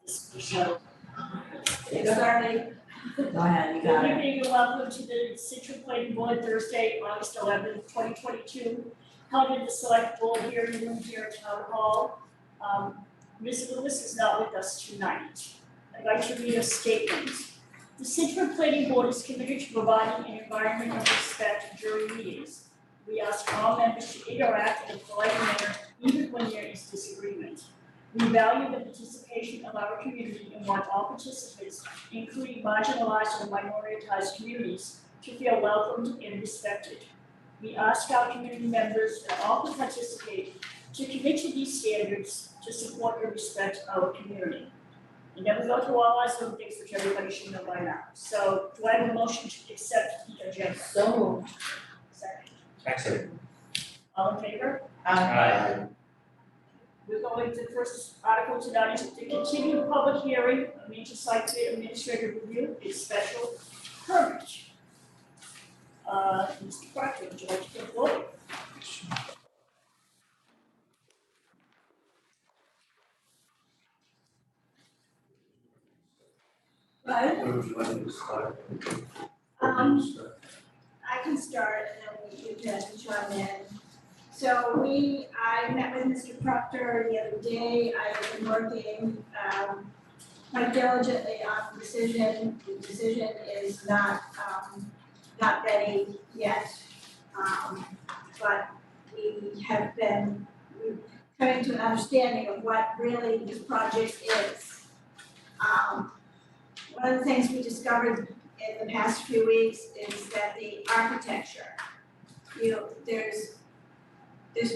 So, get started. Go ahead, you Good got it. evening and welcome to the Situate Planning Board Thursday, August 11th, 2022. Held in the select board hearing room here at Town Hall. Ms. Lewis is not with us tonight. I'd like to read a statement. The Situate Planning Board is committed to providing an environment of respect during meetings. We ask all members to interact in a polite manner, even when there is disagreement. We value the participation of our community and want all participants, including marginalized and minoritized communities, to feel welcomed and respected. We ask our community members and all who participate to commit to these standards to support and respect our community. And then we go through all our Zoom things which everybody should know by now. So do I have a motion to accept the agenda? So moved. Second. Excellent. All in favor? Aye. We're going to the first article tonight is to continue public hearing, a major site plan administrative review, a special permit. Mr. Proctor, would you like to take forward? Right, Where would you like me to start? I can start and then we can chime in. So I met with Mr. Proctor the other day. I've been working quite diligently on the decision. The decision is not ready yet. But we have been coming to an understanding of what really this project is. One of the things we discovered in the past few weeks is that the architecture, there's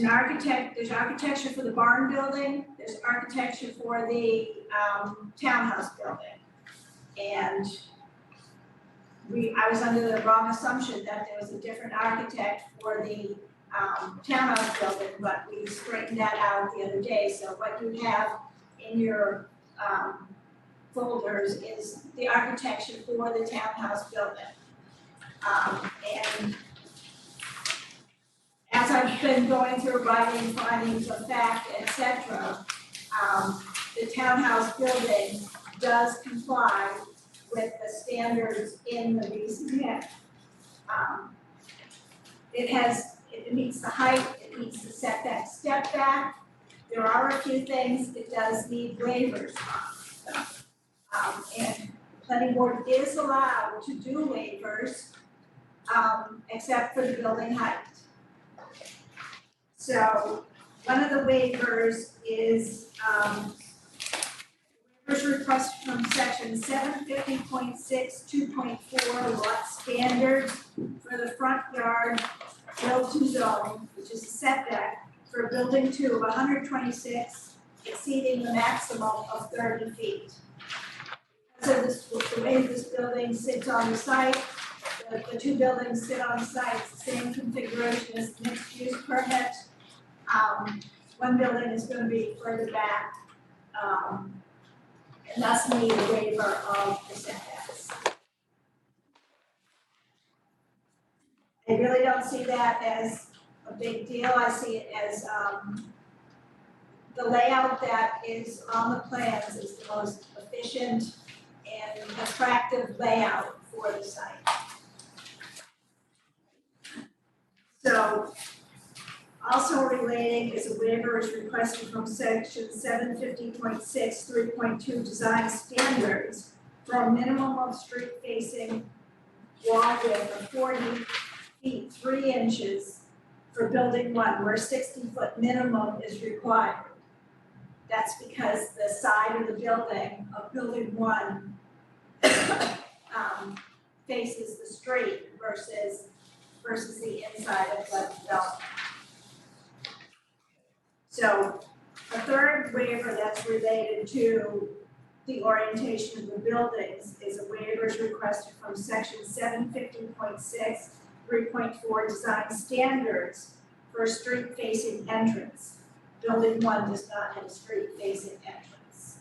architecture for the barn building, there's architecture for the townhouse building. And I was under the wrong assumption that there was a different architect for the townhouse building, but we straightened that out the other day. So what you have in your folders is the architecture for the townhouse building. And as I've been going through writing findings of fact, et cetera, the townhouse building does comply with the standards in the BZA. It meets the height, it meets the setback, step back. There are a few things it does need waivers on. And the planning board is allowed to do waivers, except for the building height. So one of the waivers is, waivers requested from section 750.6 2.4 lot standards for the front yard build-to zone, which is a setback for building 2 of 126, exceeding the maximum of 30 feet. So the way this building sits on the site, the two buildings sit on the site, it's the same configuration as the mixed use permit. One building is gonna be further back, and thus need a waiver of the setbacks. I really don't see that as a big deal, I see it as, the layout that is on the plans is the most efficient and attractive layout for the site. So, also relating is a waiver is requested from section 750.6 3.2 design standards for a minimum of street facing wall width of 40 feet 3 inches for building 1, where 60-foot minimum is required. That's because the side of the building of building 1 faces the street versus the inside of the building. So a third waiver that's related to the orientation of the buildings is a waivers requested from section 750.6 3.4 design standards for a street facing entrance. Building 1 does not have a street facing entrance.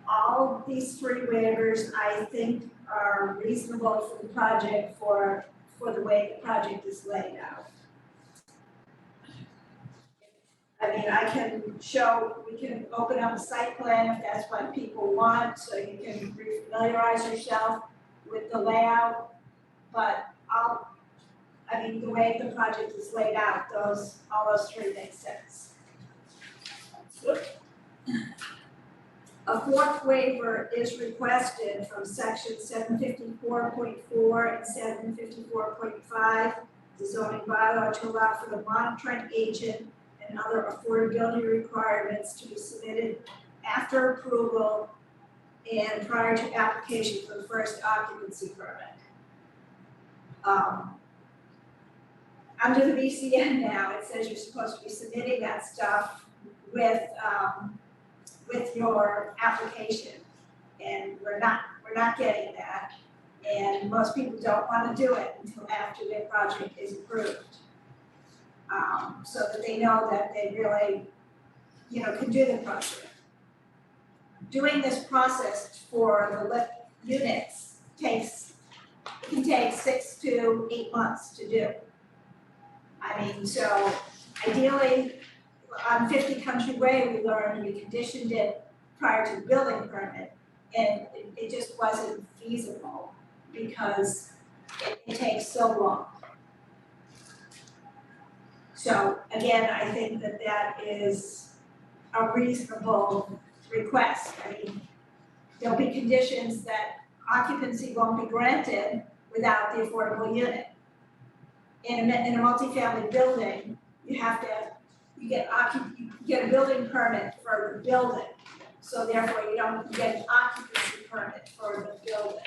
All of these 3 waivers, I think, are reasonable for the project for the way the project is laid out. I mean, we can open up a site plan if that's what people want, so you can familiarize yourself with the layout. But the way the project is laid out, all those three make sense. A fourth waiver is requested from section 754.4 and 754.5, the zoning bylaw, to allow for the monitoring agent and other affordability requirements to be submitted after approval and prior to application for the first occupancy permit. Under the VCN now, it says you're supposed to be submitting that stuff with your application. And we're not getting that. And most people don't want to do it until after their project is approved. So that they know that they really, can do the project. Doing this process for the LIP units can take 6 to 8 months to do. So ideally, on 50 Country Way, we learned we conditioned it prior to the building permit, and it just wasn't feasible because it takes so long. So again, I think that is a reasonable request. There'll be conditions that occupancy won't be granted without the affordable unit. In a multifamily building, you get a building permit for the building. So therefore, you don't get an occupancy permit for the building.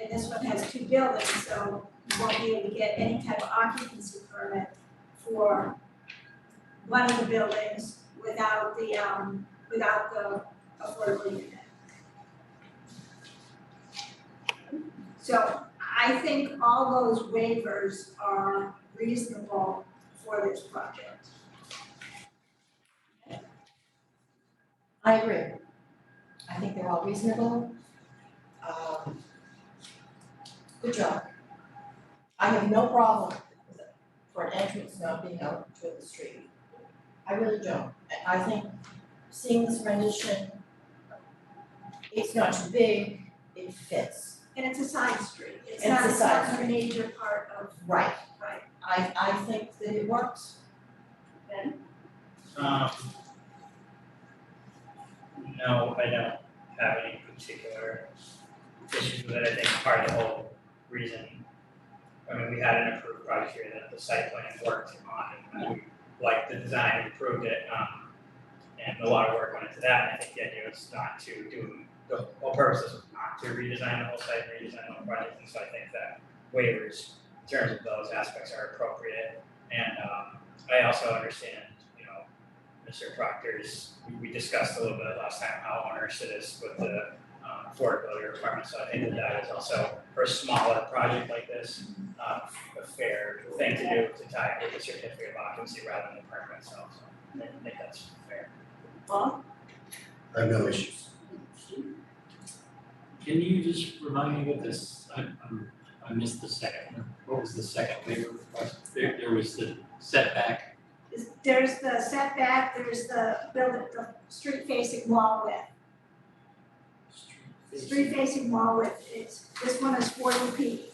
And this one has 2 buildings, so you won't be able to get any type of occupancy permit for one of the buildings without the affordable unit. So I think all those waivers are reasonable for this project. I agree. I think they're all reasonable. Good job. I have no problem for an entrance not being out to the street. I really don't. I think seeing this rendition, it's not too big, it fits. And it's a side street, it's And not it's a side a major part of, Right. right, I think that it works. Ben? No, I don't have any particular issues with it. I think part of the whole reason, we had an approved project here that the site plan worked on, and we liked the design and approved it, and a lot of work went into that, and I think the idea was not to do, the whole purpose was not to redesign the whole site, redesign the whole project, and so I think that waivers, in terms of those aspects, are appropriate, and I also understand, Mr. Proctor's, we discussed a little bit last time how onerous it is with the affordability requirements, so I think that is also, for a smaller project like this, a fair thing to do, to tie it with a certificate of occupancy rather than the permit itself, so I think that's fair. Well, I have no issues. Can you just remind me what this, I missed the second one. What was the second waiver request? There was the setback. there's the setback, there's the street facing wall width. Street facing wall width, this one is 40 feet,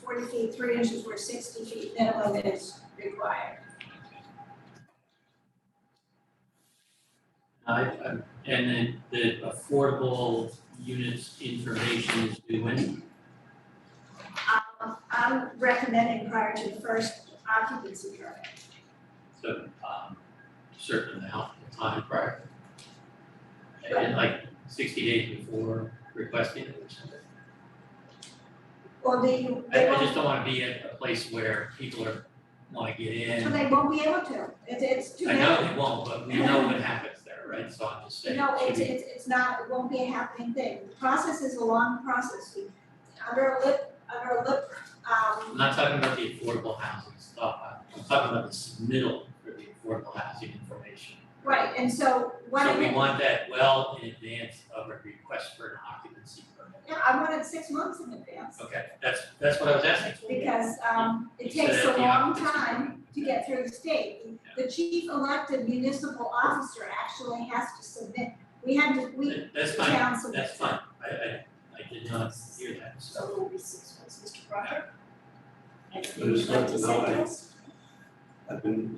3 inches where 60 feet minimum is required. And then the affordable units information is due when? I'm recommending prior to the first occupancy permit. So, certain amount of time prior. And like 60 days before requesting it or something. Well, I just don't wanna be at a place where people wanna get in. so they won't be able to, it's too I late. know they won't, but we know what happens there, right? So I'm just saying. No, should we- it's not, it won't be a happening thing. The process is a long process. Under a lip, I'm not talking about the affordable housing stuff, I'm talking about the submittal for the affordable housing information. right, and so what So we want that well in advance of a request for an occupancy permit. yeah, I want it 6 months in advance, Okay, that's what I was asking. because it You said takes at a the long occupancy time to get through the state. the chief elected municipal officer actually has to submit, we, That's the fine, town submits. that's fine, I did not hear that, so. So it will be 6 months, Mr. Proctor? Anything There's you'd like to say nothing to I- us? I've been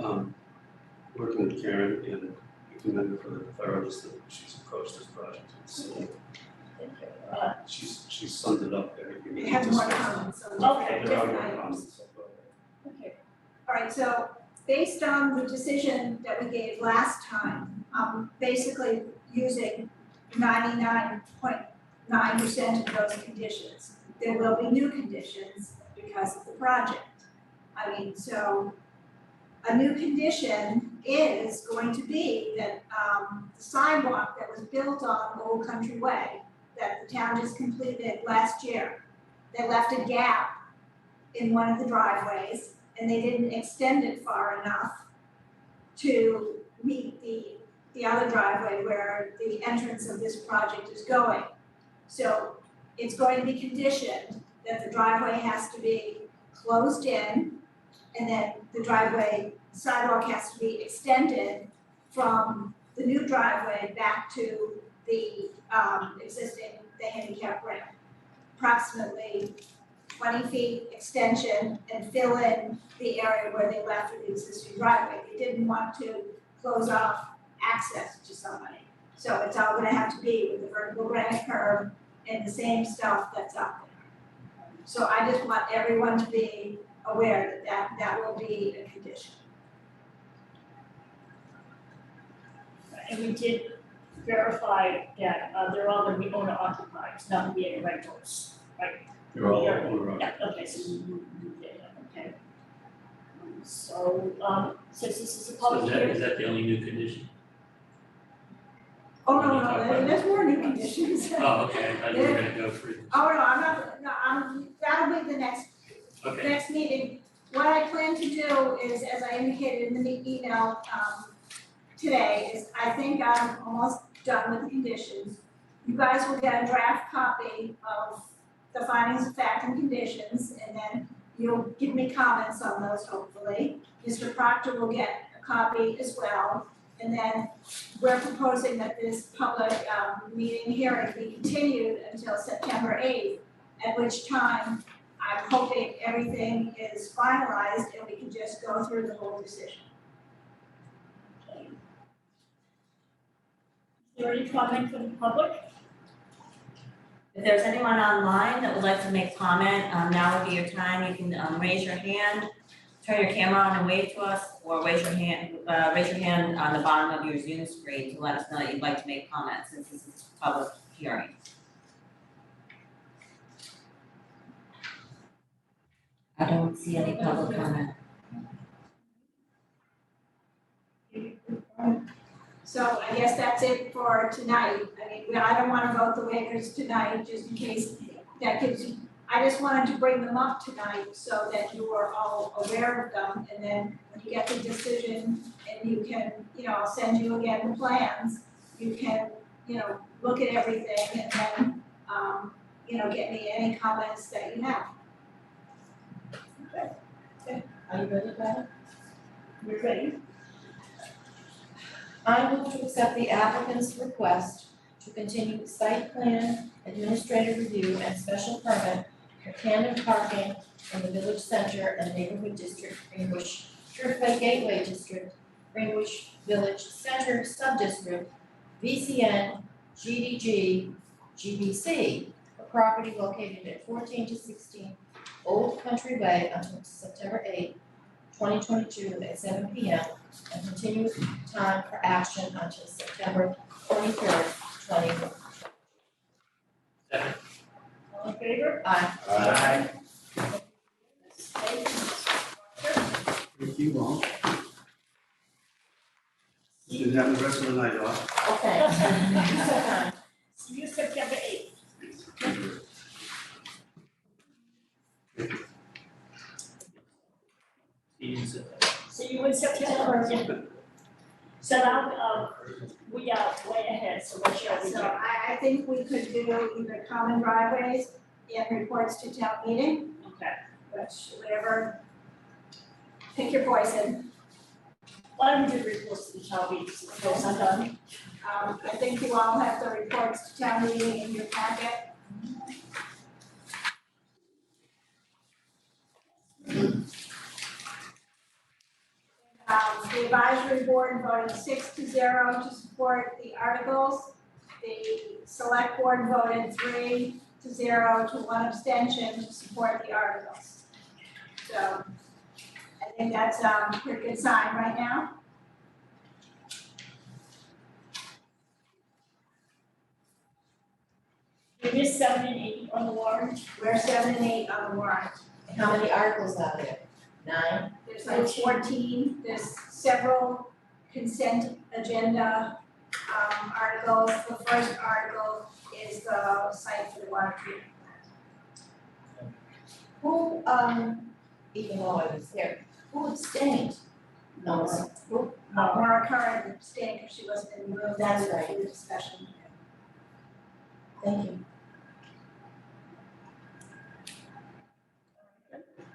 working with Karen and commend her for the thoroughness that she's approached this project. So she's summed it up everything. We have more comments on Okay. There are different more items. comments. Okay. All right, so based on the decision that we gave last time, basically using 99.9% of those conditions. There will be new conditions because of the project. I mean, so a new condition is going to be that the sidewalk that was built on Old Country Way that the town just completed last year, they left a gap in one of the driveways and they didn't extend it far enough to meet the other driveway where the entrance of this project is going. So it's going to be conditioned that the driveway has to be closed in and then the driveway sidewalk has to be extended from the new driveway back to the existing, the handicap ramp. Approximately 20 feet extension and fill in the area where they left with the existing driveway. They didn't want to close off access to somebody. So it's all gonna have to be with the vertical granite curb and the same stuff that's up there. So I just want everyone to be aware that will be a condition. And we did verify that they're all gonna be owner occupied, it's not gonna be any rentals, right? They're all around. Yeah, okay, so you did, okay. So, since this is a So public is that, hearing, is that the only new condition? Oh, no, there's more new conditions. Oh, okay, I thought you were gonna go through. Oh, no, I'm not, no, that'll be the next Okay, meeting. What I plan to do is, as I indicated in the email, today, is I think I'm almost done with the conditions. You guys will get a draft copy of the findings of fact and conditions, and then you'll give me comments on those hopefully. Mr. Proctor will get a copy as well, and then we're proposing that this public, meeting hearing be continued until September 8th, at which time I'm hoping everything is finalized and we can just go through the whole decision. is there any comment from the public? If there's anyone online that would like to make comment, now would be your time. You can raise your hand, turn your camera on and wave to us, or raise your hand on the bottom of your Zoom screen to let us know that you'd like to make comments, since this is a public hearing. I don't see any public comment. So I guess that's it for tonight. I mean, I don't wanna vote the waivers tonight, just in case that gives you, I just wanted to bring them up tonight so that you are all aware of them. And then when you get the decision and you can, I'll send you again the plans, you can, look at everything and then, get me any comments that you have. Are you ready, Beth? We're ready. I move to accept the applicant's request to continue the site plan, administrative review, and special permit for tandem parking in the village center and neighborhood district, Greenbush, Turfway Gateway District, Greenbush Village Center Subdistrict, VCN, GDG, GBC, for property located at 14 to 16 Old Country Way until September 8, 2022 at 7 p.m. and continue time for action until September 23rd, 2022. second, All in favor? Aye. Thank you. Thank you all. You can have the rest of the night off. Okay. See you September 8th. Stevens, See you in September. So now, we are way ahead, so what shall we do? So I think we could do either common driveways and reports to town meeting, Okay. which whatever, pick your poison. Why don't we do reports to the town meeting, so those are done? I think you all have the reports to town meeting in your packet. The advisory board voted 6-0 to support the articles. The select board voted 3-0 to 1 abstention to support the articles. So I think that's a pretty good sign right now. We missed 7 and 8 on the warrant. We're 7 and 8 on the warrant. How many articles are there? 9? There's like 14, there's several consent agenda articles. The first article is the site for the water treatment plant. Who, even though I was there, who abstained? No, who? Maura Curran abstained because she wasn't in the room. That's right. For the discussion. Thank you.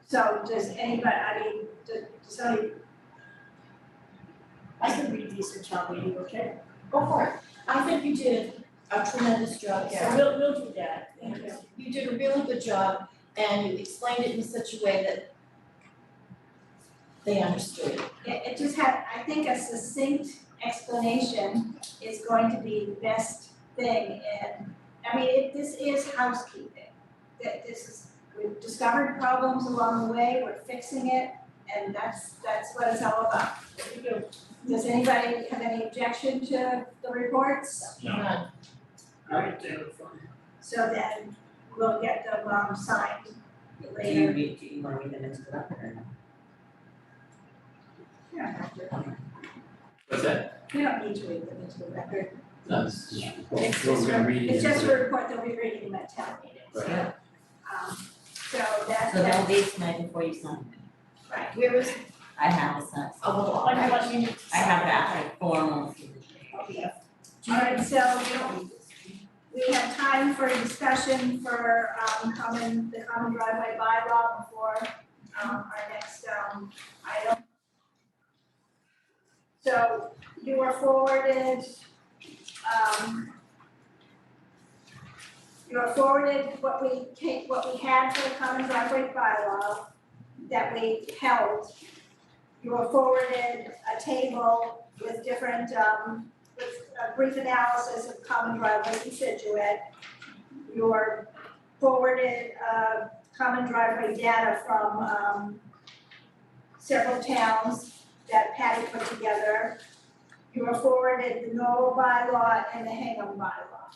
So does anybody, I mean, does somebody, I can read these in town meeting, okay? Go for it. I think you did a tremendous job, So Karen. we'll do that. Thank you. You did a really good job and you explained it in such a way that they understood it. it just had, I think a succinct explanation is going to be the best thing. And I mean, this is housekeeping. That this is, we've discovered problems along the way, we're fixing it, and that's what it's all about. There we go. Does anybody have any objection to the reports? No. None. All right, So then we'll get them signed Do later. you wanna read them into the record or no? You don't have to, What's that? you don't need to read them into the record. No, this is, It's we're just, gonna read it it's just into a report they'll be reading them at town meetings. Right. So that's, So they'll be tonight before you sign. right. Where is, I have the sense. oh, well, What do you want me to? I have the actual formal. Okay. Alright, so we have time for discussion for the common driveway bylaw before our next item. So you were forwarded what we had for the common driveway bylaw that we held. You were forwarded a table with different with a brief analysis of common driveways in Situate. You were forwarded common driveway data from several towns that Patty put together. You were forwarded the Norwell bylaw and the Hingham bylaw.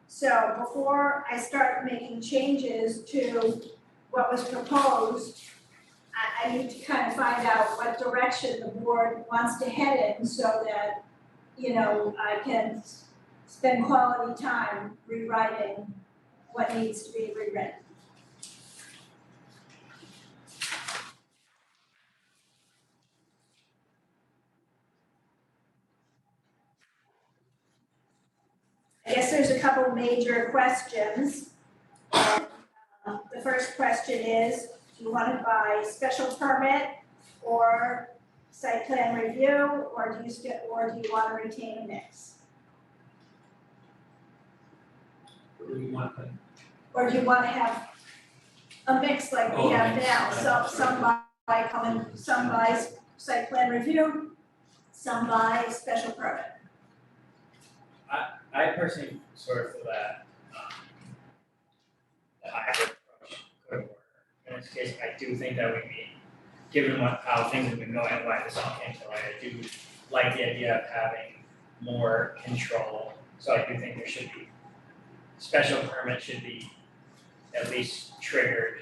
So before I start making changes to what was proposed, I need to kind of find out what direction the board wants to head in so that, you know, I can spend quality time rewriting what needs to be rewritten. I guess there's a couple major questions. The first question is, do you want it by special permit or site plan review, or do you want to retain a mix? what do we want then? Or do you want to have a mix like Oh, we have mix. now, some by some by site plan review, some by special permit? I personally sort of feel that, the hybrid approach could work. In this case, I do think that we need, given how things have been going and why this all came to light, I do like the idea of having more control. So I do think there should be, special permit should be at least triggered,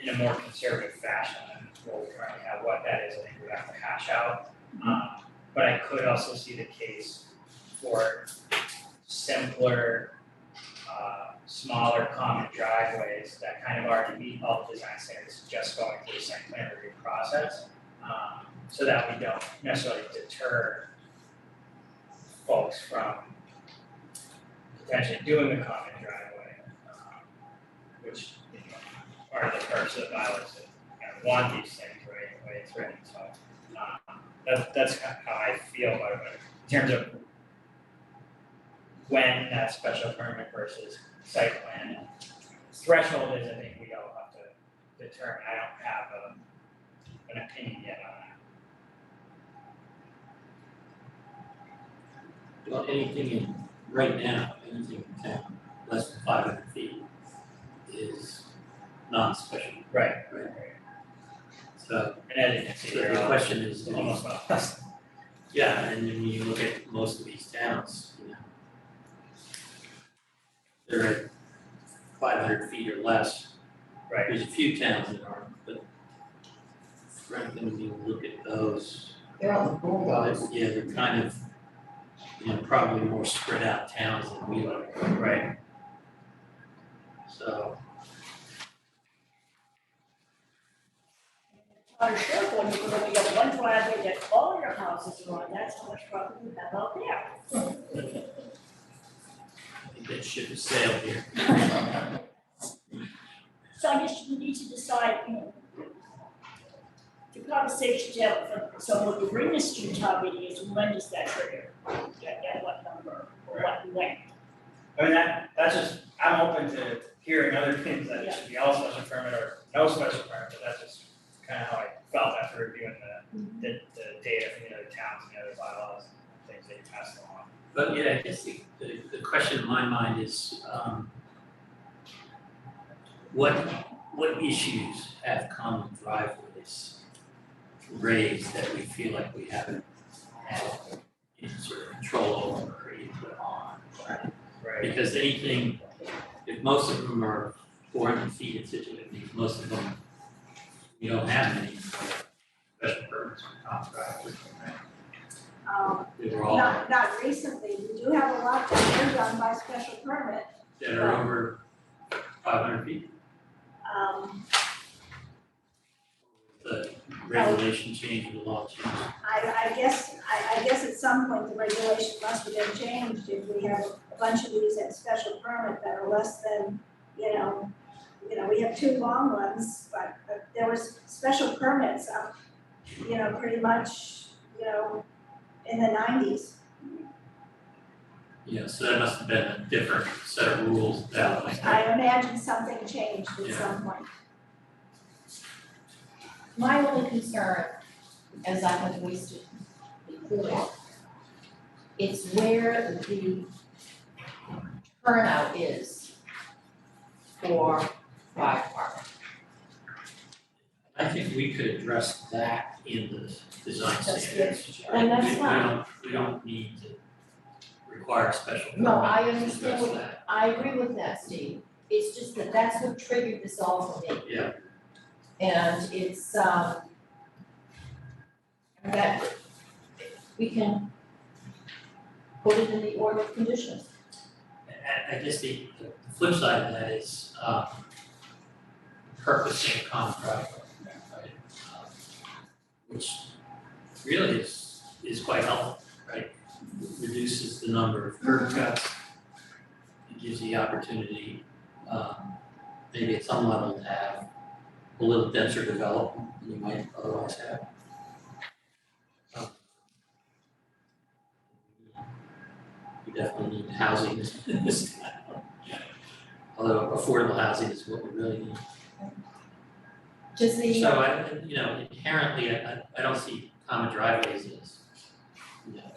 in a more conservative fashion than what we currently have. What that is, I think we have to hash out. But I could also see the case for simpler, smaller common driveways that kind of already meet all the design standards, just going through the site plan review process. So that we don't necessarily deter folks from potentially doing the common driveway, which, you know, part of the purpose of the bylaws is, want these things right away, it's written, so. That's kind of how I feel about it, but in terms of when that special permit versus site plan threshold is, I think we all have to determine. I don't have an opinion yet on that. Well, anything in, right now, anything in town, less than 500 feet is non-special. Right. Right. So, And as you can see, so they're the all question is, almost all us. yeah, and then when you look at most of these towns, you know, they're at 500 feet or less. Right. There's a few towns that aren't, but frankly, when you look at those, They're on the bulldogs. yeah, they're kind of, you know, probably more spread out towns than we are. Right. So, On a short one, you're gonna be on one driveway that all your houses are on, that's how much property you have out there. I think that ship has sailed here. So I guess you need to decide, you know, the conversation to have, so when you bring this to town meeting is when does that trigger? At what number, or what length? I mean, that's just, I'm open to hearing other things, that it should be all special permit or no special permit, but that's just kind of how I felt after reviewing the data from the other towns and the other bylaws, and things that you passed along. But yeah, I guess the question in my mind is, what issues have common driveways raised that we feel like we haven't had any sort of control over or input on, right? Right. Because anything, if most of them are 400 feet in Situate, most of them, you don't have any special permits for common driveways, right? They were all Not recently, we do have a lot that are done by special permit. that are over 500 feet. The regulation change, the law change. I guess at some point the regulation must have been changed if we have a bunch of these at special permit that are less than, you know, we have two long ones, but there was special permits up, you know, pretty much, you know, in the 90s. Yeah, so that must have been a different set of rules that like I imagine something changed at Yeah. some point. My only concern, as I have voiced it before, it's where the turnout is for fire department. I think we could address that in the design That's standards. And that's We fine. don't need to require a special permit. No, I to understand address what- that. I agree with that, Steve. It's just that that's what triggered this all for me. Yeah. And it's, that we can put it in the order of conditions. I guess the flip side of that is, purposing a common driveway, right? Which really is quite helpful, right? Reduces the number of curb cuts. It gives the opportunity, maybe at some level to have a little denser development than you might otherwise have. We definitely need housing in this town. Although affordable housing is what we really need. Does the, So inherently, I don't see common driveways as,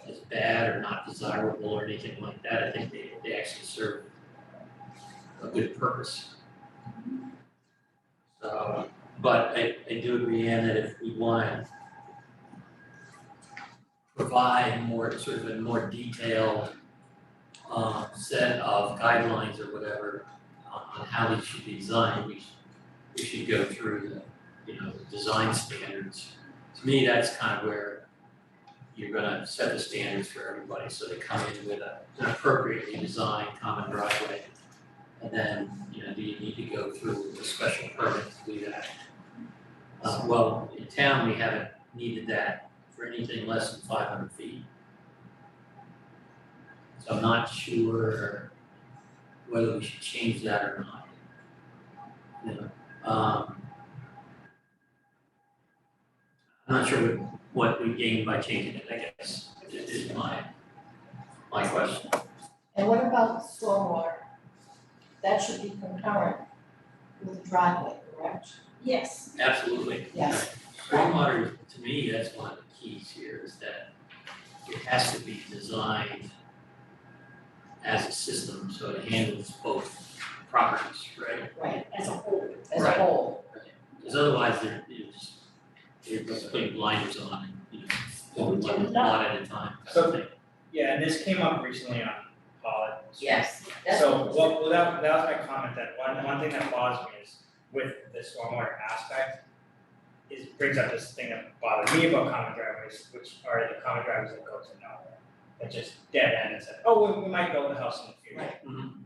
as bad or not desirable or anything like that. I think they actually serve a good purpose. So, but I do agree, Ann, that if we want to provide more, sort of a more detailed set of guidelines or whatever on how these should be designed, we should go through the design standards. To me, that's kind of where you're gonna set the standards for everybody, so they come in with an appropriately designed common driveway. And then, do you need to go through a special permit to do that? Well, in town, we haven't needed that for anything less than 500 feet. So I'm not sure whether we should change that or not. I'm not sure what we gain by changing it, I guess, is my question. And what about stormwater? That should be concurrent with the driveway, correct? Yes, Absolutely. Yes. Stormwater, to me, that's one of the keys here, is that it has to be designed as a system, so it handles both properties, right? Right, as a whole. as a Right. whole. Because otherwise, you're just putting blinders on, and, you know, going one lot at a time, kind of thing. Yeah, and this came up recently on Pollitt. Yes, that's So, well, that was my comment, that one thing that bothers me is with the stormwater aspect, brings up this thing that bothers me about common driveways, which are the common driveways that go to nowhere. That just dead end and said, oh, we might build a house in the future. Right. Mhm.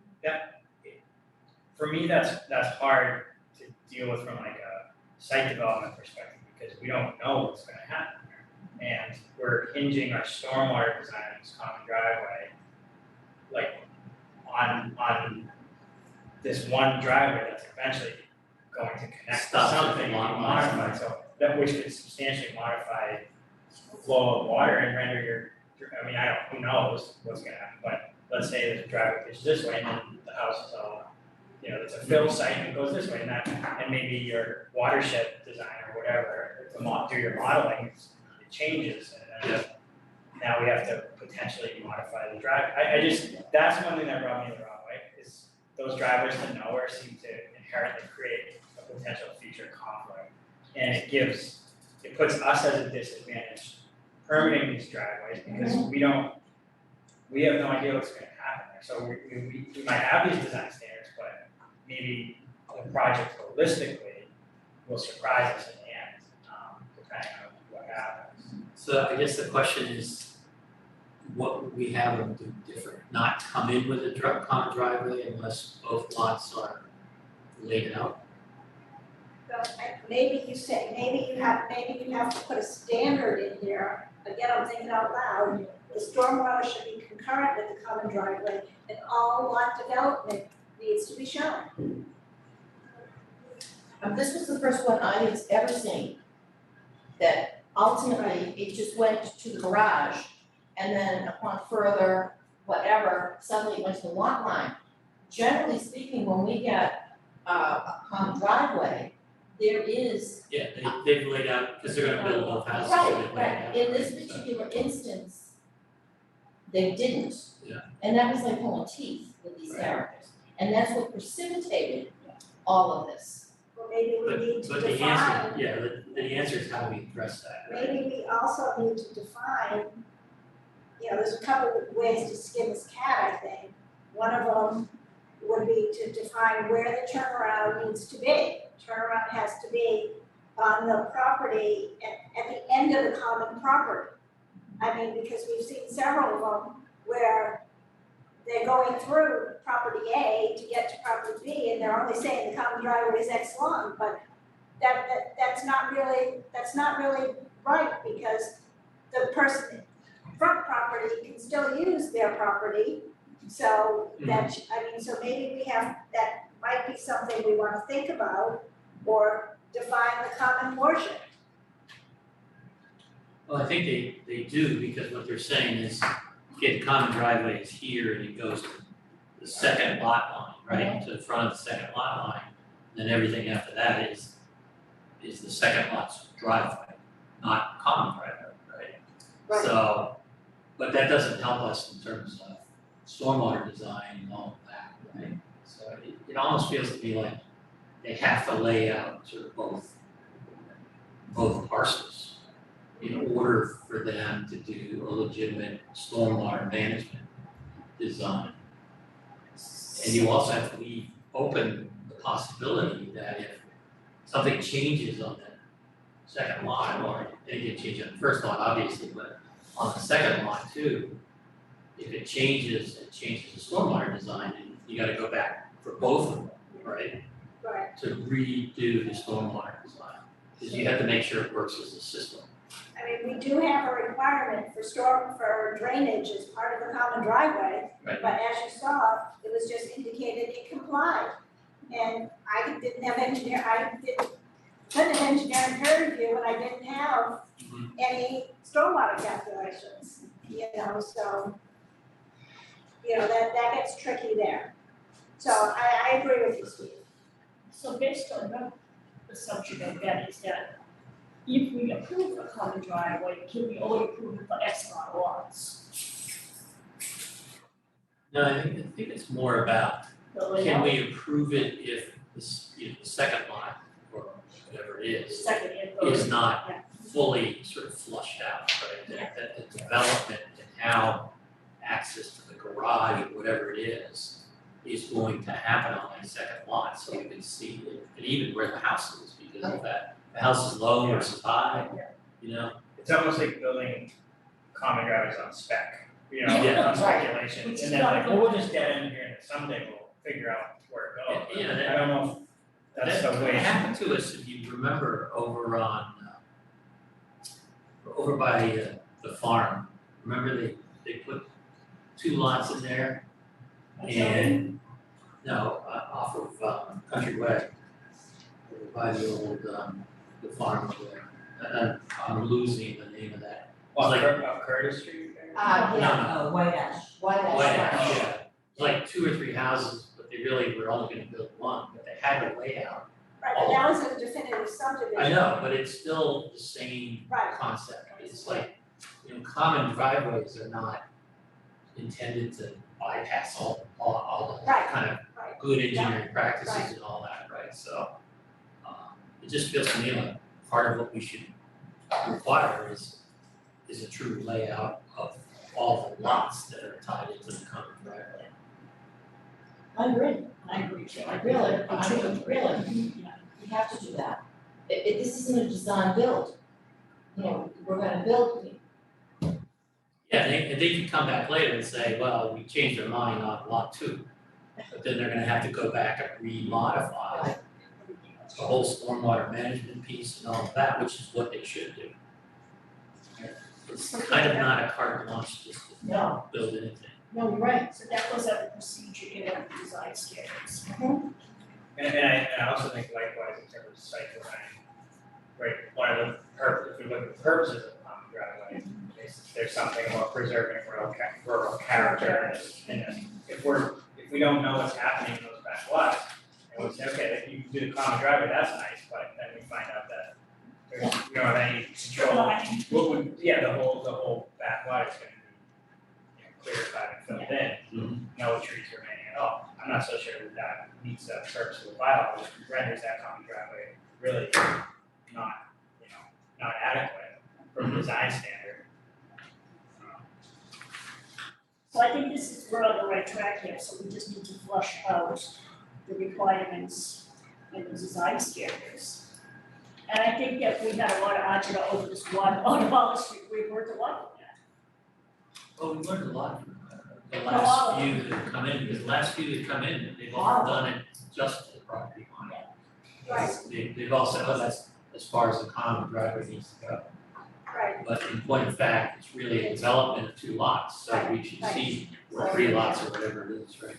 For me, that's hard to deal with from like a site development perspective, because we don't know what's gonna happen there. And we're hinging our stormwater design on this common driveway, like, on this one driveway that's eventually going to connect to Stops at the something lot and line. modify, so that which could substantially modify flow of water and render I mean, who knows what's gonna happen, but let's say there's a driveway pitches this way and then the house is all, it's a fill site and it goes this way, and maybe your watershed design or whatever, do your modeling, it changes, and then now we have to potentially modify the drive. That's one thing that rubbed me the wrong way, is those driveways to nowhere seem to inherently create a potential future conflict. And it puts us at a disadvantage permitting these driveways, because we have no idea what's gonna happen there. So we might have these design standards, but maybe the project holistically will surprise us in the end, depending on what happens. So I guess the question is, what would we have them do different? Not come in with a common driveway unless both lots are laid out? but maybe you have to put a standard in here. Again, I'm thinking out loud, the stormwater should be concurrent with the common driveway, and all lot development needs to be shown. This was the first one I had ever seen, that ultimately it just went to the garage, and then upon further whatever, suddenly it went to the lot line. Generally speaking, when we get a common driveway, there is. Yeah, they've laid out, because they're gonna build both houses, so they've laid out. In this right? So- particular instance, they didn't. Yeah. And that was like pulling teeth with these Right. characters, and that's what precipitated all of this. Or maybe we need to But the define. answer, yeah, the answer is how do we address that, right? Maybe we also need to define, there's a couple of ways to skin this cat, I think. One of them would be to define where the turnaround needs to be. Turnaround has to be on the property at the end of the common property. I mean, because we've seen several of them where they're going through property A to get to property B, and they're only saying the common driveway is X long, but that's not really right, because the person front property can still use their property. So so maybe that might be something we wanna think about, or define the common portion. Well, I think they do, because what they're saying is, get common driveway is here and it goes to the second lot line, right? To the front of the second lot line, and then everything after that is the second lot's driveway, not common driveway, right? Right. So, but that doesn't help us in terms of stormwater design and all of that, right? So it almost feels to me like they have to lay out sort of both parcels in order for them to do a legitimate stormwater management design. And you also have to leave open the possibility that if something changes on that second lot, or it can change on the first lot, obviously, but on the second lot too, if it changes the stormwater design, and you gotta go back for both of them, right? Right. To redo the stormwater design, because you have to make sure it works as a system. I mean, we do have a requirement for drainage as part of the common driveway. Right. But as you saw, it was just indicated it complied. And I couldn't have engineering peer review, and I didn't have Mhm. any stormwater calculations, you know, so, you know, that gets tricky there. So I agree with you, Steve. So based on that assumption of that is that if we approve a common driveway, can we only approve it for X amount of lots? No, I think it's more about, The can layout, we approve it if the second lot, or whatever it is, second and third. is not Yeah. fully sort of flushed out, right? That the development and how access to the garage or whatever it is going to happen on that second lot, so you can see it, and even where the house is, because of that, the house is low versus high, you know? It's almost like building common driveways on spec, you know, Yeah. on speculation, Which is and then not like, good. well, we'll just get in here and someday we'll figure out where it goes. Yeah, that- I don't know if that's the way. That happened to us, if you remember, over on, over by the farm, remember they put 2 lots in there? And, no, off of Country Way, over by the old, the farm over there. I'm losing the name of that. Off Like- off Curtis Street there? Yeah, Oh, White Ash. why that's White right. Ash, yeah. It's like 2 or 3 houses, but they really were only gonna build one, but they had a layout. Right, but that was a definitive subdivision. I know, but it's still the same Right. concept. It's like, you know, common driveways are not intended to bypass all the Right, kind of right. good engineering Right. practices and all that, right? So, it just feels to me like part of what we should require is a true layout of all the lots that are tied into the common driveway. I agree, I agree, too. Really? I truly Really? Yeah. we have to do that. This isn't a design build. You know, we're gonna build, Yeah, and they could come back later and say, well, we changed our mind on lot 2. But then they're gonna have to go back and re-modify Right. the whole stormwater management piece and all of that, which is what they should do. It's kind of not a carte blanche just to no, build anything. no, you're right. So that goes out of procedure in our design standards. And I also think likewise in terms of site design, right, one of the if we look at the purposes of common driveway, there's something about preserving rural character and if we don't know what's happening in those back lots, and we say, okay, you can do the common driveway, that's nice, but then we find out that there's, we don't have any control. What would, the whole back lot is gonna be, clear cut and filled in, no trees remaining at all. I'm not so sure that meets the purpose of the bylaw, which renders that common driveway really not, not adequate from a design standard. So I think this is, we're on the right track here, so we just need to flush out the requirements and the design standards. And I think that we had a lot of agita over this one on Hollis Street, we worked a lot on that. Well, we learned a lot from the all last of few that have come in, because the last few that come in, they've all done it just to the property line. Right. They've all said, oh, that's as far as the common driveway needs to go. Right, But in point of fact, it's really a development of 2 lots, so we should see, or 3 lots or whatever it is, right?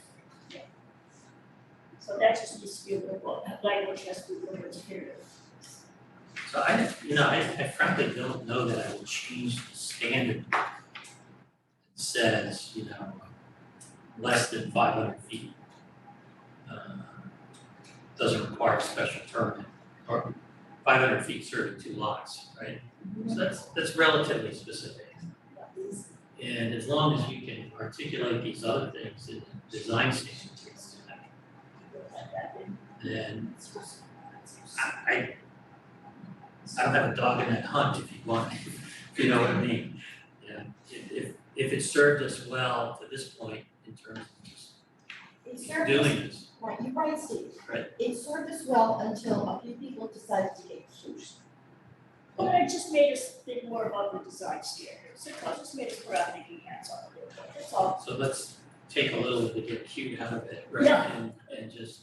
So that just needs to be a little, language has to be a little clearer. So I frankly don't know that I would change the standard that says, less than 500 feet. Doesn't require a special permit, or 500 feet serving 2 lots, right? So that's relatively specific. And as long as you can articulate these other things in the design standards, then I don't have a dog in that hunt if you want, if you know what I mean. Yeah, if it served us well to this point in terms of just It served us, doing this, right, you're right, Steve. Right. It served us well until a few people decided to get cute. But it just made us think more about the design standards, it just made us put our thinking hats on a little bit, that's all. so let's take a little to get cute out of it, right? Yeah. And just,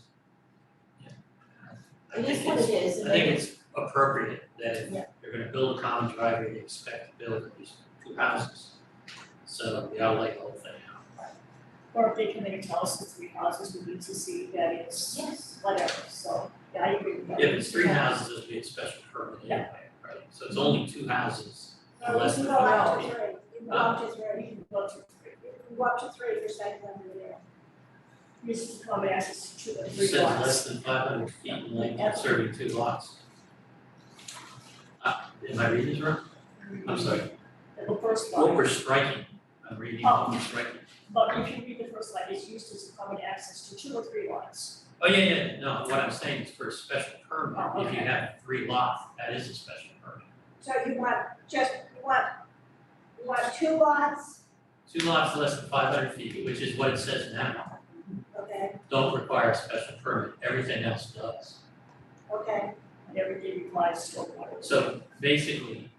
I It think is what it is, and I think then- it's appropriate that if Yeah. you're gonna build a common driveway, they expect to build at least 2 houses. So we ought lay the whole thing out. Or if they come in and tell us it's 3 houses, we need to see that it's Yes, whatever, so, yeah, I agree with that. If it's 3 houses, it'll be a special permit Yeah. anyway, right? So it's only 2 houses No, less you than can go up 500 to feet. three, you can go up to We three, can go to you can go up to three for site plan review. this is common access to the It three says lots. less than 500 feet in length and serving 2 lots. Am I reading this wrong? I'm sorry. The first What line, we're striking, I'm reading what we're striking. but if you read the first line, it's used as a common access to 2 or 3 lots. Oh, yeah, no, what I'm saying is for a special permit, Oh, if you okay. have 3 lots, that is a special permit. So you want 2 lots, 2 lots less than 500 feet, which is what it says now, okay, don't require a special permit, everything else does. okay, And everything requires stormwater. So basically,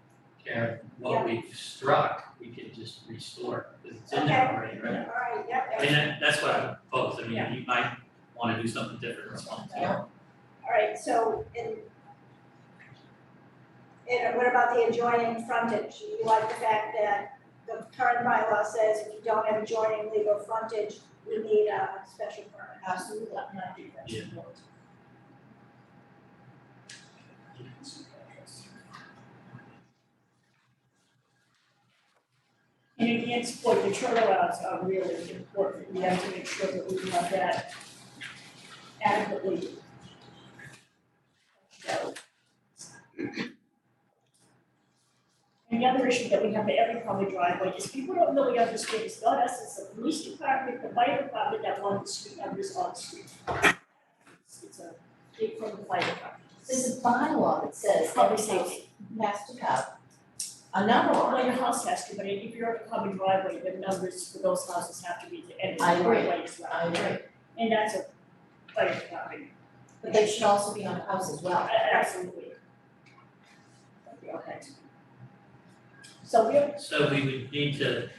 Karen, what we've struck, we can just restore, because it's in there already, right? alright, yep, I mean, that's what I propose, I mean, Yeah. you might wanna do something different or something. Yeah. alright, so and what about the adjoining frontage? You like the fact that the current bylaw says if you don't have adjoining legal frontage, you need a special permit. Absolutely. And I think that's Yeah. important. And against point, the turnarounds are really important, we have to make sure that we have that adequately. So. And the other issue that we have for every common driveway is people don't really understand, it's not us, it's the police department, the fire department that want the street, others on the street. It's a big from the fire department. There's a bylaw that says Public every house safety. has to have a number on Well, it. your house has to, but if you're on a common driveway, the numbers for those houses have to be the end of I the agree. driveway as well. I agree, And that's a fire department. but they should also be on the house as well. Absolutely. Okay. So we're, So we would need to,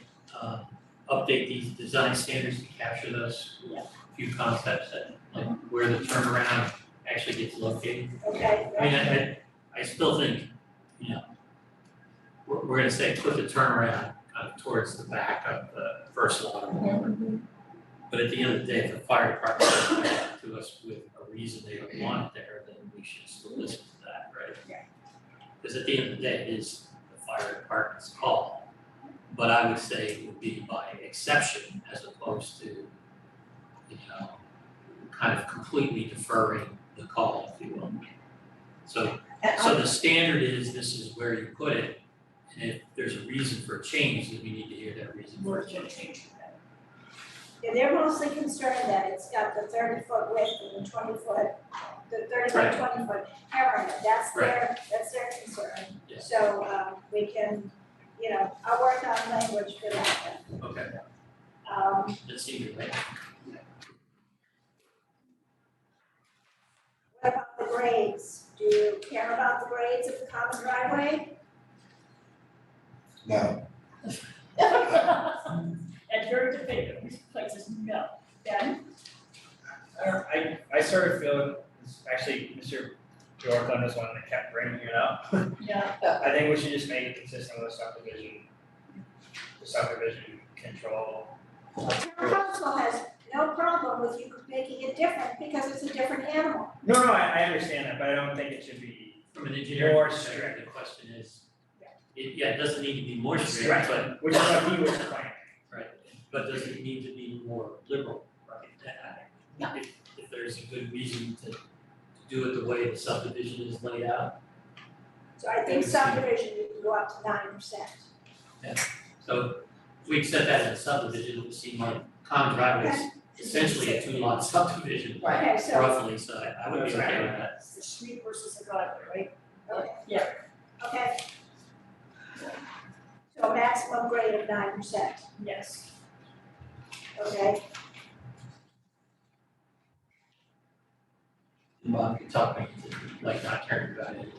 update these design standards to capture those Yeah. few concepts that, like where the turnaround actually gets located. Okay, I mean, I still think, you know, we're gonna say put the turnaround kind of towards the back of the first lot or whatever. But at the end of the day, if the fire department comes back to us with a reason they don't want it there, then we should still listen to that, right? Yeah. Because at the end of the day, it is the fire department's call. But I would say it would be by exception as opposed to, you know, kind of completely deferring the call, if you will. So And so the standard is, this is where you put it, and if there's a reason for a change, then we need to hear that reason for we're a gonna change. change that. yeah, they're mostly concerned that it's got the 30-foot width and the 20-foot, the 30-foot, 20-foot hammerhead, that's their concern. Yeah. So, we can, you know, I'll work on language for that then. Okay, that seems right. What about the grades? Do you care about the grades of the common driveway? No, And very definitive, this place is no. Ben? I sort of feel, actually, Mr. Bjorklund was one that kept bringing it up. Yeah. I think we should just make it consistent with the subdivision control. Town council has no problem with you making it different because it's a different animal. No, I understand that, but I don't think it should be From an engineering More perspective, strict. the question is, it doesn't need to be more strict, Right. but, which is what he was planning. right, but does it need to be more liberal, right? Yeah. If there's a good reason to do it the way the subdivision is laid out, So I think subdivision, you can go up to 9%. so if we accept that as a subdivision, it would seem like common driveway is essentially a 2-lot subdivision, Right, Okay, so, roughly, so I would be okay with that. It's the street versus the driveway, right? okay. Yeah. Okay. So a maximum grade of 9%, Yes. okay? Bob, you talk me into like not caring about it.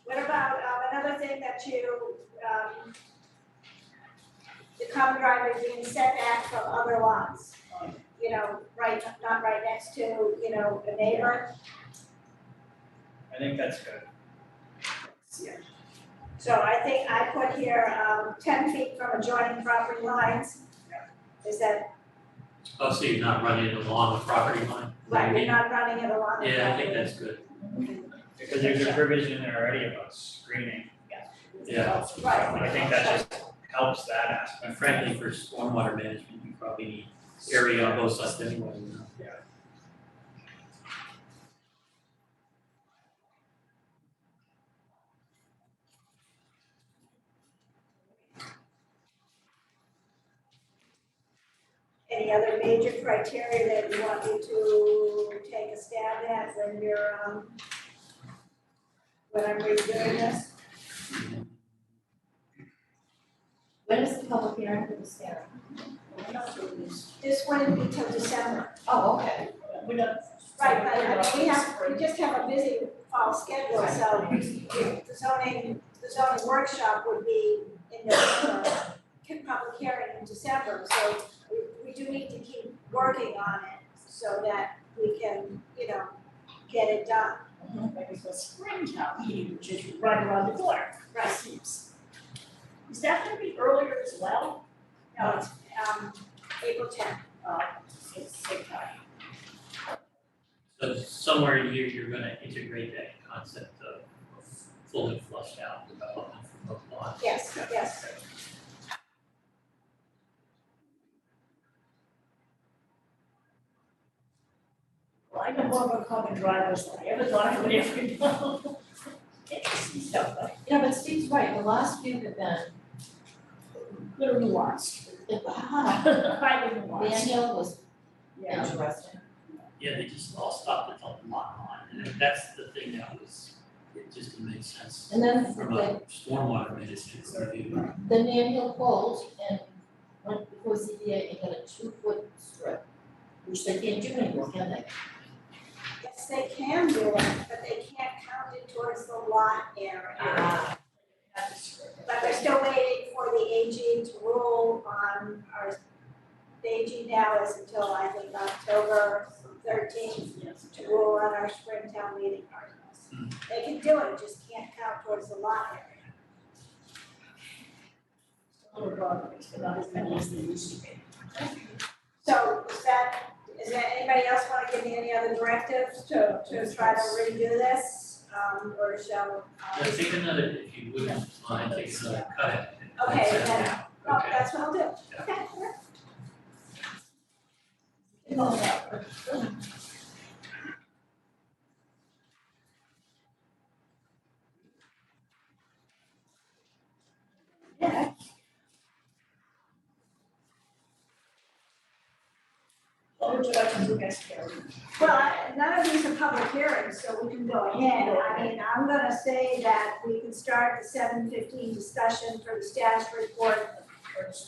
What about, another thing that you, the common driveway being set back from other lots? You know, right, not right next to, you know, a neighbor, I think that's good. so I think I put here, 10 feet from adjoining property lines. Is that, Oh, so you're not running it along the property line? right, you're not running it along the property? Yeah, I think that's good. Because there's a provision in there already about screening. Yeah. Right. I think that just helps that aspect. And frankly, for stormwater management, you probably need area on both sides anyway, you know. Any other major criteria that you want me to take a stab at when you're, when I'm reviewing this? When is the public hearing for the scanner? This wouldn't be till December. Oh, okay. We don't. Right, but I mean, we just have a busy fall schedule, so the zoning workshop would be in November, public hearing in December, so we do need to keep working on it so that we can, get it done. Maybe for springtime meeting, which is right around the corner, Right. seems. Is that gonna be earlier as well? No, it's, April 10th. It's same time. So somewhere in here, you're gonna integrate that concept of fully flushed out development from both lots. Yes, yes. Well, I know more about common drivers than I ever thought I would ever know. Interesting stuff, but Yeah, but Steve's right, the last few have been, little nuanced. Highly Van nuanced. Hill was Yeah. interesting. Yeah, they just all stopped at the lot line, and that's the thing that was, it just didn't make sense And then from a stormwater management point of view. the Van Hill pulled and went before ZBA and got a 2-foot strip, which they can't do anymore, can they? Yes, they can do it, but they can't count it towards the lot area. But they're still waiting for the AG to rule on the AG now is until I think October 13th to rule on our spring town meeting articles. They can do it, just can't count towards the lot area. Little progress, but not as many as they used to be. So is there anybody else want to give me any other directives to try to redo this? Or shall? Yeah, take another, if you wouldn't mind, take another cut at it. Okay, That's it. then, well, Okay. that's what I'll do. Okay, Yeah. What would you like to do next, Carrie? well, none of these are public hearings, so we can go ahead. I mean, I'm gonna say that we can start the 7:15 discussion for the status report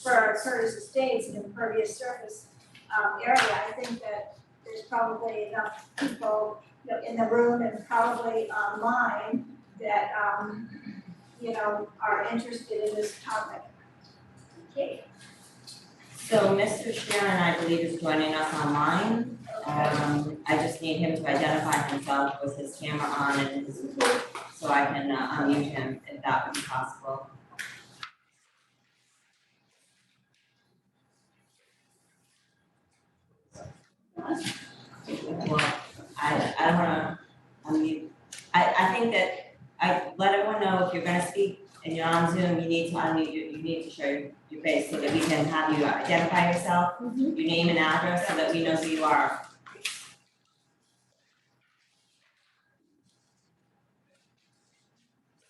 for Curtis Estates and impervious surface area. I think that there's probably enough people in the room and probably online that are interested in this topic. Okay. So Mr. Sharon, I believe, is joining us online. I just need him to identify himself with his camera on and his, so I can unmute him if that would be possible. Well, I don't wanna unmute. I think that I let everyone know if you're gonna speak and you're on Zoom, you need to unmute, you need to show your face so that we can have you identify yourself, your name and address, so that we know who you are.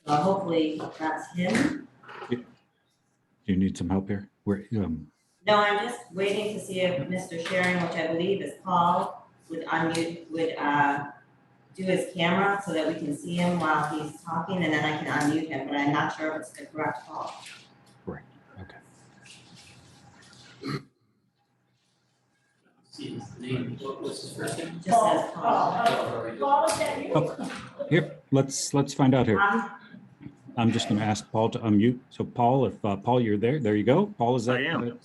So hopefully that's him. Do you need some help here? No, I'm just waiting to see if Mr. Sharon, which I believe is Paul, would unmute, would do his camera so that we can see him while he's talking, and then I can unmute him, but I'm not sure if it's the correct Paul. Okay. See his name, what's his first name? Just says Paul. Paul, is that you? Here, let's find out here. I'm just gonna ask Paul to unmute. So Paul, if Paul, you're there you go. Paul, is that? I am.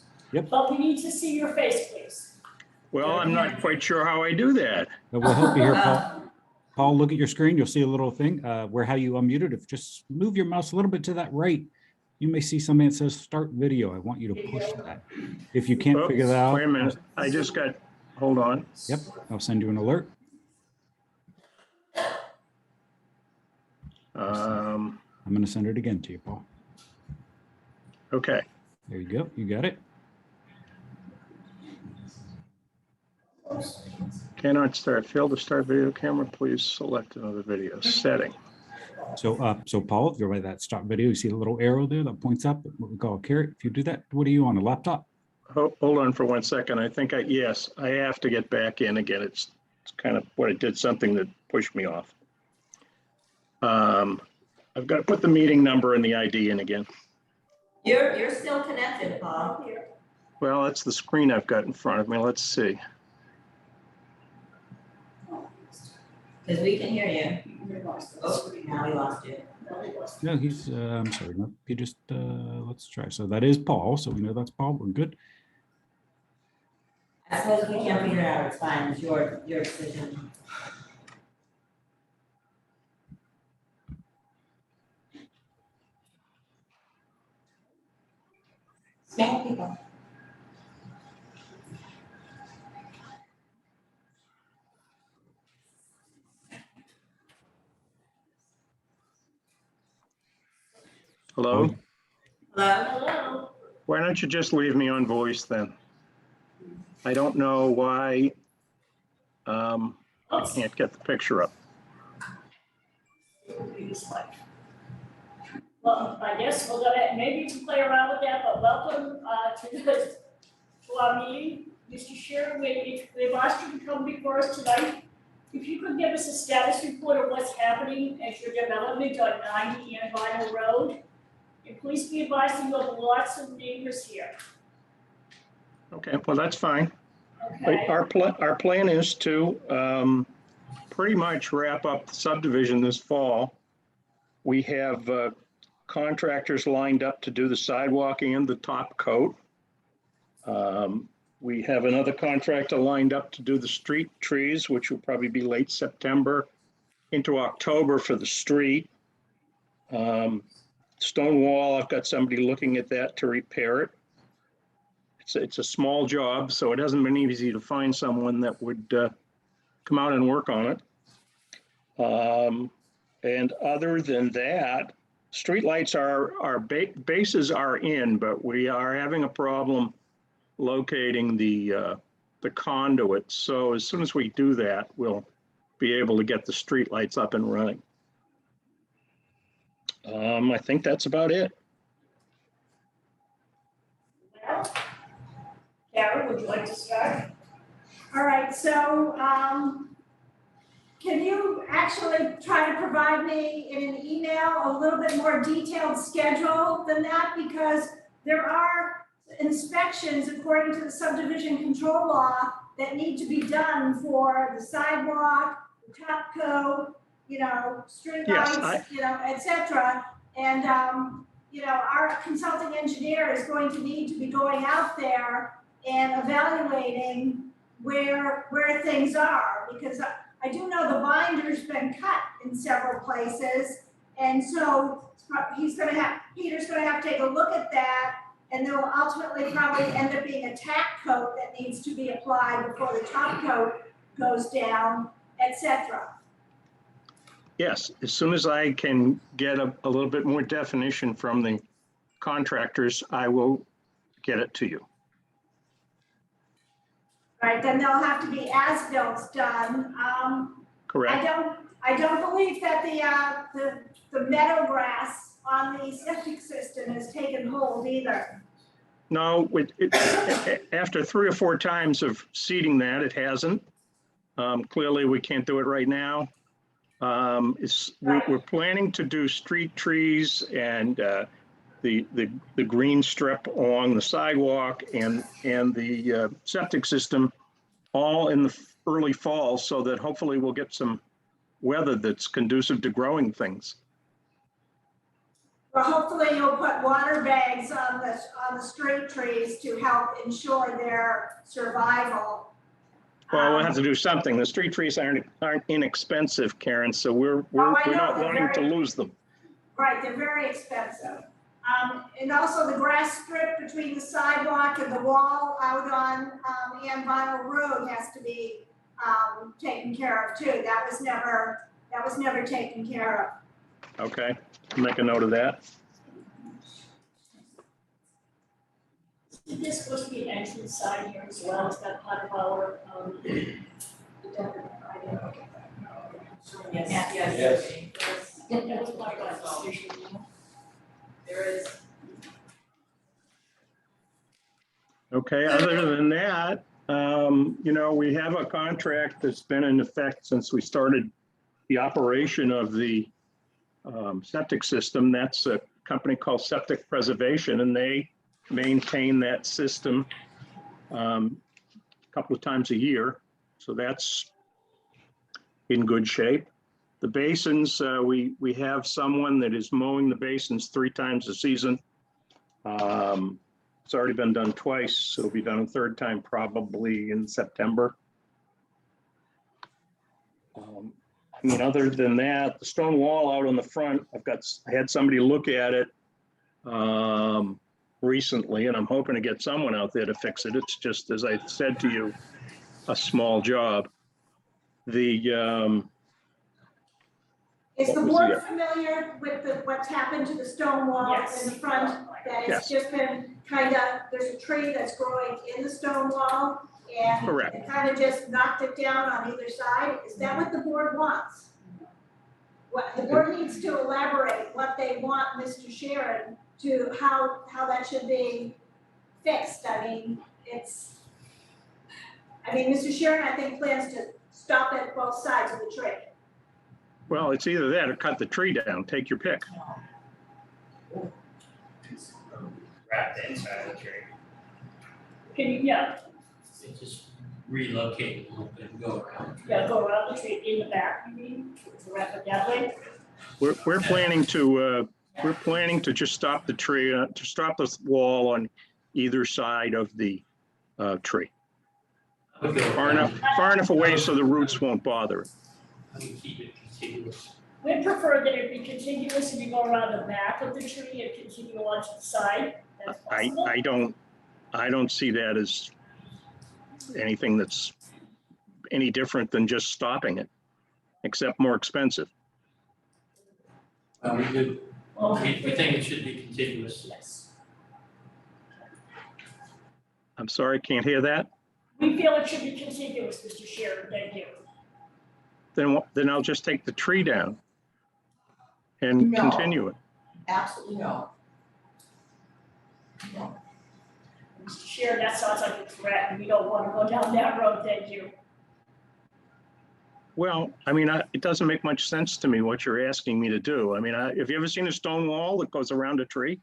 But we need to see your face, please. Well, I'm not quite sure how I do that. We'll help you here, Paul. Paul, look at your screen. You'll see a little thing where how you unmuted. If just move your mouse a little bit to that right, you may see something that says start video. I want you to push that. If you can't figure that out. Wait a minute, I just got, hold on. Yep, I'll send you an alert. Um, I'm gonna send it again to you, Paul. okay, There you go. You got it? cannot start. Failed to start video camera. Please select another video setting. So Paul, if you're by that stop video, you see the little arrow there that points up, what we call a caret. If you do that, what are you on, a laptop? Hold on for 1 second. I think yes, I have to get back in again. It's kind of what it did, something that pushed me off. I've got to put the meeting number and the ID in again. You're still connected, Paul, Well, that's the screen I've got in front of me. Let's see. because we can hear you. Oh, now we lost you. No, he's, I'm sorry, no, he just, let's try. So that is Paul. So we know that's Paul. We're good. I suppose if we can't figure it out, it's fine, it's your decision. Small people. Hello? Hello? Hello? Why don't you just leave me on voice then? I don't know why I Oops. can't get the picture up. Well, I guess we're gonna, maybe you can play around with that, but welcome to our meeting. Mr. Chair, we've asked you to come before us tonight. If you could give us a status report of what's happening at your development on 90 Ann Vinyl Road. And please be advised that you have lots of neighbors here, Okay, well, that's fine. okay? Our plan is to pretty much wrap up the subdivision this fall. We have contractors lined up to do the sidewalk and the top coat. We have another contractor lined up to do the street trees, which will probably be late September into October for the street. Stone wall, I've got somebody looking at that to repair it. It's a small job, so it hasn't been easy to find someone that would come out and work on it. And other than that, streetlights our bases are in, but we are having a problem locating the conduit. So as soon as we do that, we'll be able to get the streetlights up and running. I think that's about it. Well, Karen, would you like to start? All right, so, can you actually try to provide me in an email a little bit more detailed schedule than that? Because there are inspections according to the subdivision control law that need to be done for the sidewalk, the top coat, street Yes, lights, et cetera. And, our consulting engineer is going to need to be going out there and evaluating where things are, because I do know the binder's been cut in several places. And so Peter's gonna have to take a look at that, and there will ultimately probably end up being a tack coat that needs to be applied before the top coat goes down, et cetera. Yes, as soon as I can get a little bit more definition from the contractors, I will get it to you. Right, then there'll have to be as-bills done. Correct? I don't believe that the meadow grass on the septic system has taken hold either. No, after 3 or 4 times of seeding that, it hasn't. Clearly, we can't do it right now. We're planning to do street trees and the green strip along the sidewalk and the septic system all in the early fall, so that hopefully we'll get some weather that's conducive to growing things. Well, hopefully you'll put water bags on the street trees to help ensure their survival. Well, we'll have to do something. The street trees aren't inexpensive, Karen, so we're not wanting to lose them. Right, they're very expensive. And also the grass strip between the sidewalk and the wall out on Ann Vinyl Road has to be taken care of too. That was never taken care Okay, make a note of that. Is there supposed to be an entrance sign here as well? Is that part of our, Yes. that was part of our decision. There is. Okay, other than that, we have a contract that's been in effect since we started the operation of the septic system. That's a company called Septic Preservation, and they maintain that system a couple of times a year. So that's in good shape. The basins, we have someone that is mowing the basins 3 times a season. It's already been done twice. It'll be done a third time probably in September. Other than that, the stone wall out on the front, I had somebody look at it recently, and I'm hoping to get someone out there to fix it. It's just, as I said to you, a small job. Is the What was board the- familiar with what's happened to the stone wall Yes. in the front? That it's Yes. just been there's a tree that's growing in the stone wall and Correct. it kind of just knocked it down on either side. Is that what the board wants? What, the board needs to elaborate what they want Mr. Sharon to, how that should be fixed. Mr. Sharon, I think, plans to stop at both sides of the tree. Well, it's either that or cut the tree down. Take your pick. Wrap the inside of the tree. Can you, yeah, So just relocate a little bit and go around. go around the tree in the back, you mean, to wrap it that way? We're planning to just stop the tree, to stop the wall on either side of the tree. I would go Far enough away so the roots won't bother it. I would keep it contiguous. We'd prefer that it be contiguous and you go around the back of the tree and continue on to the side, that's possible. I don't see that as anything that's any different than just stopping it, except more expensive. We do, Okay. we think it should be contiguous. Yes. I'm sorry, can't hear that? We feel it should be contiguous, Mr. Sharon, thank you. Then I'll just take the tree down and No. continue it. Absolutely no. No. Mr. Sharon, that sounds like a threat, and we don't want to go down that road, thank you. Well, it doesn't make much sense to me what you're asking me to do. Have you ever seen a stone wall that goes around a tree?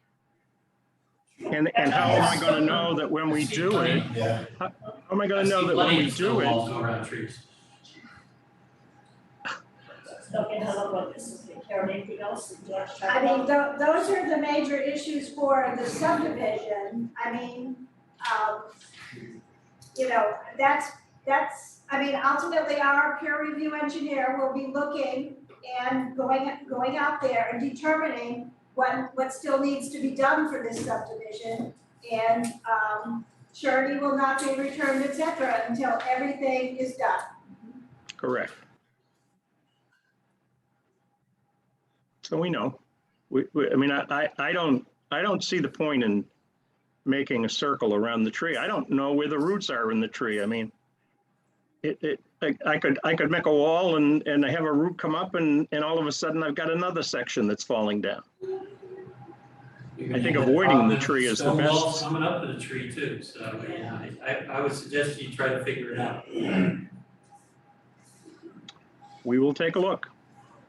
And how am I gonna know that when we do it, Yeah. how am I gonna know that when we do it? Walls go around trees. Okay, hello, about this, okay, Karen, anything else that you'd like to talk I mean, about? those are the major issues for the subdivision. Ultimately, our peer review engineer will be looking and going out there and determining what still needs to be done for this subdivision. And, surety will not be returned, et cetera, until everything is done. Correct. So we know. I don't see the point in making a circle around the tree. I don't know where the roots are in the tree. I could make a wall and have a root come up and all of a sudden I've got another section that's falling down. I think avoiding the tree is the Stone walls best. coming up to the tree too, so I would suggest you try to figure it out. We will take a look.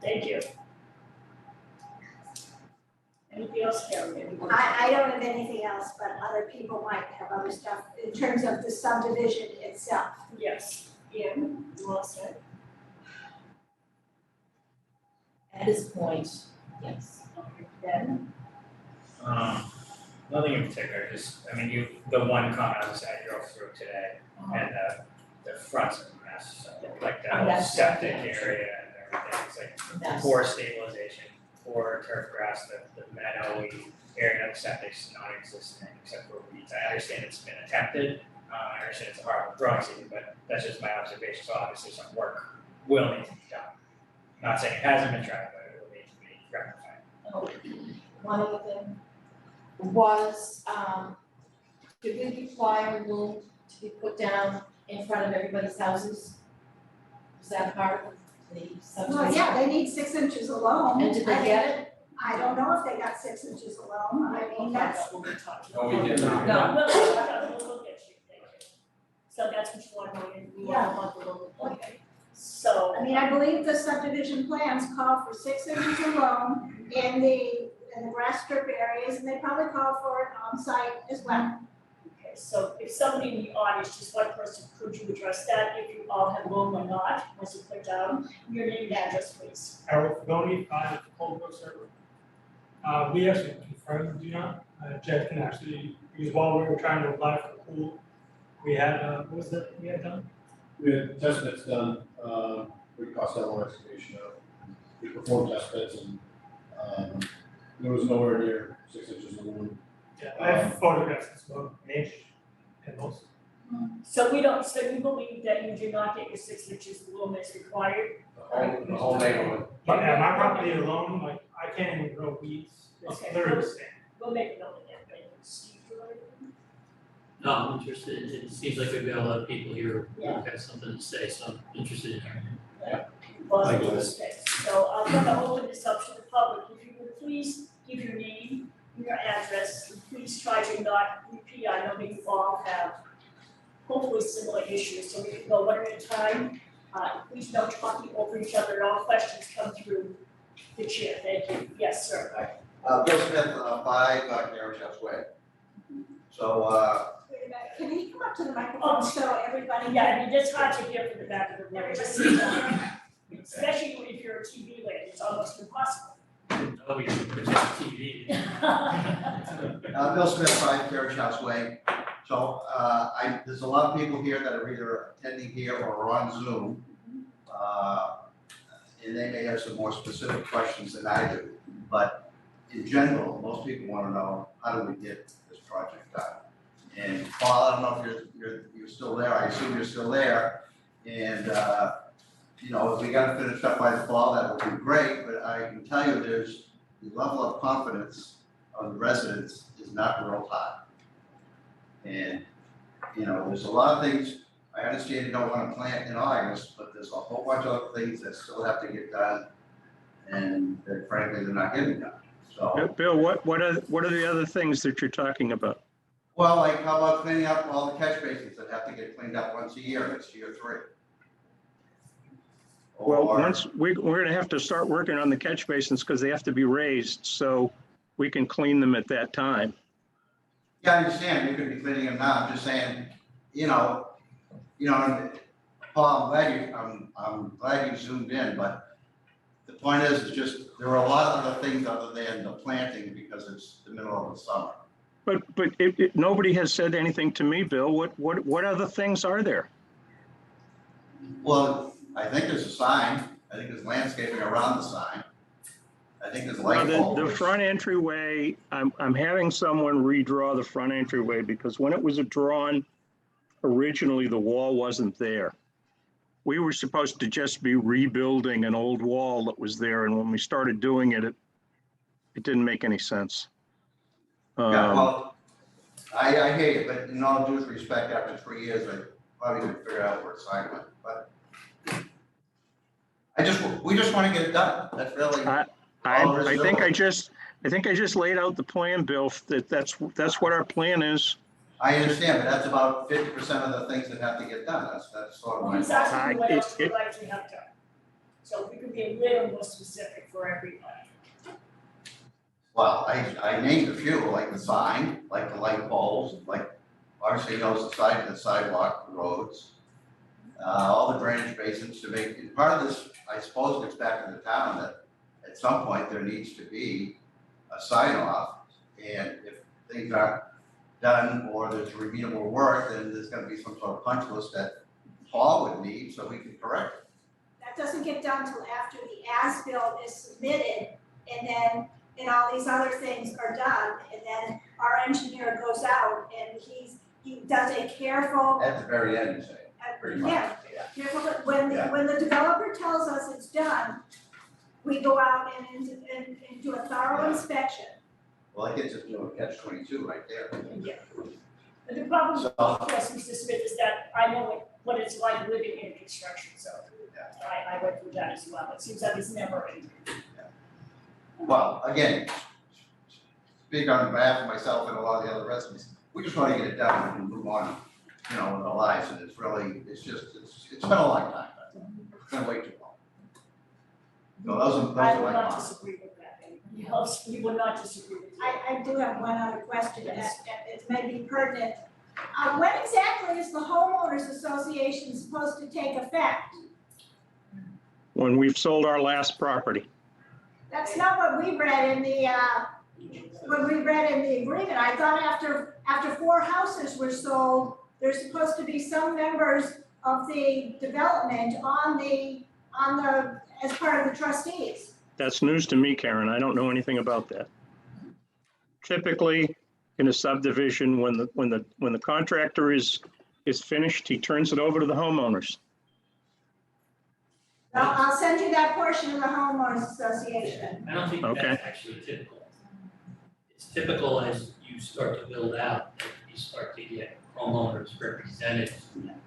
Thank you. Anything else, Karen? Anyone? I don't have anything else, but other people might have other stuff in terms of the subdivision itself. Yes, Ian, you all set? At this point, yes. Ben? Nothing in particular, just, the one comment I was I drove through today, and the front's a mess, so like that whole That's- septic area and everything, it's like That's- poor stabilization, poor turf grass, the meadowy area of the septic's non-existent except for weeds. I understand it's been attempted, I understand it's a hard growing season, but that's just my observation, so obviously some work will need to be done. Not saying it hasn't been tried, but it will need to be rectify. One other thing was, did we require a loom to be put down in front of everybody's houses? Was that part of the subdivision? Well, yeah, they need 6 inches alone. And did they get it? I don't know if they got 6 inches alone, I mean, that's, What we're talking No, we did not. No. We'll look at you, thank you. So that's what you want to know, we Yeah. want the local, okay. So, I mean, I believe the subdivision plans call for 6 inches alone in the grass strip areas, and they probably call for it on site as well. okay, so if somebody in the audience, just one person, could you address that, if you all have loan or not, once you put down your name and address, please? Harold Fagoni, 5 Coldbrook Circle. We actually confirmed do not. Jeff can actually, because while we were trying to apply for the pool, we had, what was that we had done? We had test bits done, we cost that one excavation out. We performed test bits and, there was nowhere near 6 inches of loom. Yeah, I have photographs as well, an inch and most. So we don't, so you believe that you do not get your 6 inches of loan as required? The whole neighborhood. But at my property alone, like, I can't even grow weeds, it's Okay. literally the same. We'll make a note of that, but Steve, do you want to? No, I'm interested, it seems like we've got a lot of people here who Yeah. have something to say, so I'm interested in hearing. Likewise. Okay, so I'm gonna open this up to the public, if you would please give your name, your address, and please try to not repeat, I know that you all have hopefully similar issues, so we can go one at a time. Please don't talk over each other, all questions come through the chair, thank you, yes, sir. Bill Smith, 5 Carriage House Way. So, Wait a minute, can he come up to the microphone so everybody? Yeah, I mean, it's hard to hear from the back of the room, just sit down. Especially if you're a TV lady, it's almost impossible. Oh, we protect TV. Bill Smith, 5 Carriage House Way. So, there's a lot of people here that are either attending here or on Zoom. And they may have some more specific questions than I do. But in general, most people want to know, how do we get this project done? And Paul, I don't know if you're still there, I assume you're still there. And, you know, if we gotta finish up by the fall, that would be great, but I can tell you there's, the level of confidence of the residents is not real high. And, you know, there's a lot of things, I understand you don't wanna plant in August, but there's a whole bunch of other things that still have to get done. And that frankly, they're not getting done, so. Bill, what are the other things that you're talking about? Well, like how about cleaning up all the catch basins that have to get cleaned up once a year, and it's year 3? Well, Or- once, we're gonna have to start working on the catch basins because they have to be raised, so we can clean them at that time. Yeah, I understand, you could be cleaning them now, I'm just saying, you know, Paul, I'm glad you zoomed in, but the point is just, there are a lot of other things other than the planting because it's the middle of the summer. But nobody has said anything to me, Bill. What other things are there? Well, I think there's a sign, I think there's landscaping around the sign. I think there's light poles. The front entryway, I'm having someone redraw the front entryway because when it was drawn, originally the wall wasn't there. We were supposed to just be rebuilding an old wall that was there, and when we started doing it, it didn't make any sense. Yeah, well, I hate it, but in all due respect, after 3 years, I probably could figure out where the sign went, but we just wanna get it done, that's really. I think I just laid out the plan, Bill, that's what our plan is. I understand, but that's about 50% of the things that have to get done, that's sort of Well, my. he's asking what else we'd like to have done. So we could be a little more specific for everybody. Well, I named a few, like the sign, like the light poles, like obviously knows the sidewalk roads. All the drainage basins to make, and part of this, I suppose, gets back to the town that at some point there needs to be a sign off. And if things aren't done or there's remedial work, then there's gonna be some sort of punch list that Paul would need so we can correct it. That doesn't get done till after the as-built is submitted, and all these other things are done, and then our engineer goes out and he does a careful. At the very end, you say, pretty much. Yeah, careful, when the developer tells us it's done, we go out and do a thorough inspection. Well, I get to do a catch-22 right there. But the problem, So- of course, Mr. Smith, is that I know what it's like living in construction zone. I went through that as well. It seems like it's never ending. Well, again, speak on behalf of myself and a lot of the other residents, we just want to get it done and move on, you know, with our lives, and it's really, it's been a long time, it's been way too long. No, those I are will my not comments. disagree with that. Anybody else, we will not disagree with you. I do have one other question, and it may be pertinent. When exactly is the homeowners association supposed to take effect? When we've sold our last property. That's not what we read in the, when we read in the agreement. I thought after 4 houses were sold, there's supposed to be some members of the development on the, as part of the trustees. That's news to me, Karen. I don't know anything about that. Typically, in a subdivision, when the contractor is finished, he turns it over to the homeowners. I'll send you that portion of the homeowners association. I don't think Okay. that's actually typical. It's typical as you start to build out, that you start to get homeowners represented,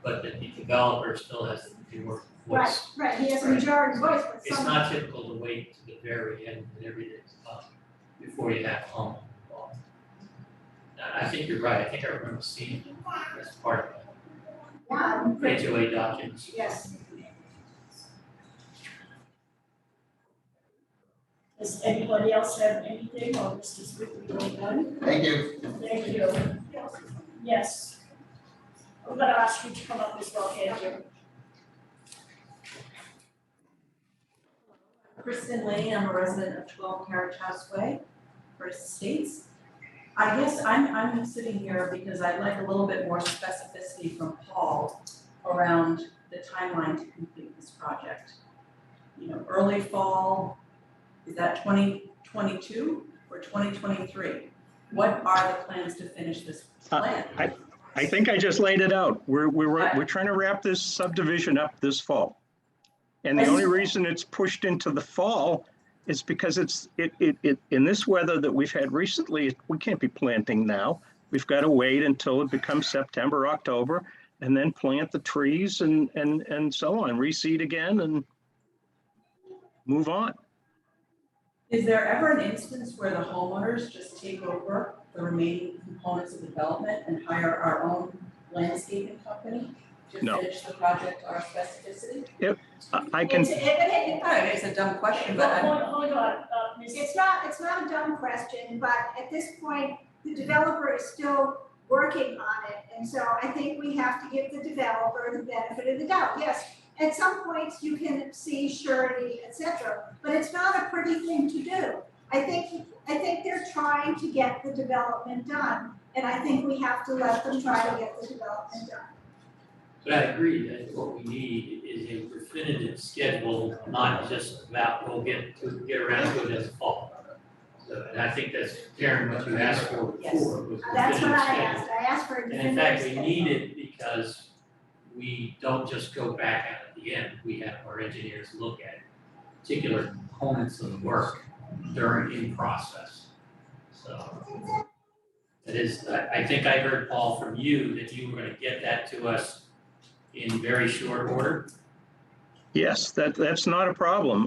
but that the developer still has the more voice. Right, he has a majority voice, but It's some, not typical to wait to the very end when everything's done before you have homeowner involved. I think you're right. I think I remember seeing it as part yeah, of the HOA documents. yes. Does anybody else have anything, or Mr. Smith, we going done? Thank you. Thank you. Yes. I'm gonna ask you to come up as well, Andrew. Kristen Lane, I'm a resident of 12 Carriage House Way, First Estates. I guess I'm sitting here because I'd like a little bit more specificity from Paul around the timeline to complete this project. You know, early fall, is that 2022 or 2023? What are the plans to finish this plan? I think I just laid it out. We're trying to wrap this subdivision up this fall. And the only reason it's pushed into the fall is because it in this weather that we've had recently, we can't be planting now. We've got to wait until it becomes September, October, and then plant the trees and so on, reseed again and move on. Is there ever an instance where the homeowners just take over the remaining components of development and hire our own landscaping company to No. finish the project to our specificity? I can, It's a dumb question, but I'm. Hold on, Ms. It's not a dumb question, but at this point, the developer is still working on it. And so I think we have to give the developer the benefit of the doubt. Yes, at some points you can see surety, et cetera, but it's not a pretty thing to do. I think they're trying to get the development done, and I think we have to let them try to get the development done. But I agree that what we need is a definitive schedule, not just about, we'll get around to it as a fall. So, and I think that's, Karen, what you asked for before was a That's what definitive I schedule. asked. I asked for a And definitive in fact, we schedule. need it because we don't just go back out at the end, we have our engineers look at particular components of the work in process. So it is, I think I heard, Paul, from you that you were gonna get that to us in very short order. yes, that's not a problem.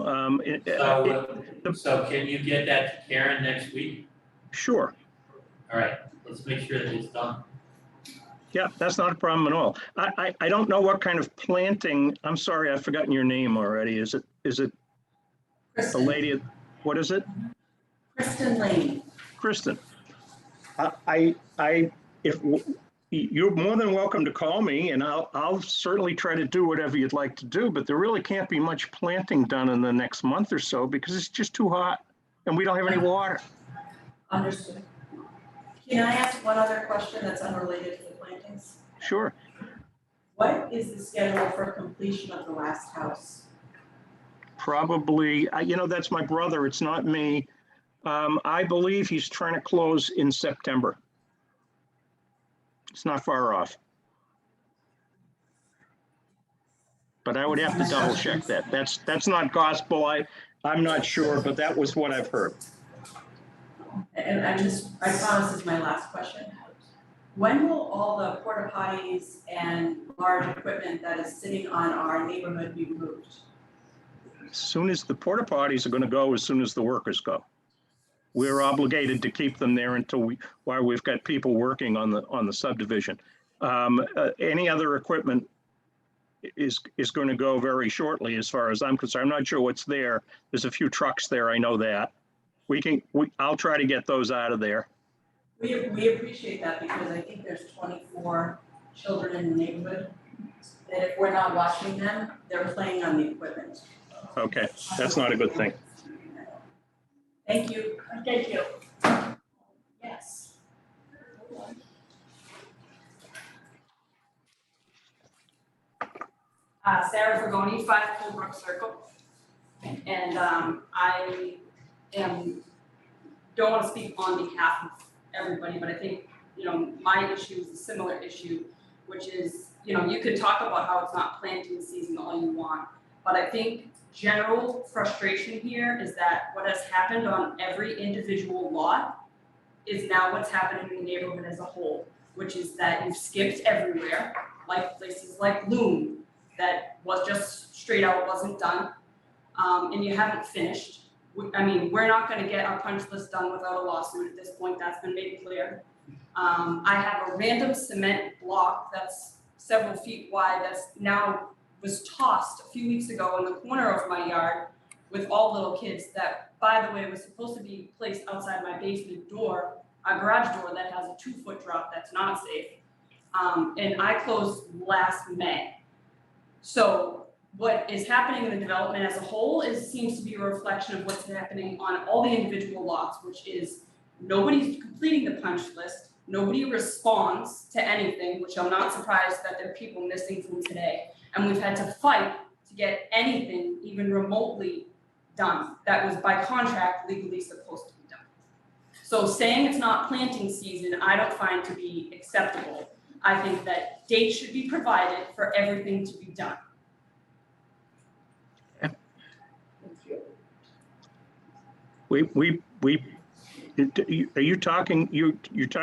So can you get that to Karen next week? Sure. All right, let's make sure that it's done. Yeah, that's not a problem at all. I don't know what kind of planting, I'm sorry, I've forgotten your name already. Is it the Kristen, lady, what is it? Kristen Lane. Kristen. You're more than welcome to call me and I'll certainly try to do whatever you'd like to do, but there really can't be much planting done in the next month or so because it's just too hot and we don't have any water. Understood. Can I ask one other question that's unrelated to the plantings? Sure. What is the schedule for completion of the last house? Probably, that's my brother, it's not me. I believe he's trying to close in September. It's not far off. But I would have to double check that. That's not gospel. I'm not sure, but that was what I've heard. And I promise this is my last question. When will all the porta potties and large equipment that is sitting on our neighborhood be removed? As soon as the porta potties are gonna go, as soon as the workers go. We're obligated to keep them there while we've got people working on the subdivision. Any other equipment is gonna go very shortly, as far as I'm concerned. I'm not sure what's there. There's a few trucks there, I know that. I'll try to get those out of there. We appreciate that because I think there's 24 children in the neighborhood. That if we're not watching them, they're playing on the equipment. Okay, that's not a good thing. Thank you. Thank you. Yes. Sarah Vergoni, 5 Colebrook Circle. And I don't want to speak on behalf of everybody, but I think, my issue is a similar issue, which is, you could talk about how it's not planting season all you want, but I think general frustration here is that what has happened on every individual lot is now what's happening in the neighborhood as a whole, which is that you've skipped everywhere, like places like Loom, that was just straight out wasn't done, and you haven't finished. We're not gonna get our punch list done without a lawsuit at this point, that's been made clear. I have a random cement block that's several feet wide that's now was tossed a few weeks ago in the corner of my yard with all little kids that, by the way, was supposed to be placed outside my basement door, a garage door that has a 2-foot drop that's not safe. And I closed last May. So what is happening in the development as a whole seems to be a reflection of what's happening on all the individual lots, which is nobody's completing the punch list, nobody responds to anything, which I'm not surprised that there are people missing from today. And we've had to fight to get anything even remotely done that was by contract legally supposed to be done. So saying it's not planting season, I don't find to be acceptable. I think that dates should be provided for everything to be done. You're talking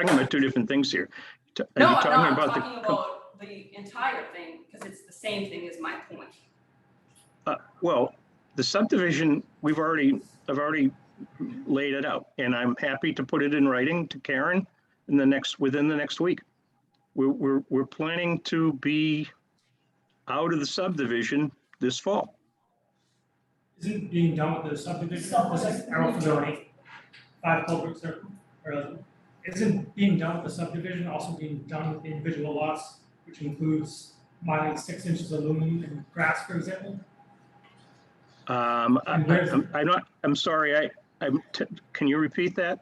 about two different things here. No, I'm not talking about the entire thing, because it's the same thing as my point. Well, the subdivision, I've already laid it out, and I'm happy to put it in writing to Karen within the next week. We're planning to be out of the subdivision this fall. Isn't being done with the subdivision, this is Errol Fedoni, 5 Colebrook Circle, isn't being done with the subdivision also being done with the individual lots, which includes mining 6 inches of lumen and grass, for example? I'm sorry, can you repeat that?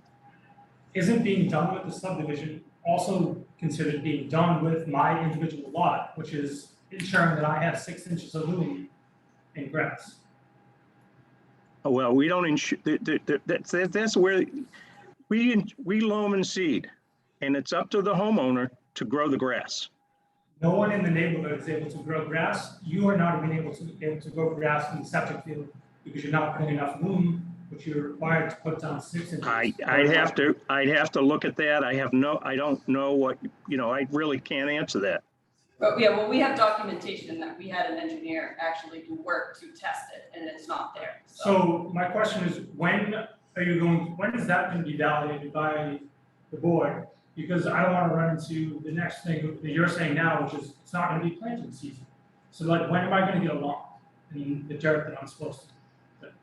Isn't being done with the subdivision also considered being done with my individual lot, which is ensuring that I have 6 inches of lumen and grass? Oh, well, we don't ensure, that's where we loam and seed, and it's up to the homeowner to grow the grass. No one in the neighborhood is able to grow grass. You are not even able to grow grass in the septic field because you're not putting enough lumen, which you're required to put down 6 inches. I'd have to look at that. I don't know what, I really can't answer that. But yeah, well, we have documentation that we had an engineer actually do work to test it, and it's not there. So my question is, when is that going to be validated by the board? Because I don't want to run into the next thing that you're saying now, which is it's not going to be planting season. So like, when am I going to get a lawn in the dirt that I'm supposed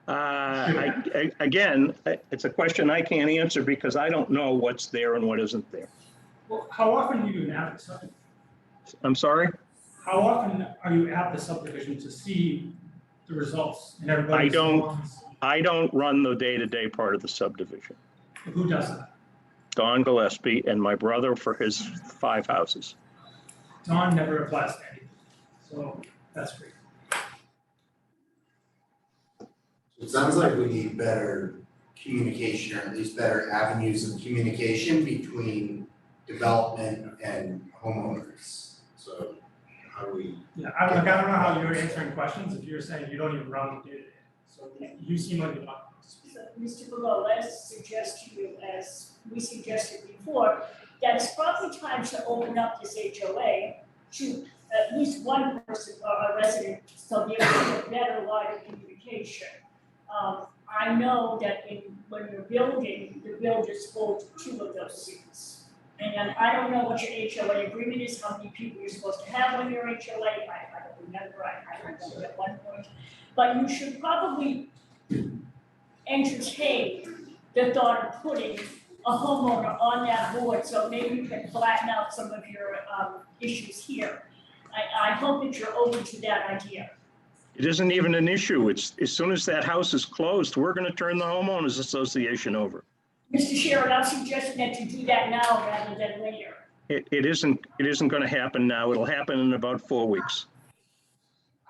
to? Again, it's a question I can't answer because I don't know what's there and what isn't there. Well, how often do you have the subdivision? I'm sorry? How often are you at the subdivision to see the results and everybody's lawns? I don't run the day-to-day part of the subdivision. Who does that? Don Gillespie and my brother for his 5 houses. Don never applies to anything, so that's great. It sounds like we need better communication, or at least better avenues of communication between development and homeowners. So how do we? Yeah, I don't know how you're answering questions if you're saying you don't even run the day-to-day. So you seem like you're not. So, Mr. Below, let's suggest to you, as we suggested before, that it's probably time to open up this HOA to at least one person or a resident, so there is a better line of communication. I know that when you're building, the builders hold 2 of those seats. And I don't know what your HOA agreement is, how many people you're supposed to have on your HOA, I don't remember, I remember at one point. But you should probably entertain the thought of putting a homeowner on that board, so maybe you can flatten out some of your issues here. I hope that you're open to that idea. It isn't even an issue. It's, as soon as that house is closed, we're gonna turn the homeowners association over. Mr. Sharon, I'm suggesting that you do that now rather than later. It isn't gonna happen now. It'll happen in about 4 weeks.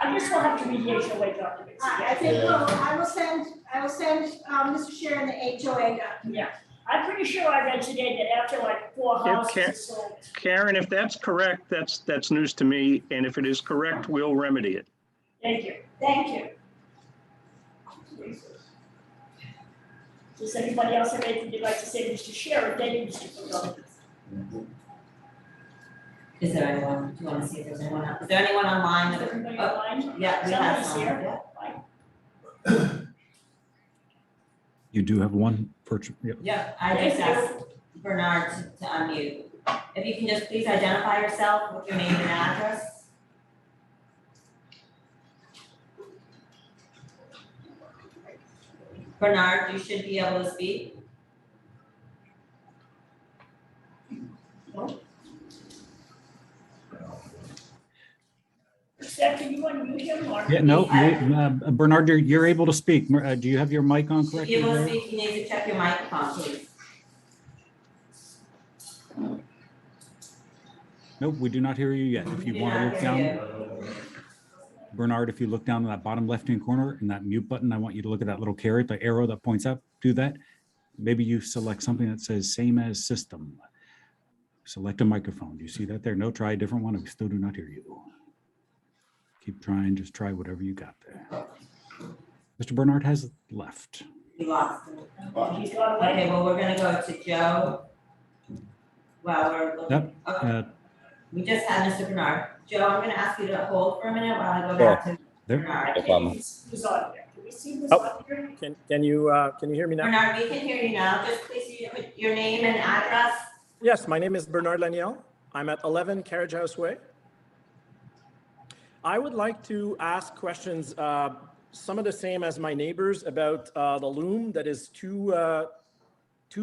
I guess we'll have to read the HOA documents. I think, I will send, Mr. Sharon the HOA document. Yeah, I'm pretty sure I read today that after like 4 houses are sold. Karen, if that's correct, that's news to me. And if it is correct, we'll remedy it. Thank you. Thank you. Does anybody else have anything they'd like to say, Mr. Sharon? Thank you, Mr. Pagano. Is there anyone, do you wanna see if there's anyone else? Is there anyone online Is that? everybody Oh, online? yeah, we have Somebody's some, here. yeah. You do have one virtual, yep. Yeah, I just asked Bernard to unmute. If you can just please identify yourself with your name and address. Bernard, you should be able to speak. Seth, do you want to mute him or? Yeah, no, Bernard, you're able to speak. Do you have your mic on correctly If you will there? speak, you need to check your microphone, please. Nope, we do not hear you yet. If you We want to do look not hear down, Bernard, if you look down to that bottom left-hand corner and that mute button, I want you to look at that little caret, the arrow that points up, do that. Maybe you select something that says same as system. Select a microphone. Do you see that there? No, try a different one. We still do not hear you. Keep trying, just try whatever you got there. Mr. Bernard has left. You lost it. He's gone away. Okay, well, we're gonna go to Joe. Well, we're looking. Yep, Okay. We just had Mr. Bernard. Joe, I'm gonna ask you to hold for a minute while I go back to There. Bernard. I think he's on there. Can we see who's on here? Can you hear me now? Bernard, we can hear you now. Just please put your name and address. Yes, my name is Bernard Laniel. I'm at 11 Carriage House Way. I would like to ask questions, some of the same as my neighbors about the loom that is too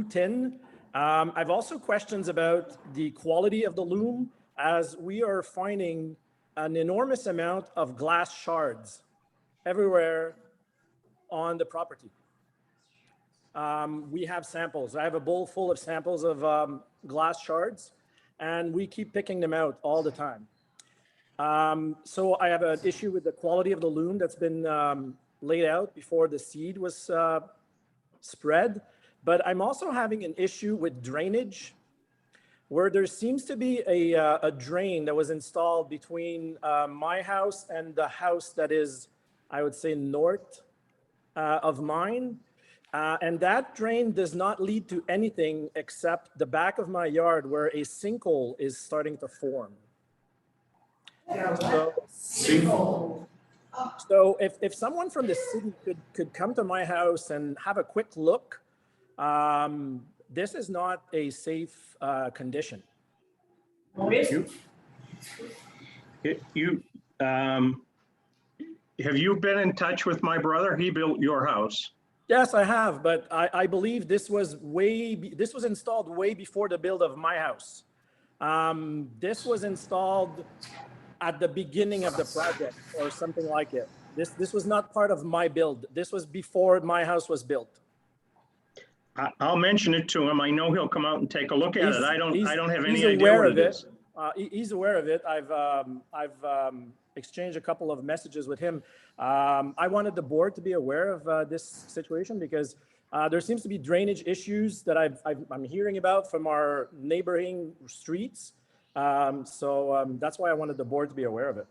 thin. I've also questions about the quality of the loom, as we are finding an enormous amount of glass shards everywhere on the property. We have samples. I have a bowl full of samples of glass shards, and we keep picking them out all the time. So I have an issue with the quality of the loom that's been laid out before the seed was spread. But I'm also having an issue with drainage, where there seems to be a drain that was installed between my house and the house that is, I would say, north of mine. And that drain does not lead to anything except the back of my yard, where a sinkhole is starting to form. So if someone from the city could come to my house and have a quick look, this is not a safe condition. Have you been in touch with my brother? He built your house. Yes, I have, but I believe this was installed way before the build of my house. This was installed at the beginning of the project or something like it. This was not part of my build. This was before my house was built. I'll mention it to him. I know he'll come out and take a look at it. I don't have any idea aware what of it it. is. He's aware of it. I've exchanged a couple of messages with him. I wanted the board to be aware of this situation because there seems to be drainage issues that I'm hearing about from our neighboring streets. So that's why I wanted the board to be aware of it.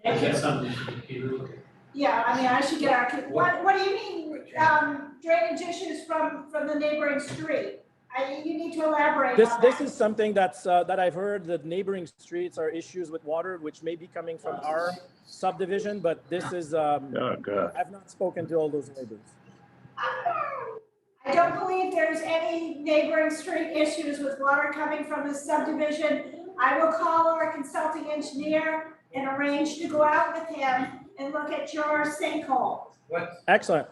Is that something Peter look at? Yeah, I mean, I should get our, what do you mean, drainage issues from the neighboring street? You need to elaborate on that. This is something that's, that I've heard, that neighboring streets are issues with water, which may be coming from our subdivision, but this is, Oh, God. I've not spoken to all those neighbors. I don't believe there's any neighboring street issues with water coming from the subdivision. I will call our consulting engineer and arrange to go out with him and look at your sinkhole. What, Excellent.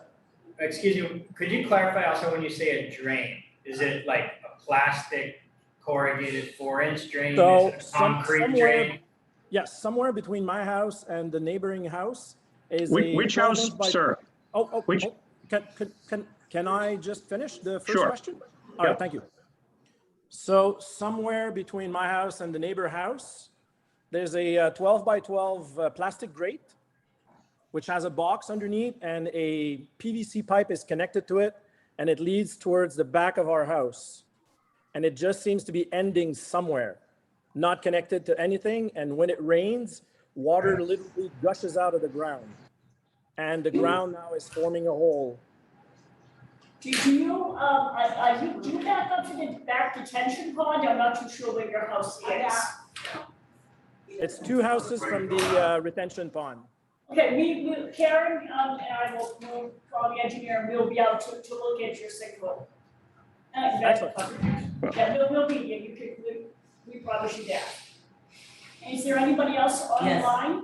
excuse you, could you clarify also when you say a drain? Is it like a plastic corrugated 4-inch drain? So, Is it a concrete somewhere- drain? Yes, somewhere between my house and the neighboring house is a. Which house, 12-inch by- sir? Which- Can I just finish the first Sure. question? All right, thank you. So somewhere between my house and the neighbor house, there's a 12 by 12 plastic grate, which has a box underneath and a PVC pipe is connected to it, and it leads towards the back of our house. And it just seems to be ending somewhere, not connected to anything. And when it rains, water literally gushes out of the ground. And the ground now is forming a hole. Do you, do you back up to the back detention pond? I'm not too sure where your house is. It's 2 houses from the retention pond. Okay, we Karen, and I will call the engineer, and we'll be out to look at your sinkhole. Excellent. Yeah, we'll be here, you can, we promise you that. Is there anybody else on the Yes. line?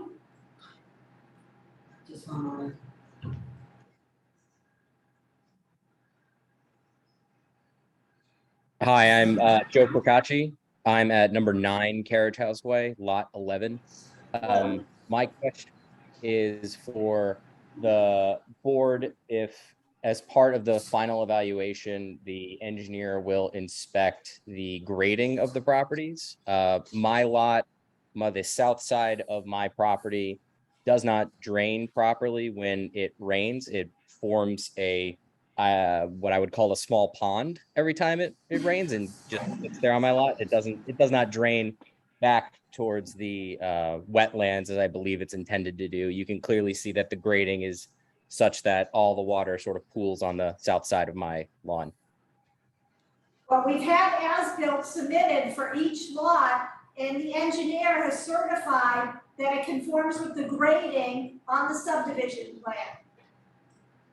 Just one moment. Hi, I'm Joe Procacci. I'm at number 9 Carriage House Way, lot 11. My question is for the board, if as part of the final evaluation, the engineer will inspect the grading of the properties. My lot, the south side of my property does not drain properly when it rains. It forms a what I would call a small pond every time it rains, and just it's there on my lot. It does not drain back towards the wetlands as I believe it's intended to do. You can clearly see that the grading is such that all the water sort of pools on the south side of my lawn. Well, we've had as-built submitted for each lot, and the engineer has certified that it conforms with the grading on the subdivision plan.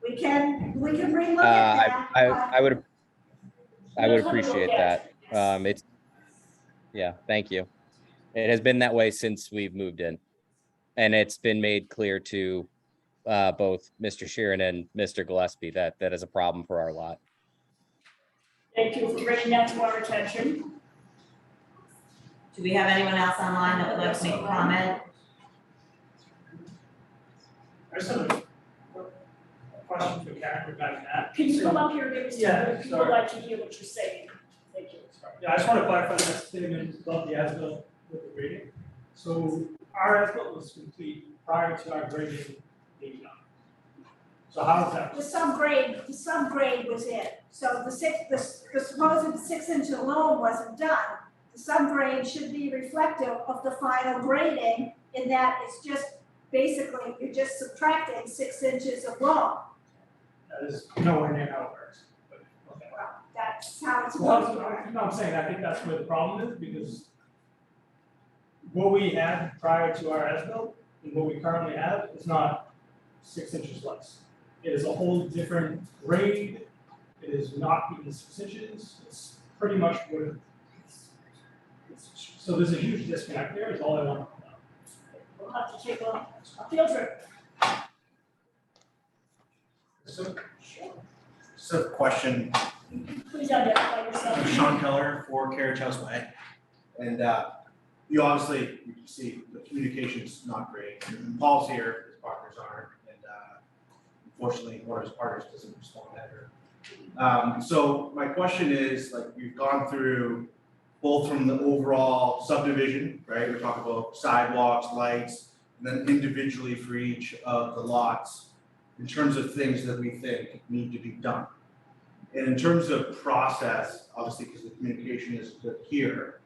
We can relook at that. I would appreciate that. It's, yeah, thank you. It has been that way since we've moved in. And it's been made clear to both Mr. Sheeran and Mr. Gillespie that is a problem for our lot. Thank you for bringing that to our attention. Do we have anyone else online that would like to make a comment? I just have a question for Karen regarding that. Can you come up here and give us, Yeah, people sorry. like to hear what you're saying? Thank you. Yeah, I just want to clarify that statement about the as-built with the grading. So our as-built was complete prior to our grading being done. So how is that? The subgrade was in, so the supposed 6-inch loam wasn't done. The subgrade should be reflective of the final grading in that it's just, basically, you're just subtracting 6 inches of loam. That is nowhere near how it works. But, okay. Well, that's how it's Well, supposed to work. you know what I'm saying, I think that's where the problem is, because what we had prior to our as-built and what we currently have is not 6 inches less. It is a whole different grade, it is not even 6 inches, it's pretty much what it is. So there's a huge disconnect there, is all I want to know. We'll have to take a field trip. So question, Please identify yourself. I'm Sean Keller for Carriage House Way. And you obviously, you can see the communication's not great. Paul's here, his partners aren't, and unfortunately, one of his partners doesn't respond ever. So my question is, like, we've gone through both from the overall subdivision, right? We're talking about sidewalks, lights, and then individually for each of the lots in terms of things that we think need to be done. And in terms of process, obviously, because the communication is good here,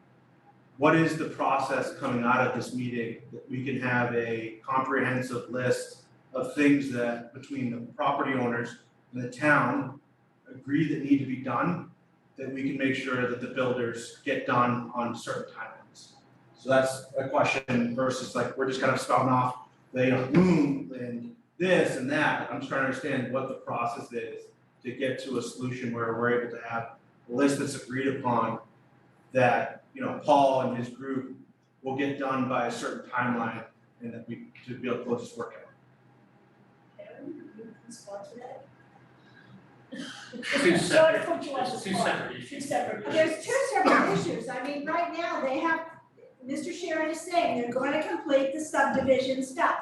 what is the process coming out of this meeting that we can have a comprehensive list of things that between the property owners and the town agree that need to be done, that we can make sure that the builders get done on certain timelines. So that's a question versus like, we're just kind of spouting off, boom, and this and that. I'm just trying to understand what the process is to get to a solution where we're able to have a list that's agreed upon that, Paul and his group will get done by a certain timeline and that we, to be able to close this work out. Karen, you respond to that? Two separate, Sorry to put you on the it's two spot. separate issues. Two separate issues. There's two separate issues. I mean, right now, they have, Mr. Sharon is saying they're going to complete the subdivision stuff.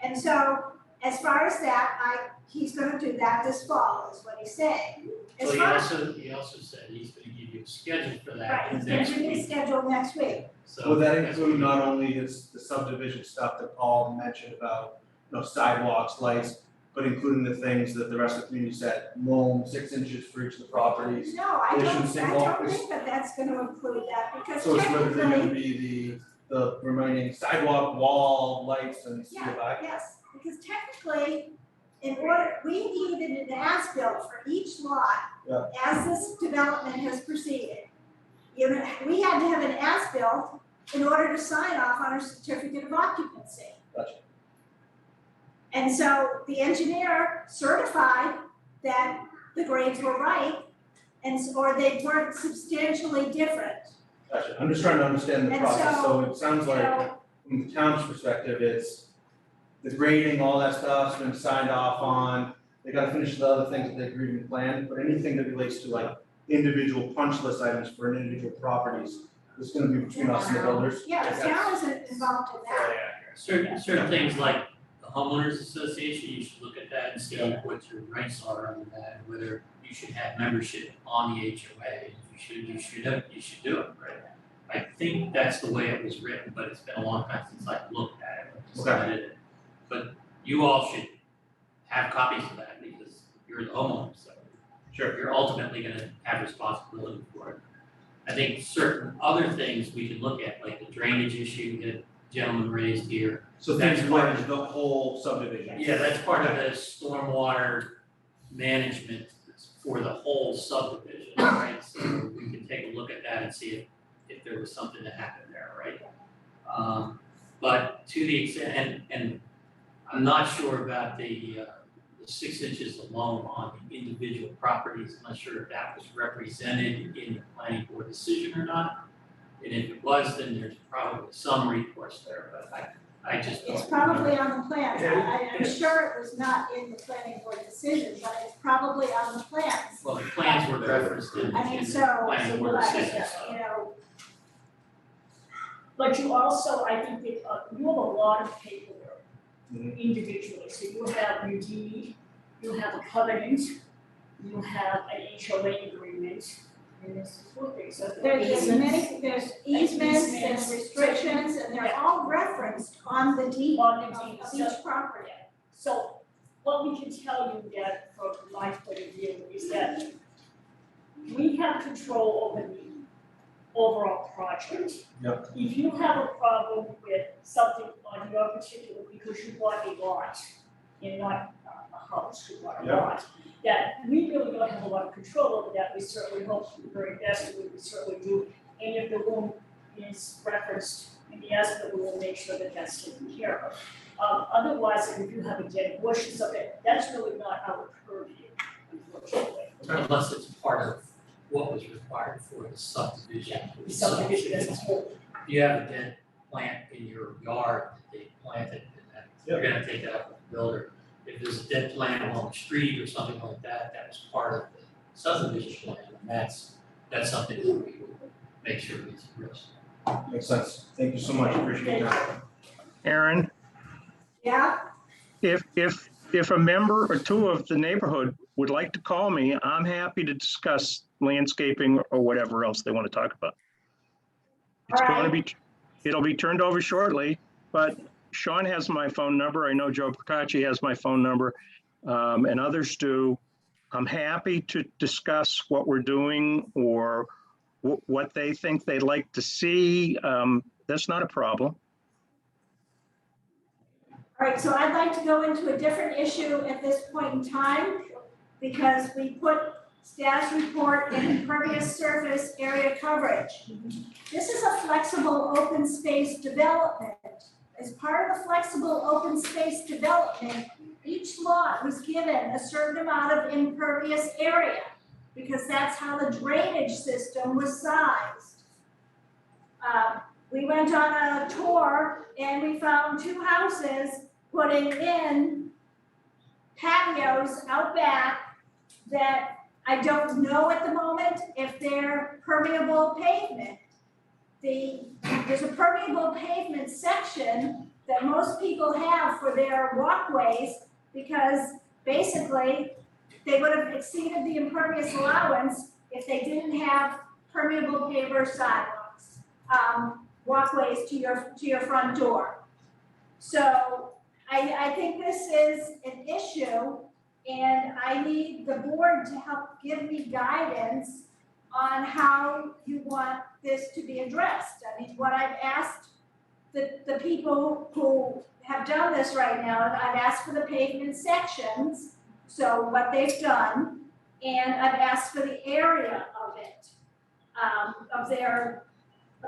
And so, as far as that, he's gonna do that this fall, is what he's saying. As Well, far he also said he's gonna give you a schedule for that right, he's next gonna week. be scheduled next week. So Would that that's- include not only the subdivision stuff that Paul mentioned about, sidewalks, lights, but including the things that the rest of the community said, loam 6 inches for each of the properties? No, I Additional don't single- think that that's gonna include that, because So it's whether they're gonna technically, be the remaining sidewalk, wall, lights, and see yeah, the back? yes, because technically, in order, we needed an as-built for each lot Yeah. as this development has proceeded. We had to have an as-built in order to sign off on our certificate of occupancy. Gotcha. And so the engineer certified that the grades were right, or they weren't substantially different. Gotcha, I'm just trying to understand the And process, so, so it sounds you like, know, from the town's perspective, it's the grading, all that stuff's been signed off on, they gotta finish the other things that they agreed and planned, but anything that relates to like individual punch list items for individual properties is gonna be between us and the builders. Yeah, the town isn't involved in that. Certain things like the homeowners association, you should look at that and see what your rights are under that, and whether you should have membership on the HOA. If you should do it, right? I think that's the way it was written, but it's been a long time since I've looked at it, or decided it. But you all should have copies of that because you're the homeowner, so. Sure. You're ultimately gonna have responsibility for it. I think certain other things we can look at, like the drainage issue that gentleman raised here. So That's things part related to the whole subdivision. Yeah, that's part of the stormwater management for the whole subdivision, right? So we can take a look at that and see if there was something that happened there, right? But to the extent, and I'm not sure about the 6 inches alone on the individual properties. I'm not sure if that was represented in the planning board decision or not. And if it was, then there's probably some recourse there, but I just don't. It's probably on the plans. Yeah. I'm sure it was not in the planning board decision, but it's probably on the plans. Well, the plans were referenced in I mean, the so, planning board decision, you know, But you also, I think that you have a lot of paperwork Mhm. individually, so you have your deed, you have a covenant, you have an HOA agreement, and there's four things, so there's easements. there's easements, there's Easements. restrictions, and they're all referenced on the deed On the of deed, of so- each property. So what we can tell you that from my point of view is that we have control over the overall project. Yep. If you have a problem with something on your particular, because you bought a lot and not a house, you bought a Yep. lot, that we really don't have a lot of control over that, we certainly hope to the very best, we certainly do. And if the room is referenced in the estimate, we will make sure that that's taken care of. Otherwise, if you have a dead bush or something, that's really not our purview, unfortunately. Unless it's part of what was required for the subdivision. The subdivision as a whole. If you have a dead plant in your yard that they planted, and that, you're gonna take that up with the builder. If there's a dead plant along the street or something like that, that was part of the subdivision plan, and that's something that we will make sure gets addressed. Makes sense, thank you so much, appreciate that. Aaron, Yeah, if a member or two of the neighborhood would like to call me, I'm happy to discuss landscaping or whatever else they want to talk about. It's going to be, it'll be turned over shortly, but Sean has my phone number. I know Joe Procacci has my phone number, and others do. I'm happy to discuss what we're doing or what they think they'd like to see. That's not a problem. right, so I'd like to go into a different issue at this point in time, because we put status report and impervious surface area coverage. This is a flexible open space development. As part of the flexible open space development, each lot was given a certain amount of impervious area, because that's how the drainage system was sized. We went on a tour and we found 2 houses putting in patios out back that I don't know at the moment if they're permeable pavement. There's a permeable pavement section that most people have for their walkways, because basically they would have exceeded the impervious allowance if they didn't have permeable paver sidewalks, walkways to your front door. So I think this is an issue, and I need the board to help give me guidance on how you want this to be addressed. I mean, what I've asked the people who have done this right now, I've asked for the pavement sections, so what they've done, and I've asked for the area of it, of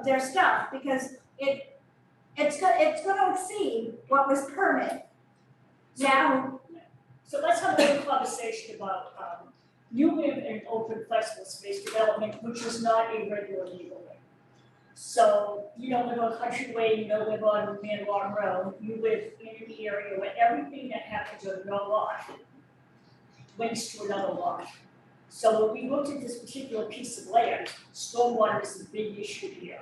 their stuff, because it's gonna exceed what was permitted. Now, So let's have a little conversation about, you live in open flexible space development, which is not a regular legal way. So you don't live on Country Way, you don't live on Man Long Road, you live in an area where everything that happens on your lot links to another lot. So when we looked at this particular piece of land, stormwater is a big issue here.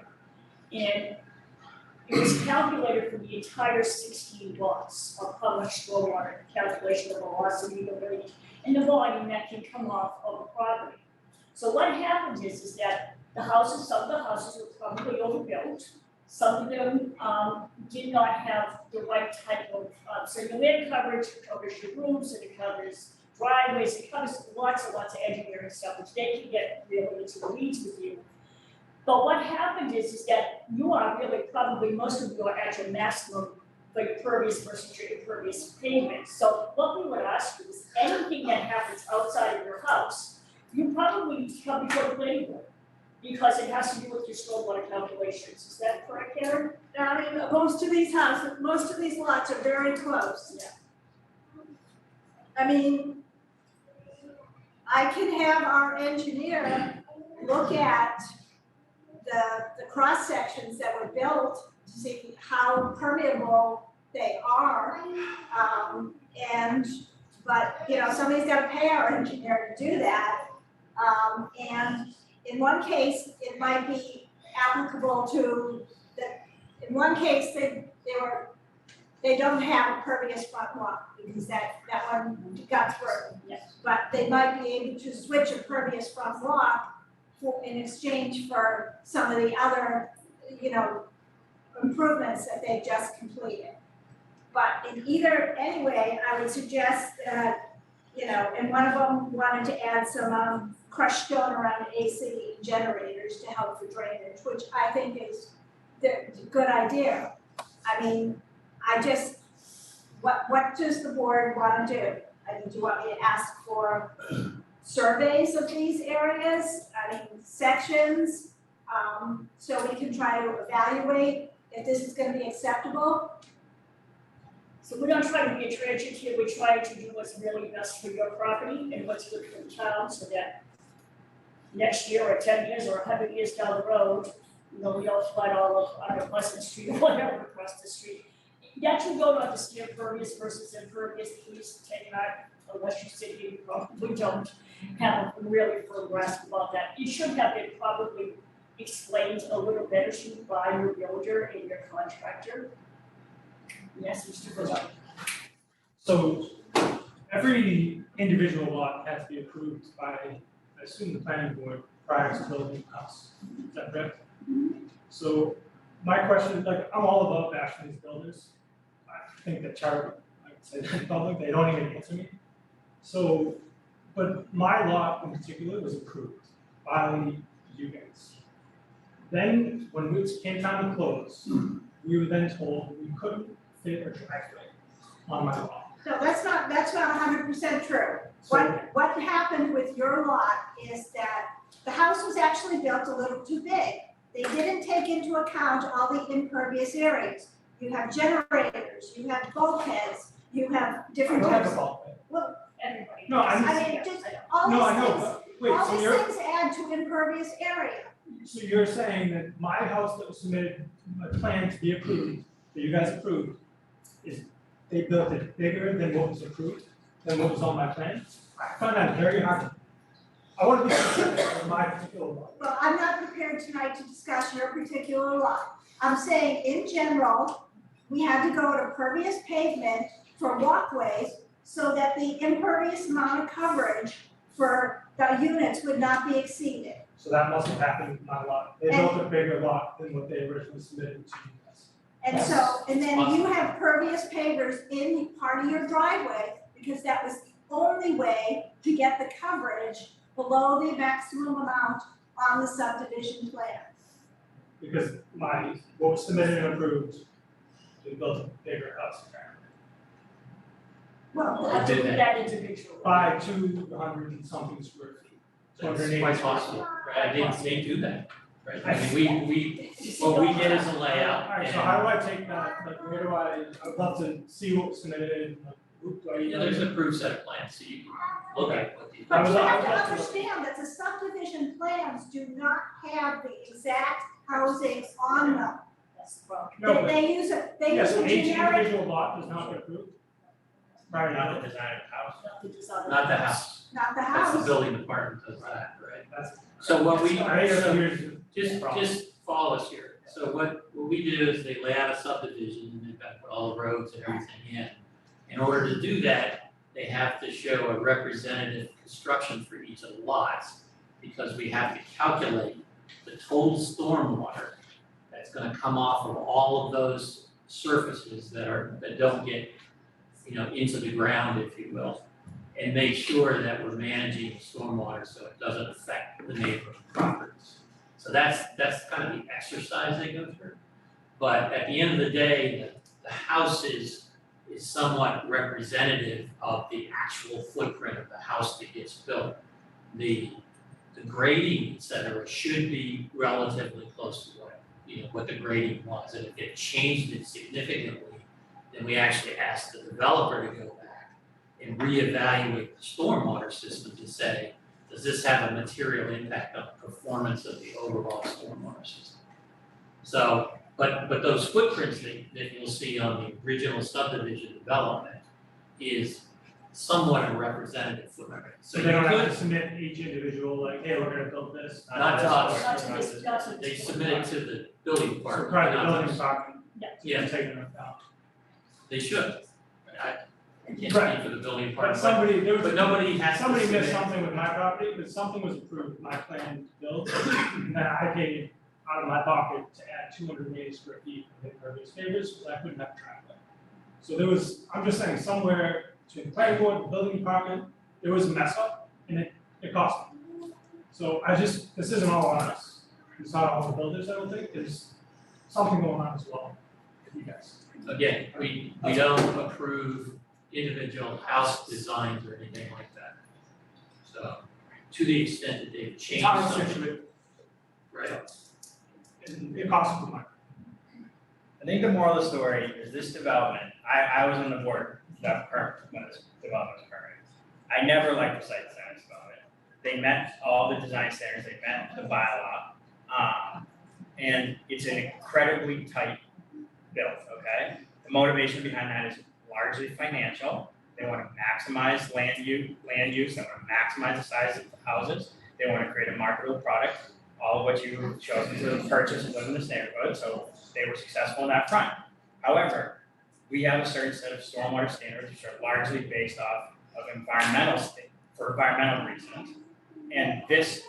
And it was calculated for the entire 16 lots of how much stormwater, calculation of the loss of usability, and the volume that can come off of the property. So what happened is that some of the houses were probably overbuilt, some of them did not have the right type of, so your land coverage covers your roofs, and it covers driveways, it covers lots and lots of engineering stuff, which they can get really into the weeds with you. But what happened is that you are really probably, most of you are at your maximum for your pervious versus your impervious pavement. So what we would ask you is anything that happens outside of your house, you probably need to come before the planning board, because it has to do with your stormwater calculations. Is that correct, Karen? I mean, most of these houses, most of these lots are very close. Yeah. I mean, I can have our engineer look at the cross sections that were built to see how permeable they are. But you know, somebody's gotta pay our engineer to do that. And in one case, it might be applicable to in one case, they don't have a pervious front walk, because that one got through. Yes. But they might be able to switch a pervious front walk in exchange for some of the other, improvements that they just completed. But anyway, I would suggest that, and one of them wanted to add some crushed stone around AC generators to help for drainage, which I think is a good idea. I mean, what does the board want to do? I mean, do you want me to ask for surveys of these areas, sections, so we can try to evaluate if this is gonna be acceptable? So we're not trying to be a transient here, we're trying to do what's really best for your property and what's good for the town, so that next year or 10 years or 100 years down the road, we don't flood all of our Pleasant Street or whatever across the street. That you don't understand pervious versus impervious, please take that, unless you sit here, you probably don't have a really firm grasp about that. It should have been probably explained a little better to you by your builder and your contractor. Yes, Mr. Brizard. So every individual lot has to be approved by, I assume, the planning board prior to building a house. Is that correct? So my question, I'm all about bashing these builders. I think that Charlie, I would say that in public, they don't even answer me. So, but my lot in particular was approved by you guys. Then when it came time to close, we were then told we couldn't fit a driveway on my lot. No, that's not 100% true. What happened with your lot is that the house was actually built a little too big. They didn't take into account all the impervious areas. You have generators, you have bulkheads, you have different I don't have types. a bulkhead. Well, Everybody. No, I'm I mean, just all No, I these know, things, but wait, all so these you're, things add to impervious area. so you're saying that my house that was submitted, a plan to be approved, that you guys approved, is they built it bigger than what was approved, than what was on my plan? I find that very hard. I want to be specific on my particular lot. Well, I'm not prepared tonight to discuss your particular lot. I'm saying in general, we had to go to pervious pavement for walkways so that the impervious amount of coverage for the units would not be exceeded. So that must have happened with my lot. They built a bigger lot than what they originally submitted to you guys. And so, and then you have pervious pavers in part of your driveway because that was the only way to get the coverage below the maximum amount on the subdivision plan. Because what was submitted and approved, they built a bigger house apparently. Well, We'll have to do that individually. By 200 and something square feet. That's 280 quite square possible, right? They do that, right? I mean, what we did as a layout. Alright, so how do I take that, like, where do I'd love to see what was submitted, like, who do I Yeah, email? there's an approved set of plans, so you can look at what the. But you have to I was- understand that the subdivision plans do not have the exact housings on them. That's the problem. No, but, They use a yes, generic. each individual lot does not get approved. Right, Not the design of the house. Not the design. Not the house, Not the that's the house. building department does that, right? That's. So what we, I think that's so weird. just follow us here. So what we do is they lay out a subdivision and they've got to put all the roads and everything in. In order to do that, they have to show a representative construction for each of the lots because we have to calculate the total stormwater that's gonna come off of all of those surfaces that don't get, into the ground, if you will, and make sure that we're managing the stormwater so it doesn't affect the neighboring properties. So that's kind of the exercise they go through. But at the end of the day, the house is somewhat representative of the actual footprint of the house that gets built. The grading, et cetera, should be relatively close to what the grading was. And if it changed it significantly, then we actually asked the developer to go back and reevaluate the stormwater system to say, does this have a material impact on the performance of the overall stormwater system? So, but those footprints that you'll see on the original subdivision development is somewhat a representative footprint. So So they don't you have could, to submit each individual, like, hey, we're gonna build this. Not to us. Not to this, not to they this. submit it to the building So department, private not building us. department. Yeah. Yeah. Take them out. They should. I can't Right. speak for the building But department, there was. but nobody has to Somebody submit. missed something with my property, but something was approved, my plan to build, and then I paid out of my pocket to add 280 square feet of impervious pavers, because I couldn't have tracked that. So there was, I'm just saying, somewhere between the planning board, the building department, there was a mess up, and it cost me. So this isn't all on us, it's not all the builders, I don't think, there's something going on as well, with you guys. Again, we don't approve individual house designs or anything like that. So, to the extent that they've changed It's our something, situation, right? and it costs me money. I think the moral of the story is this development, I was on the board when this development was occurring. I never liked the site design development. They met all the design standards, they met the bylaw. And it's an incredibly tight build, okay? The motivation behind that is largely financial. They want to maximize land use, they want to maximize the size of the houses. They want to create a marketable product, all of which you've chosen to purchase and live in this neighborhood, so they were successful on that front. However, we have a certain set of stormwater standards which are largely based off of for environmental reasons. And this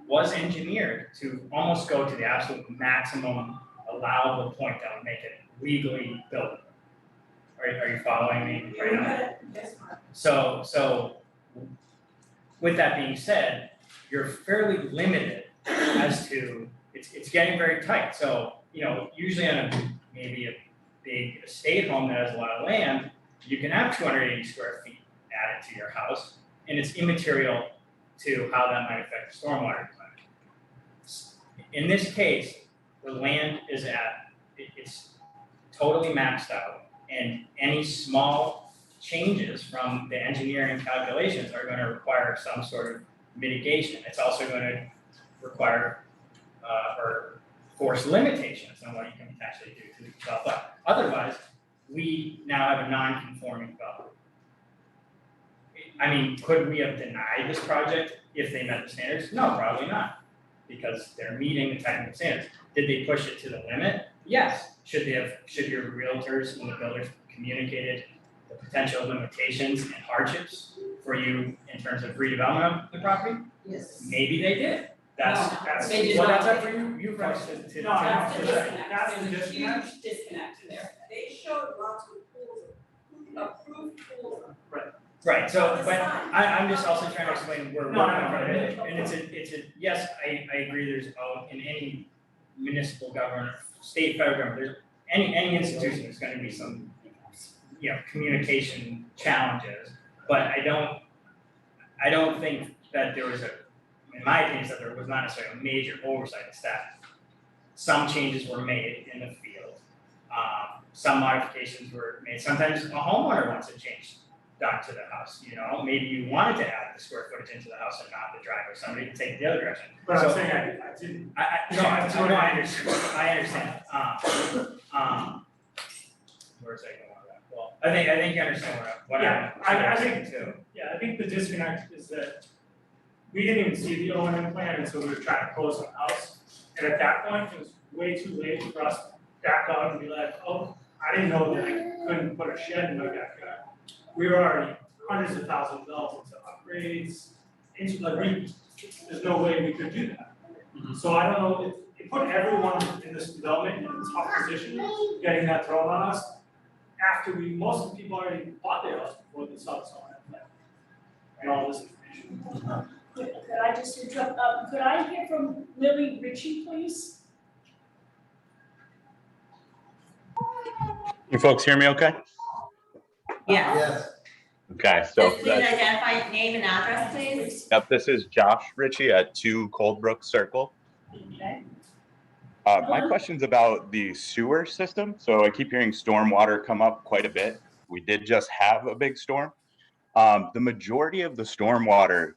was engineered to almost go to the absolute maximum allowable point that would make it legally buildable. Are you following me right now? Yes, Mark. So with that being said, you're fairly limited as to, it's getting very tight. So, usually on maybe a big a estate home that has a lot of land, you can have 280 square feet added to your house, and it's immaterial to how that might affect the stormwater plan. In this case, the land is it's totally maxed out, and any small changes from the engineering calculations are gonna require some sort of mitigation. It's also gonna require, or force limitations on what you can potentially do to develop that. Otherwise, we now have a non-conforming development. I mean, could we have denied this project if they met the standards? No, probably not, because they're meeting the technical standards. Did they push it to the limit? Yes. Should your realtors and the builders communicated the potential limitations and hardships for you in terms of redevelopment of the property? Yes. Maybe they did. That's they did well, not. that's up for you folks to No, that's the to- disconnect. That's the There's a disconnect. huge disconnect there. They showed lots of pools, approved pools. Right, so, That's but fine. I'm just also trying to explain where we're No, coming no, from, no. and it's a, yes, I agree, there's, in any municipal government, state, federal government, there's any institution, there's gonna be some, communication challenges, but I don't think that there was in my opinion, that there was not necessarily a major oversight of staff. Some changes were made in the field, some modifications were made, sometimes a homeowner wants a change done to the house, maybe you wanted to add the square footage into the house and not the driveway, somebody can take it the other direction. But I'm So- saying I didn't. I understand. Where's I going with that? Well, I think you understand what Yeah, I'm I saying think, too. yeah, I think the disconnect is that we didn't even see the O&M plan until we were trying to close on the house. And at that point, it was way too late for us to back out and be like, oh, I didn't know that I couldn't put a shed in my backyard. We were already hundreds of thousands of dollars into upgrades, there's no way we could do that. So I don't know, it put everyone in this development in a tough position, getting that thrown on us. After most of the people already bought their house before they saw this O&M plan. And all this information. Could I just interrupt, could I hear from Lily Ritchie, please? You folks hear me okay? Yeah. Yes. Okay, so Just please identify your name and address, please. yep, this is Josh Ritchie at 2 Coldbrook Circle. Okay. My question's about the sewer system. So I keep hearing stormwater come up quite a bit. We did just have a big storm. The majority of the stormwater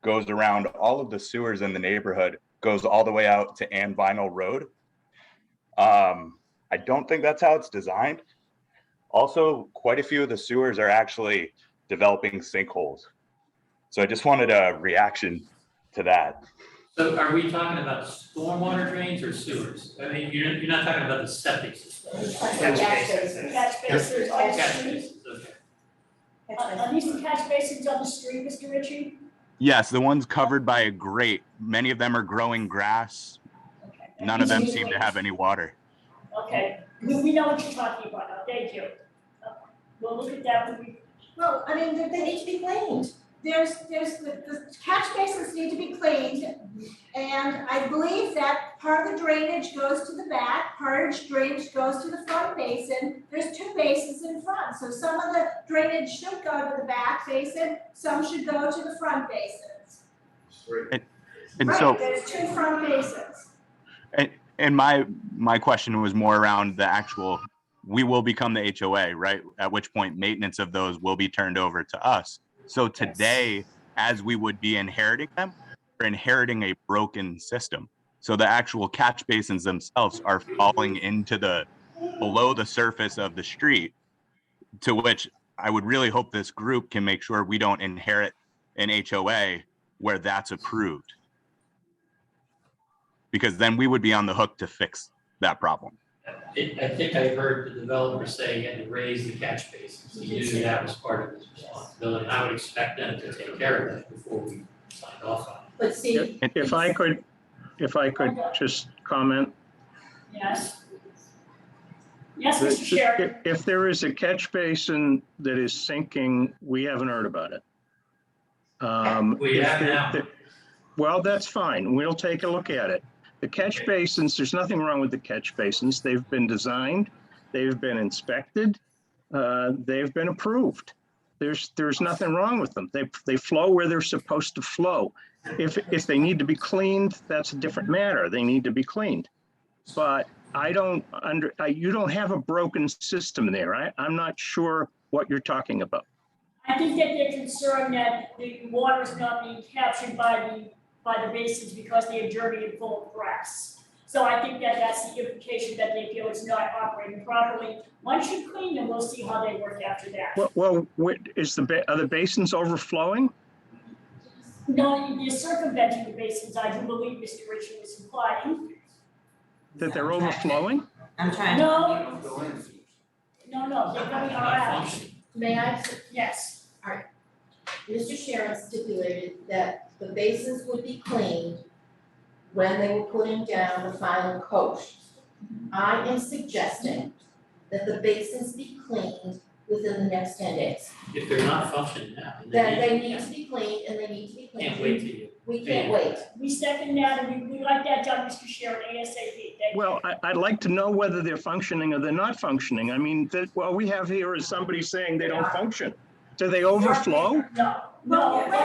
goes around all of the sewers in the neighborhood, goes all the way out to Ann Vinyl Road. I don't think that's how it's designed. Also, quite a few of the sewers are actually developing sinkholes. So I just wanted a reaction to that. So are we talking about stormwater drains or sewers? I mean, you're not talking about the septic system. Catch basins. Catch basins on the Catch street. basins, okay. Are these the catch basins on the street, Mr. Ritchie? Yes, the ones covered by a grate. Many of them are growing grass. Okay. None of them seem to have any water. Okay, we know what you're talking about now, thank you. We'll look at that when we. Well, I mean, they need to be cleaned. There's the catch basins need to be cleaned. And I believe that part of the drainage goes to the back, part of the drainage goes to the front basin. There's 2 basins in front, so some of the drainage should go to the back basin, some should go to the front basins. And so, Right, there's 2 front basins. and my question was more around the actual, we will become the HOA, right? At which point maintenance of those will be turned over to us. So today, as we would be inheriting them, we're inheriting a broken system. So the actual catch basins themselves are falling into below the surface of the street, to which I would really hope this group can make sure we don't inherit an HOA where that's approved. Because then we would be on the hook to fix that problem. I think I heard the developer say he had to raise the catch basins. He knew that was part of his responsibility. I would expect them to take care of that before we signed off on it. But see, If I could just comment. Yes. Yes, Mr. Sheridan. If there is a catch basin that is sinking, we haven't heard about it. We if have there- now. Well, that's fine. We'll take a look at it. The catch basins, there's nothing wrong with the catch basins. They've been designed they've been inspected, they've been approved. There's nothing wrong with them. They flow where they're supposed to flow. If they need to be cleaned, that's a different matter. They need to be cleaned. But you don't have a broken system there. I'm not sure what you're talking about. I think that they're concerned that the water is not being captured by the basins because they are dirty and full of grass. So I think that that's the implication, that they feel it's not operating properly. Once you clean them, we'll see how they work after that. Well, are the basins overflowing? No, you're circumventing the basins, I do believe Mr. Ritchie was implying. That they're overflowing? I'm trying to. No, they're going out. May I? Yes. Mr. Sharon stipulated that the basins would be cleaned when they were putting down the final coat. I am suggesting that the basins be cleaned within the next 10 days. If they're not functioning now. That they need to be cleaned and they need to be cleaned. Can't wait till you. We can't wait. We second that, and we like that done, Mr. Sharon, ASAP. Thank you. Well, I'd like to know whether they're functioning or they're not functioning. I mean, what we have here is somebody saying they don't function. Do they overflow? No. Wait a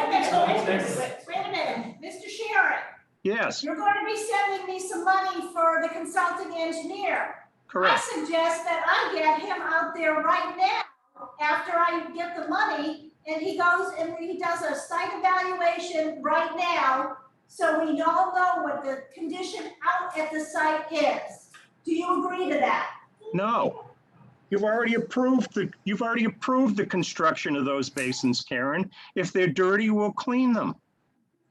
minute, Mr. Sharon, Yes, you're going to be sending me some money for the consulting engineer. correct. I suggest that I get him out there right now, after I get the money, and he goes and he does a site evaluation right now, so we all know what the condition out at the site is. Do you agree to that? No. You've already approved the construction of those basins, Karen. If they're dirty, we'll clean them.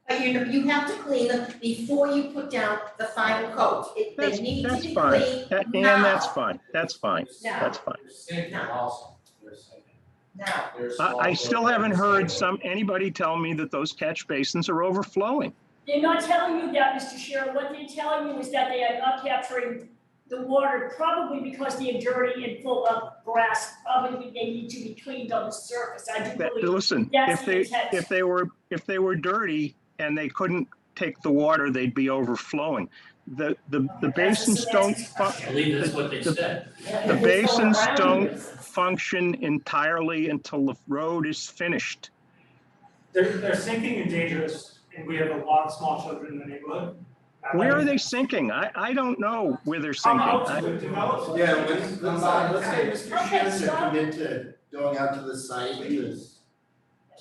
But you have to clean them before you put down the final coat. They need to be Fine. cleaned And now. that's fine. That's fine. Now. That's fine. Now, I still haven't heard anybody tell me that those catch basins are overflowing. They're not telling you that, Mr. Sharon. What they're telling you is that they are not capturing the water, probably because they are dirty and full of grass. Probably they need to be cleaned on the surface. I do believe Listen, that's the intent. if they were dirty and they couldn't take the water, they'd be overflowing. The basins don't. I believe that's what they said. The basins don't function entirely until the road is finished. They're sinking and dangerous, and we have a lot of small children in the neighborhood. Where are they sinking? I don't know where they're sinking. Yeah, let's say Mr. Sharon to commit to going out to the site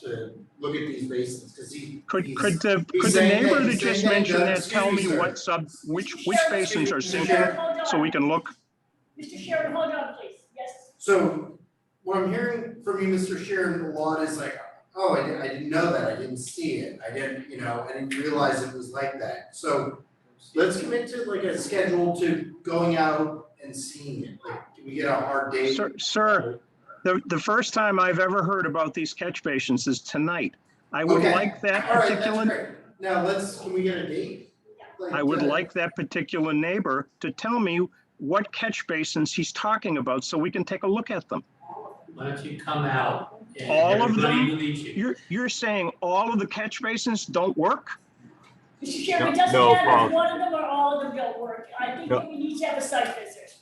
to look at these basins, because Could the neighbor that just mentioned that tell me which basins are sinking so we can look? Mr. Sharon, hold on, please. Yes. So what I'm hearing from you, Mr. Sharon, a lot is like, oh, I didn't know that, I didn't see it, I didn't realize it was like that. So let's commit to like a schedule to going out and seeing it. Like, can we get a hard date? Sir, the first time I've ever heard about these catch basins is tonight. I would like that All right, particular. that's great. Now can we get a date? I would like that particular neighbor to tell me what catch basins he's talking about so we can take a look at them. Why don't you come out and All of everybody them? will meet you. You're saying all of the catch basins don't work? Mr. Chairman, it doesn't matter if one of them or all of them don't work. I think that we need to have a site visit.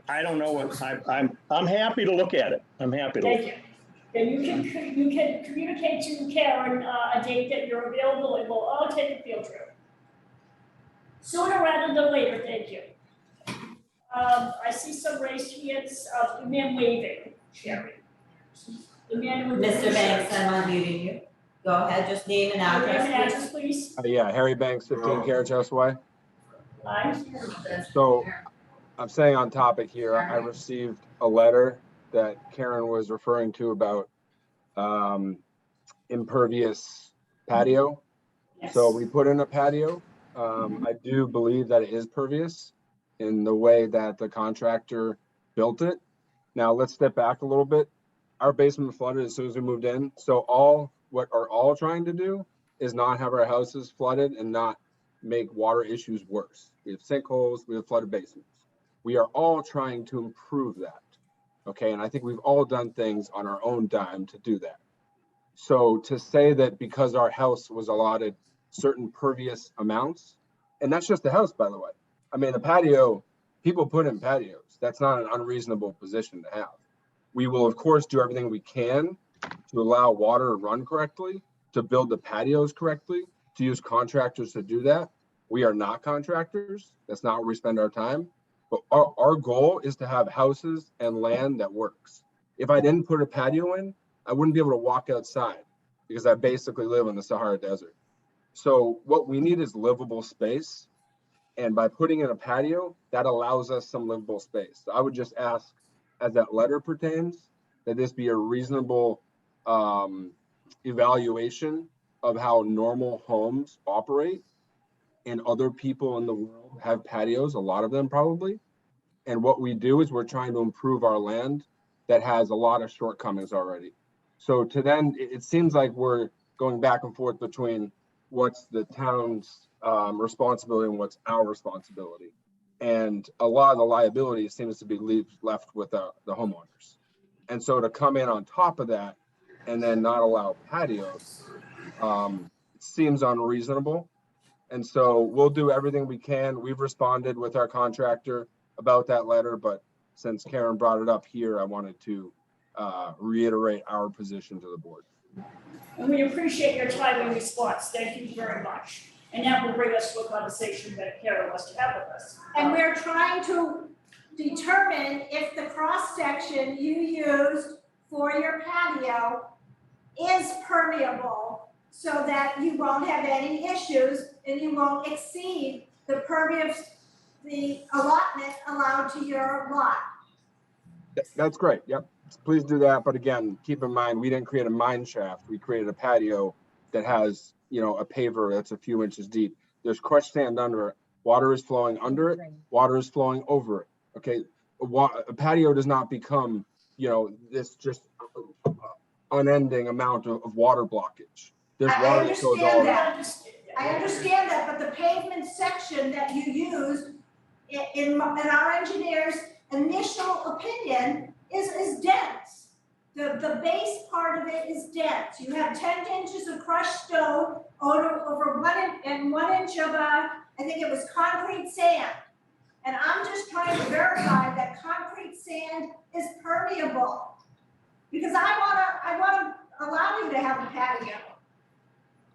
I don't know what, I'm happy to look at it. I'm happy to. Thank you. Then you can communicate to Karen a date that you're available, and we'll all take a field trip. Sooner rather than later, thank you. I see some raised hands, the man waving, Sherry. The man with the. Mr. Banks, I'm unmuting you. Go ahead, just name and address. Name and address, please. Yeah, Harry Banks, 15 Carriage House Way. Aye. So I'm staying on topic here. I received a letter that Karen was referring to about impervious patio. Yes. So we put in a patio. I do believe that it is pervious in the way that the contractor built it. Now let's step back a little bit. Our basement flooded as soon as we moved in. So what we're all trying to do is not have our houses flooded and not make water issues worse. We have sinkholes, we have flooded basements. We are all trying to improve that. Okay, and I think we've all done things on our own dime to do that. So to say that because our house was allotted certain pervious amounts And that's just the house, by the way. I mean, the patio, people put in patios. That's not an unreasonable position to have. We will, of course, do everything we can to allow water to run correctly, to build the patios correctly, to use contractors to do that. We are not contractors. That's not where we spend our time. But our goal is to have houses and land that works. If I didn't put a patio in, I wouldn't be able to walk outside because I basically live in the Sahara Desert. So what we need is livable space. And by putting in a patio, that allows us some livable space. So I would just ask, as that letter pertains, that this be a reasonable evaluation of how normal homes operate. And other people in the world have patios, a lot of them probably. And what we do is we're trying to improve our land that has a lot of shortcomings already. So to then, it seems like we're going back and forth between what's the town's responsibility and what's our responsibility. And a lot of the liability seems to be left with the homeowners. And so to come in on top of that and then not allow patios seems unreasonable. And so we'll do everything we can. We've responded with our contractor about that letter, but since Karen brought it up here, I wanted to reiterate our position to the board. And we appreciate your time and response. Thank you very much. And that will bring us to a conversation that Karen wants to have with us. And we're trying to determine if the cross-section you used for your patio is permeable so that you won't have any issues and you won't exceed the the allotment allowed to your lot. That's great. Yep. Please do that. But again, keep in mind, we didn't create a mine shaft. We created a patio that has, you know, a paver that's a few inches deep. There's crushed sand under it. Water is flowing under it. Water is flowing over it. Okay. A patio does not become, you know, this just unending amount of water blockage. There's water that goes all around. I understand that, but the pavement section that you used in our engineer's initial opinion is dense. The base part of it is dense. You have 10 inches of crushed stone over 1 inch of I think it was concrete sand. And I'm just trying to verify that concrete sand is permeable. Because I wanna allow you to have a patio.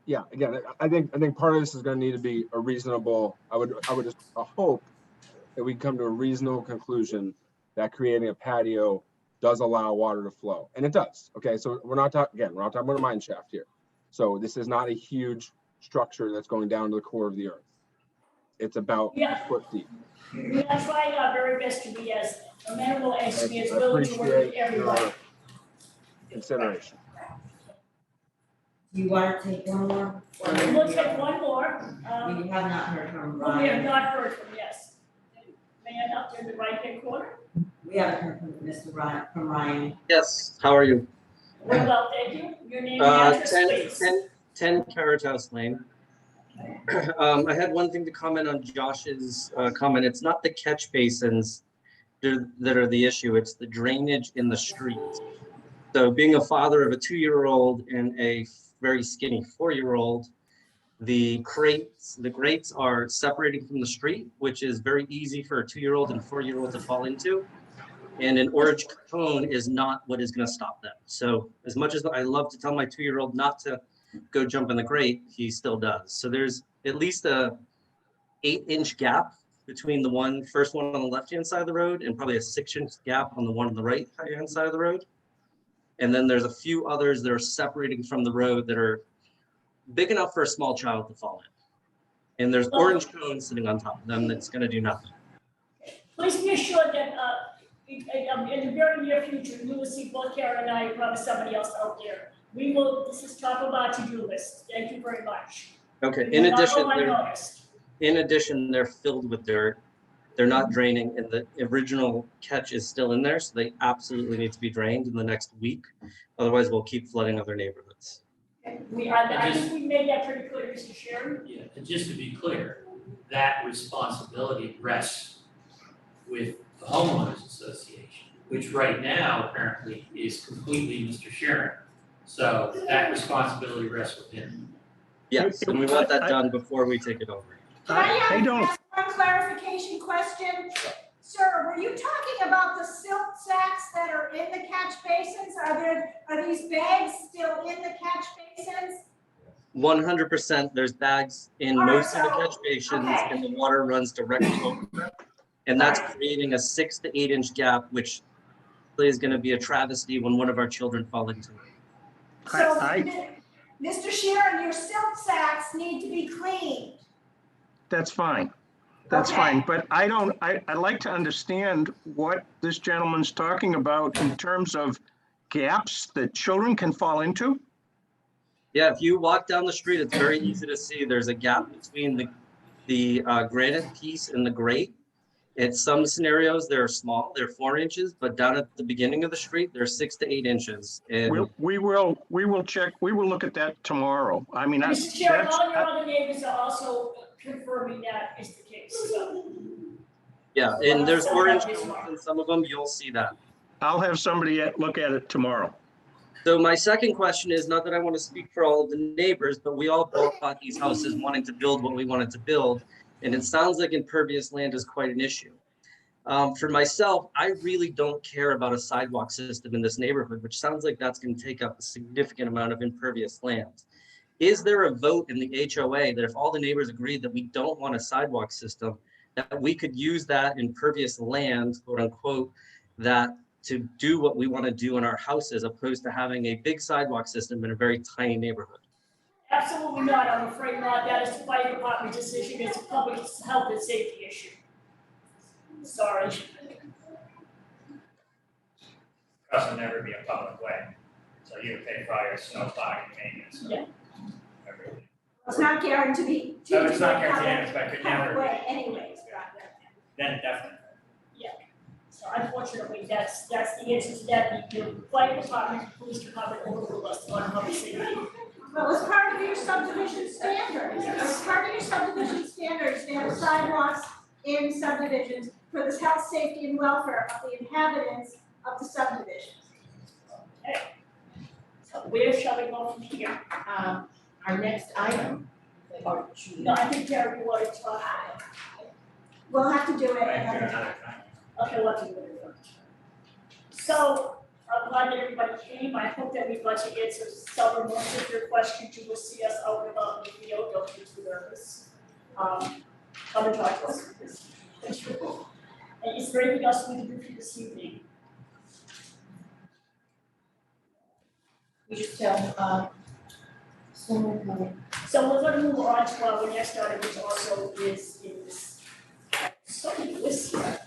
Yeah, again, I think part of this is going to need to be a reasonable. I would just hope that we come to a reasonable conclusion that creating a patio does allow water to flow, and it does. Okay, so we're not talking about a mine shaft here. So this is not a huge structure that's going down to the core of the earth. It's about a foot deep. We are trying our very best to be as amenable and to be as willing to work with everybody. Consideration. You want to take one more? We'll take one more. We have not heard from We have Ryan. not heard from, yes. Man up in the right-hand corner. We haven't heard from Mr. Ryan, from Ryan. Yes, how are you? Well, thank you. Your name and address, please. 10 Carriage House Lane. I had one thing to comment on Josh's comment. It's not the catch basins that are the issue, it's the drainage in the streets. So being a father of a 2-year-old and a very skinny 4-year-old, the grates are separating from the street, which is very easy for a 2-year-old and 4-year-old to fall into. And an orange cone is not what is going to stop them. So as much as I love to tell my 2-year-old not to go jump in the grate, he still does. So there's at least a 8-inch gap between the first one on the left-hand side of the road and probably a 6-inch gap on the one on the right-hand side of the road. And then there's a few others that are separating from the road that are big enough for a small child to fall in. And there's orange cones sitting on top of them that's going to do nothing. Please be assured that in the very near future, you will see both Karen and I, and probably somebody else out there. This is top of our to-do list. Thank you very much. Okay, We will not go unnoticed. in addition, they're filled with dirt. They're not draining, and the original catch is still in there, so they absolutely need to be drained in the next week. Otherwise, we'll keep flooding other neighborhoods. I think we made that pretty clear, Mr. Sharon. Yeah, and just to be clear, that responsibility rests with the homeowners association, which right now apparently is completely Mr. Sharon. So that responsibility rests with him. Yes, and we want that done before we take it over. I don't, ask one clarification question? Sir, were you talking about the silt sacks that are in the catch basins? Are these bags still in the catch basins? 100%, there's bags in All right, most of the so- catch basins okay. and the water runs directly over them. And that's creating a 6 to 8 inch gap, which is gonna be a travesty when one of our children fall into it. So, Mr. Sharon, your silt sacks need to be cleaned. that's fine. That's Okay. fine, but I'd like to understand what this gentleman's talking about in terms of gaps that children can fall into. Yeah, if you walk down the street, it's very easy to see there's a gap between the granite piece and the grate. In some scenarios, they're small, they're 4 inches, but down at the beginning of the street, they're 6 to 8 inches. And We will check, we will look at that tomorrow. I mean, Mr. Chair, that's, all your other neighbors are also confirming that is the case, so. yeah, and there's orange in some of them, you'll see that. I'll have somebody look at it tomorrow. So my second question is, not that I want to speak for all of the neighbors, but we all both bought these houses wanting to build what we wanted to build. And it sounds like impervious land is quite an issue. For myself, I really don't care about a sidewalk system in this neighborhood, which sounds like that's going to take up a significant amount of impervious land. Is there a vote in the HOA that if all the neighbors agreed that we don't want a sidewalk system, that we could use that impervious land, quote unquote, that to do what we want to do in our houses, opposed to having a big sidewalk system in a very tiny neighborhood? Absolutely not, I'm afraid not, that is the fire department's decision, it's a public health and safety issue. Sorry. Cross will never be a public way, so you would pay for all your snow plowing and maintenance. Yeah. Everything. It's not guaranteed to No, be it's not public- guaranteed, but it could never public be. way anyways, right? Then definitely. So unfortunately, that's the answer to that, the fire department, police department overruled us on public safety. Well, as part of your subdivision standards, as part of your subdivision standards, they have sidewalks in subdivisions for the health, safety, and welfare of the inhabitants of the subdivisions. Okay. So where shall we go from here? Our next item, or No, I think Jerry wanted to talk. We'll have to do it Right, another another time. time. Okay, what do you want? So, I'm glad that everybody came, I hope that we've got to answer several most of your questions, you will see us out and about in the field, don't be too nervous. Come and talk to us. And is there anything else we can do for you this evening? we just tell, swimming pool. So we're gonna move on to our next item, which also is in this, something this here.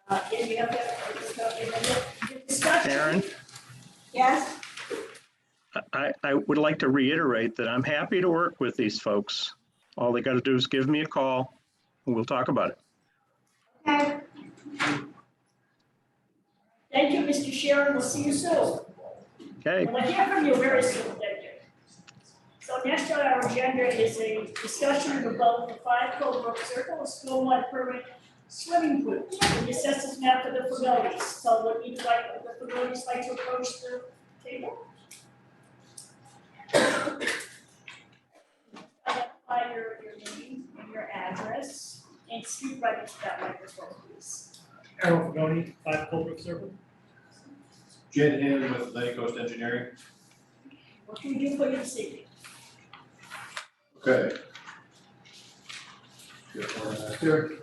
And we have that, discussion. Aaron, Yes? I would like to reiterate that I'm happy to work with these folks. All they got to do is give me a call and we'll talk about it. Okay. Thank you, Mr. Sharon, we'll see you soon. Okay, We'll hear from you very soon, thank you. So next on our agenda is a discussion about the 5 Colebrook Circle, a stormwater permit swimming pool. The assessors map for the facilities, so would either like, the facilities like to approach the table? Identify your name and your address, and speak right into that microphone, please. Errol Fagoni, 5 Colebrook Circle. Jed Hand with Atlantic Coast Engineering. What can we do for you this evening? Okay. Good one, here.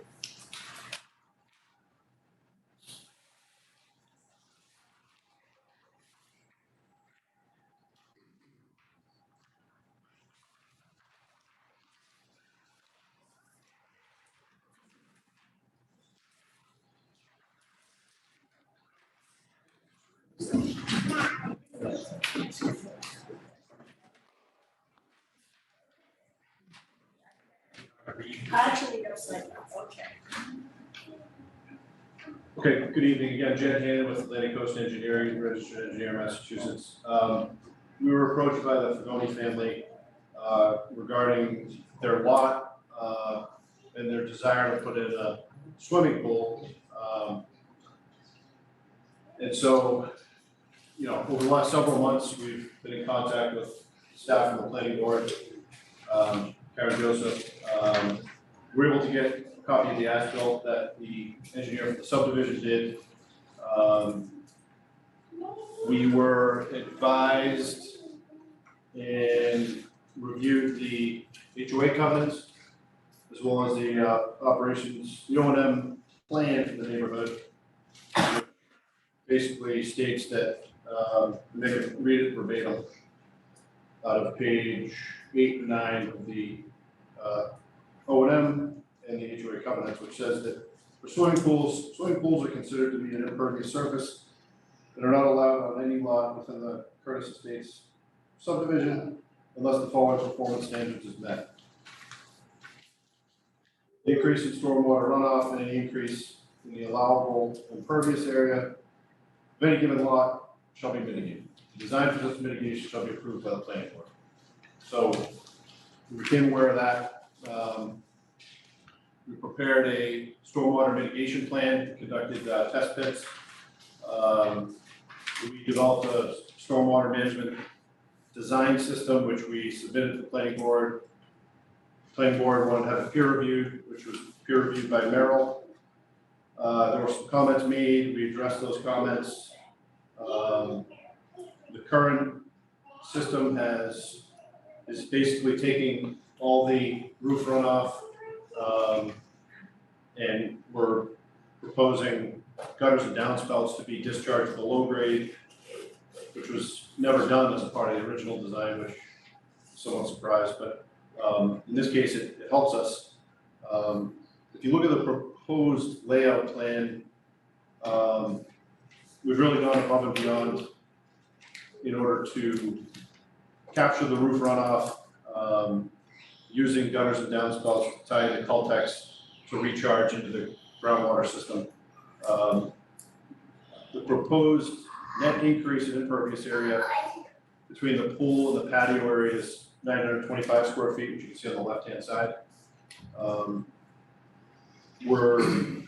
Actually, that's like, okay. Okay, good evening again, Jed Hand with Atlantic Coast Engineering, registered engineer, Massachusetts. We were approached by the Fagoni family regarding their lot and their desire to put in a swimming pool. And so, you know, over the last several months, we've been in contact with staff from the planning board, Karen Joseph, we're able to get a copy of the as-built that the engineer for the subdivision did. We were advised and reviewed the HOA covenants as well as the operations, the O&M plan for the neighborhood. Basically states that, make it read it verbatim out of page 8 and 9 of the O&M and the HOA covenants, which says that for swimming pools are considered to be an impervious surface and are not allowed on any lot within the Curtis Estates subdivision unless the following performance standards is met. The increase in stormwater runoff and any increase in the allowable impervious area of any given lot shall be mitigated. The design for this mitigation shall be approved by the planning board. So we became aware of that. We prepared a stormwater mitigation plan, conducted test pits. We developed a stormwater management design system, which we submitted to the planning board. Planning board wanted to have it peer reviewed, which was peer reviewed by Merrill. There were some comments made, we addressed those comments. The current system is basically taking all the roof runoff, and we're proposing gutters and downspouts to be discharged with a low grade, which was never done as a part of the original design, which is somewhat surprised, but in this case, it helps us. If you look at the proposed layout plan, we've really gone above and beyond in order to capture the roof runoff, using gutters and downspouts to tie the Cultex to recharge into the groundwater system. The proposed net increase in impervious area between the pool and the patio area is 925 square feet, which you can see on the left-hand side. Where the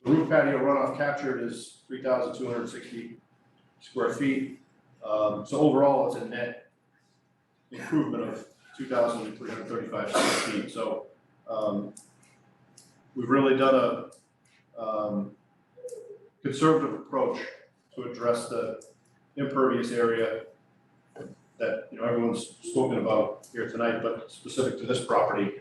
roof patio runoff captured is 3,260 square feet. So overall, it's a net improvement of 2,335 square feet. So we've really done a conservative approach to address the impervious area that everyone's spoken about here tonight, but specific to this property.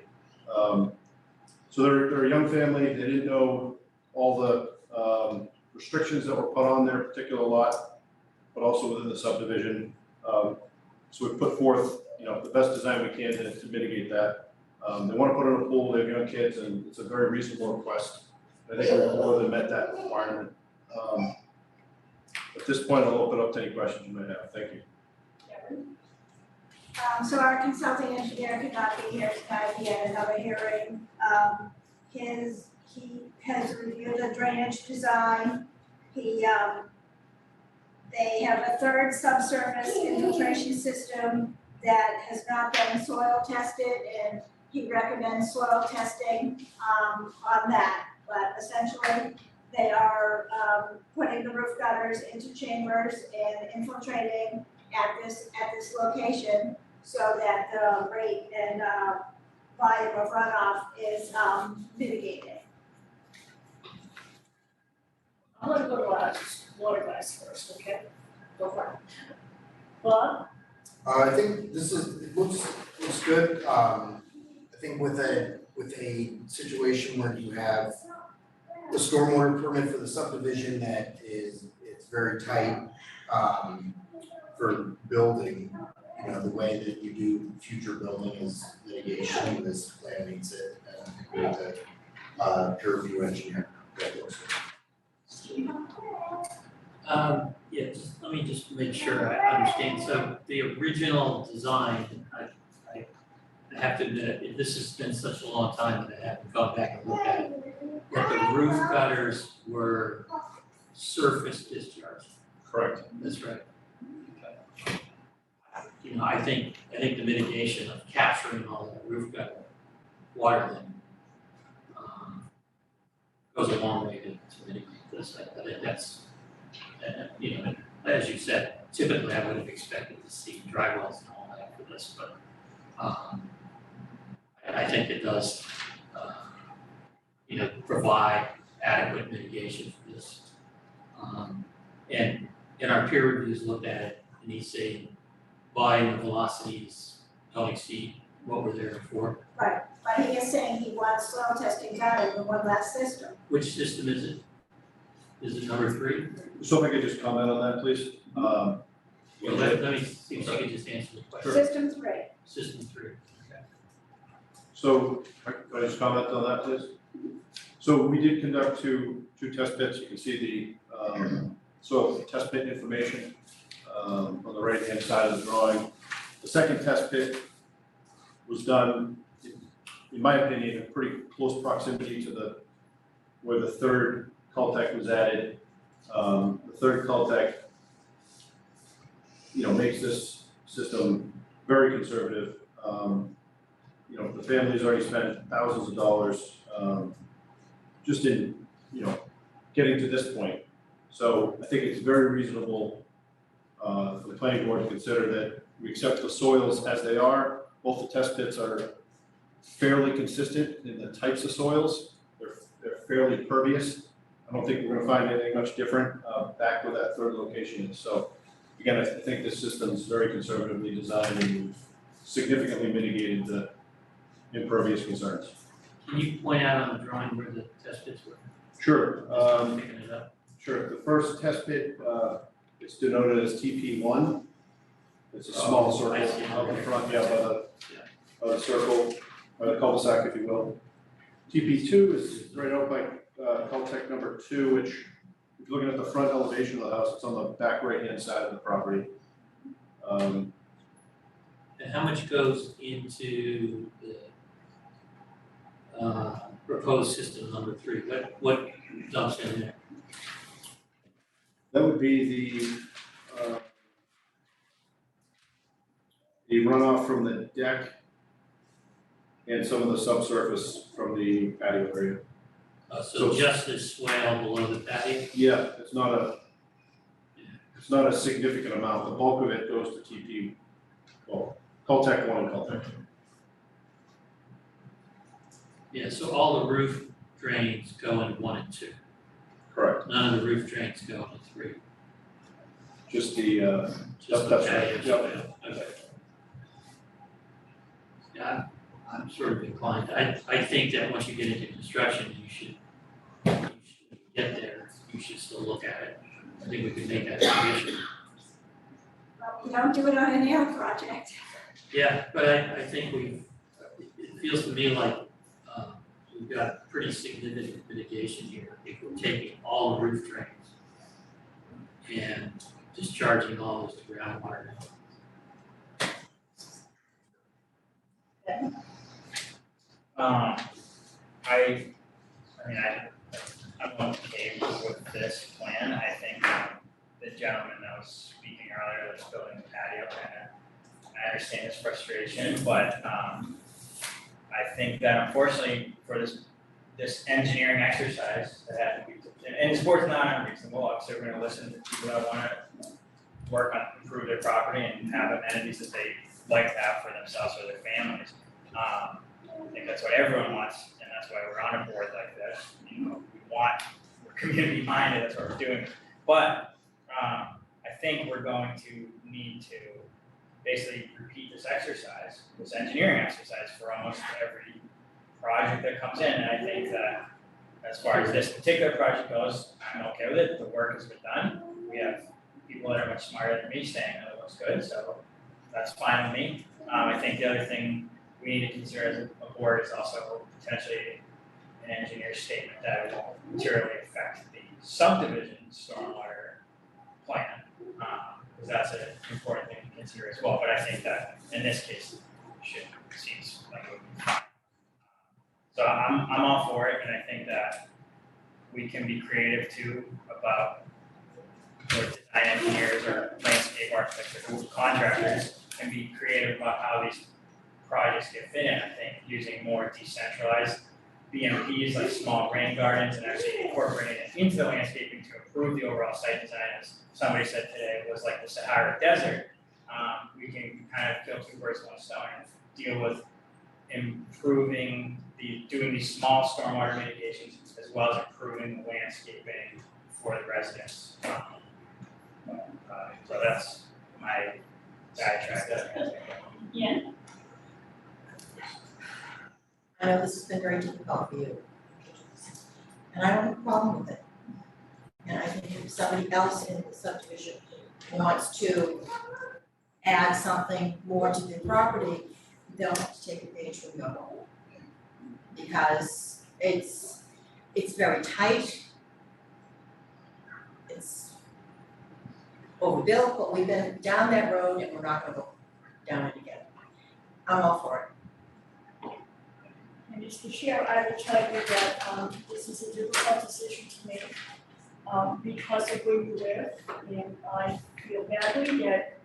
So they're a young family. They didn't know all the restrictions that were put on their particular lot, but also within the subdivision. So we put forth the best design we can to mitigate that. They want to put in a pool. They have young kids, and it's a very reasonable request. I think we've more than met that requirement. At this point, I'll open up to any questions you might have. Thank you. So our consulting engineer could not be here tonight, he had another hearing. He has reviewed the drainage design. They have a third subsurface infiltration system that has not been soil tested, and he recommends soil testing on that. But essentially, they are putting the roof gutters into chambers and infiltrating at this location, so that the rate and volume of runoff is mitigated. I'm gonna go to water glass first, okay? Go for it. Bob? I think it looks good. I think with a situation where you have the stormwater permit for the subdivision it's very tight for building, the way that you do future building is litigation, this plan meets it, and I think with a peer review engineer that looks good. Let me just make sure I understand. So the original design, I have to admit, this has been such a long time that I haven't gone back and looked at it. That the roof gutters were surface discharge. Correct. That's right. Okay. I think the mitigation of capturing all that roof gutter water then goes a long way to mitigate this. I think that's, as you said, typically I would have expected to see dry wells and all that for this, but I think it does provide adequate mitigation for this. And our peer reviews looked at it, and he's saying volume and velocities don't exceed what were there before. Right, but he is saying he wants soil testing done in the one last system. Which system is it? Is it number 3? So if I could just comment on that, please. Well, let me see if I could just answer the question. System 3. System 3. Okay. So, can I just comment on that, please? So we did conduct two test pits. You can see the soil test pit information on the right-hand side of the drawing. The second test pit was done, in my opinion, in pretty close proximity to where the third Caltech was added. The third Caltech, makes this system very conservative. The family's already spent thousands of dollars just in, getting to this point. So I think it's very reasonable for the planning board to consider that we accept the soils as they are. Both the test pits are fairly consistent in the types of soils. They're fairly pervious. I don't think we're gonna find anything much different back where that third location is. So again, I think this system is very conservatively designed and significantly mitigated the impervious concerns. Can you point out on the drawing where the test pits were? Sure. Picking it up. Sure. The first test pit, it's denoted as TP1. It's a small circle I see. out in front, by the circle, by the cul-de-sac, if you will. TP2 is right out by Caltech number 2, which, if you're looking at the front elevation of the house, it's on the back right-hand side of the property. And how much goes into the proposed system number 3? What dumps in there? That would be the runoff from the deck and some of the subsurface from the patio area. So just this swale below the patio? Yeah, it's not a significant amount. The bulk of it goes to TP, Caltech 1 and Caltech 2. Yeah, so all the roof drains go in 1 and 2. Correct. None of the roof drains go into 3. Just the, Just that's the right. patio swale. Okay. Yeah, I'm sort of inclined. I think that once you get into construction, you should get there. You should still look at it. I think we could make that a condition. Well, we don't do it on any other project. Yeah, but I think it feels to me like we've got pretty significant mitigation here. If we're taking all the roof drains and discharging all this to groundwater. I'm okay with this plan. I think the gentleman that was speaking earlier that's building the patio I understand his frustration, but I think that unfortunately for this engineering exercise that had to be, and this board's not unreasonable, obviously we're gonna listen to people that wanna work on, improve their property and have amenities that they like to have for themselves or their families. I think that's what everyone wants, and that's why we're on a board like this. We're community minded, that's what we're doing. But I think we're going to need to basically repeat this exercise, this engineering exercise for almost every project that comes in. And I think that as far as this particular project goes, I'm okay with it. The work has been done. We have people that are much smarter than me saying that it looks good, so that's fine with me. I think the other thing we need to consider as a board is also potentially an engineer's statement that it won't materially affect the subdivision stormwater plan, because that's an important thing to consider as well. But I think that in this case, it seems like it would be fine. So I'm all for it, and I think that we can be creative too about what design engineers or landscape architects or contractors can be creative about how these projects get fit in. I think using more decentralized BMPs like small rain gardens and actually incorporating it into the landscaping to improve the overall site design, as somebody said today, was like the Sahara Desert. We can kind of kill two birds with one stone and deal with improving doing these small stormwater mitigations as well as improving the landscaping for the residents. So that's my diatribe. Yeah. I know this has been very difficult for you. And I don't have a problem with it. And I think if somebody else in the subdivision wants to add something more to the property, they'll have to take a page from your book. Because it's very tight. It's overbuilt, but we've been down that road and we're not gonna go down it again. I'm all for it. And Mr. Chair, I will tell you that this is a difficult decision to make because of where you live. And I feel badly that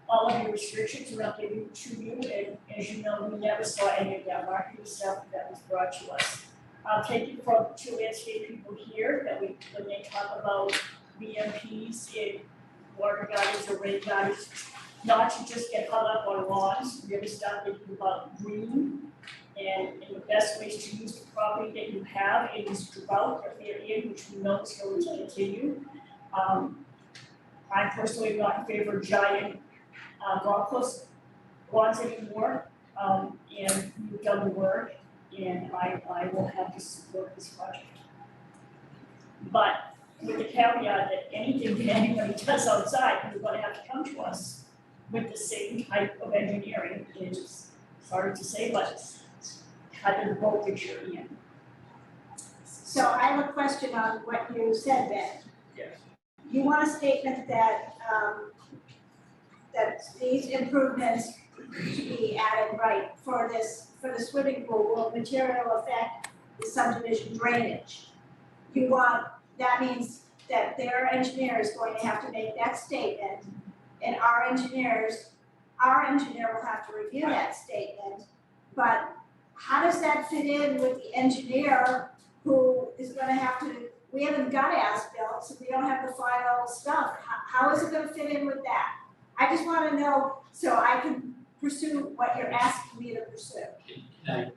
all of your restrictions are not given to you. And as you know, we never saw any of that marketing stuff that was brought to us. I'll take it from two landscape people here that when they talk about BMPs in water gardens or rain gardens, not to just get hung up on lawns, really start thinking about green and the best ways to use the property that you have in this drought that we're in, which we know is going to continue. I personally am not in favor of giant golf course lawns anymore, and you've done the work, and I will have to support this project. But with the caveat that anything that anybody does outside, you're gonna have to come to us with the same type of engineering. It's sorry to say, but it's kind of the boat that you're in. So I have a question on what you said then. Yes. You want a statement that, that these improvements to be added right for the swimming pool will material affect the subdivision drainage. You want, that means that their engineer is going to have to make that statement, and our engineer will have to review that statement. But how does that fit in with the engineer who is gonna have to, we haven't got as-built, so we don't have the final stuff. How is it gonna fit in with that? I just wanna know so I can pursue what you're asking me to pursue. Can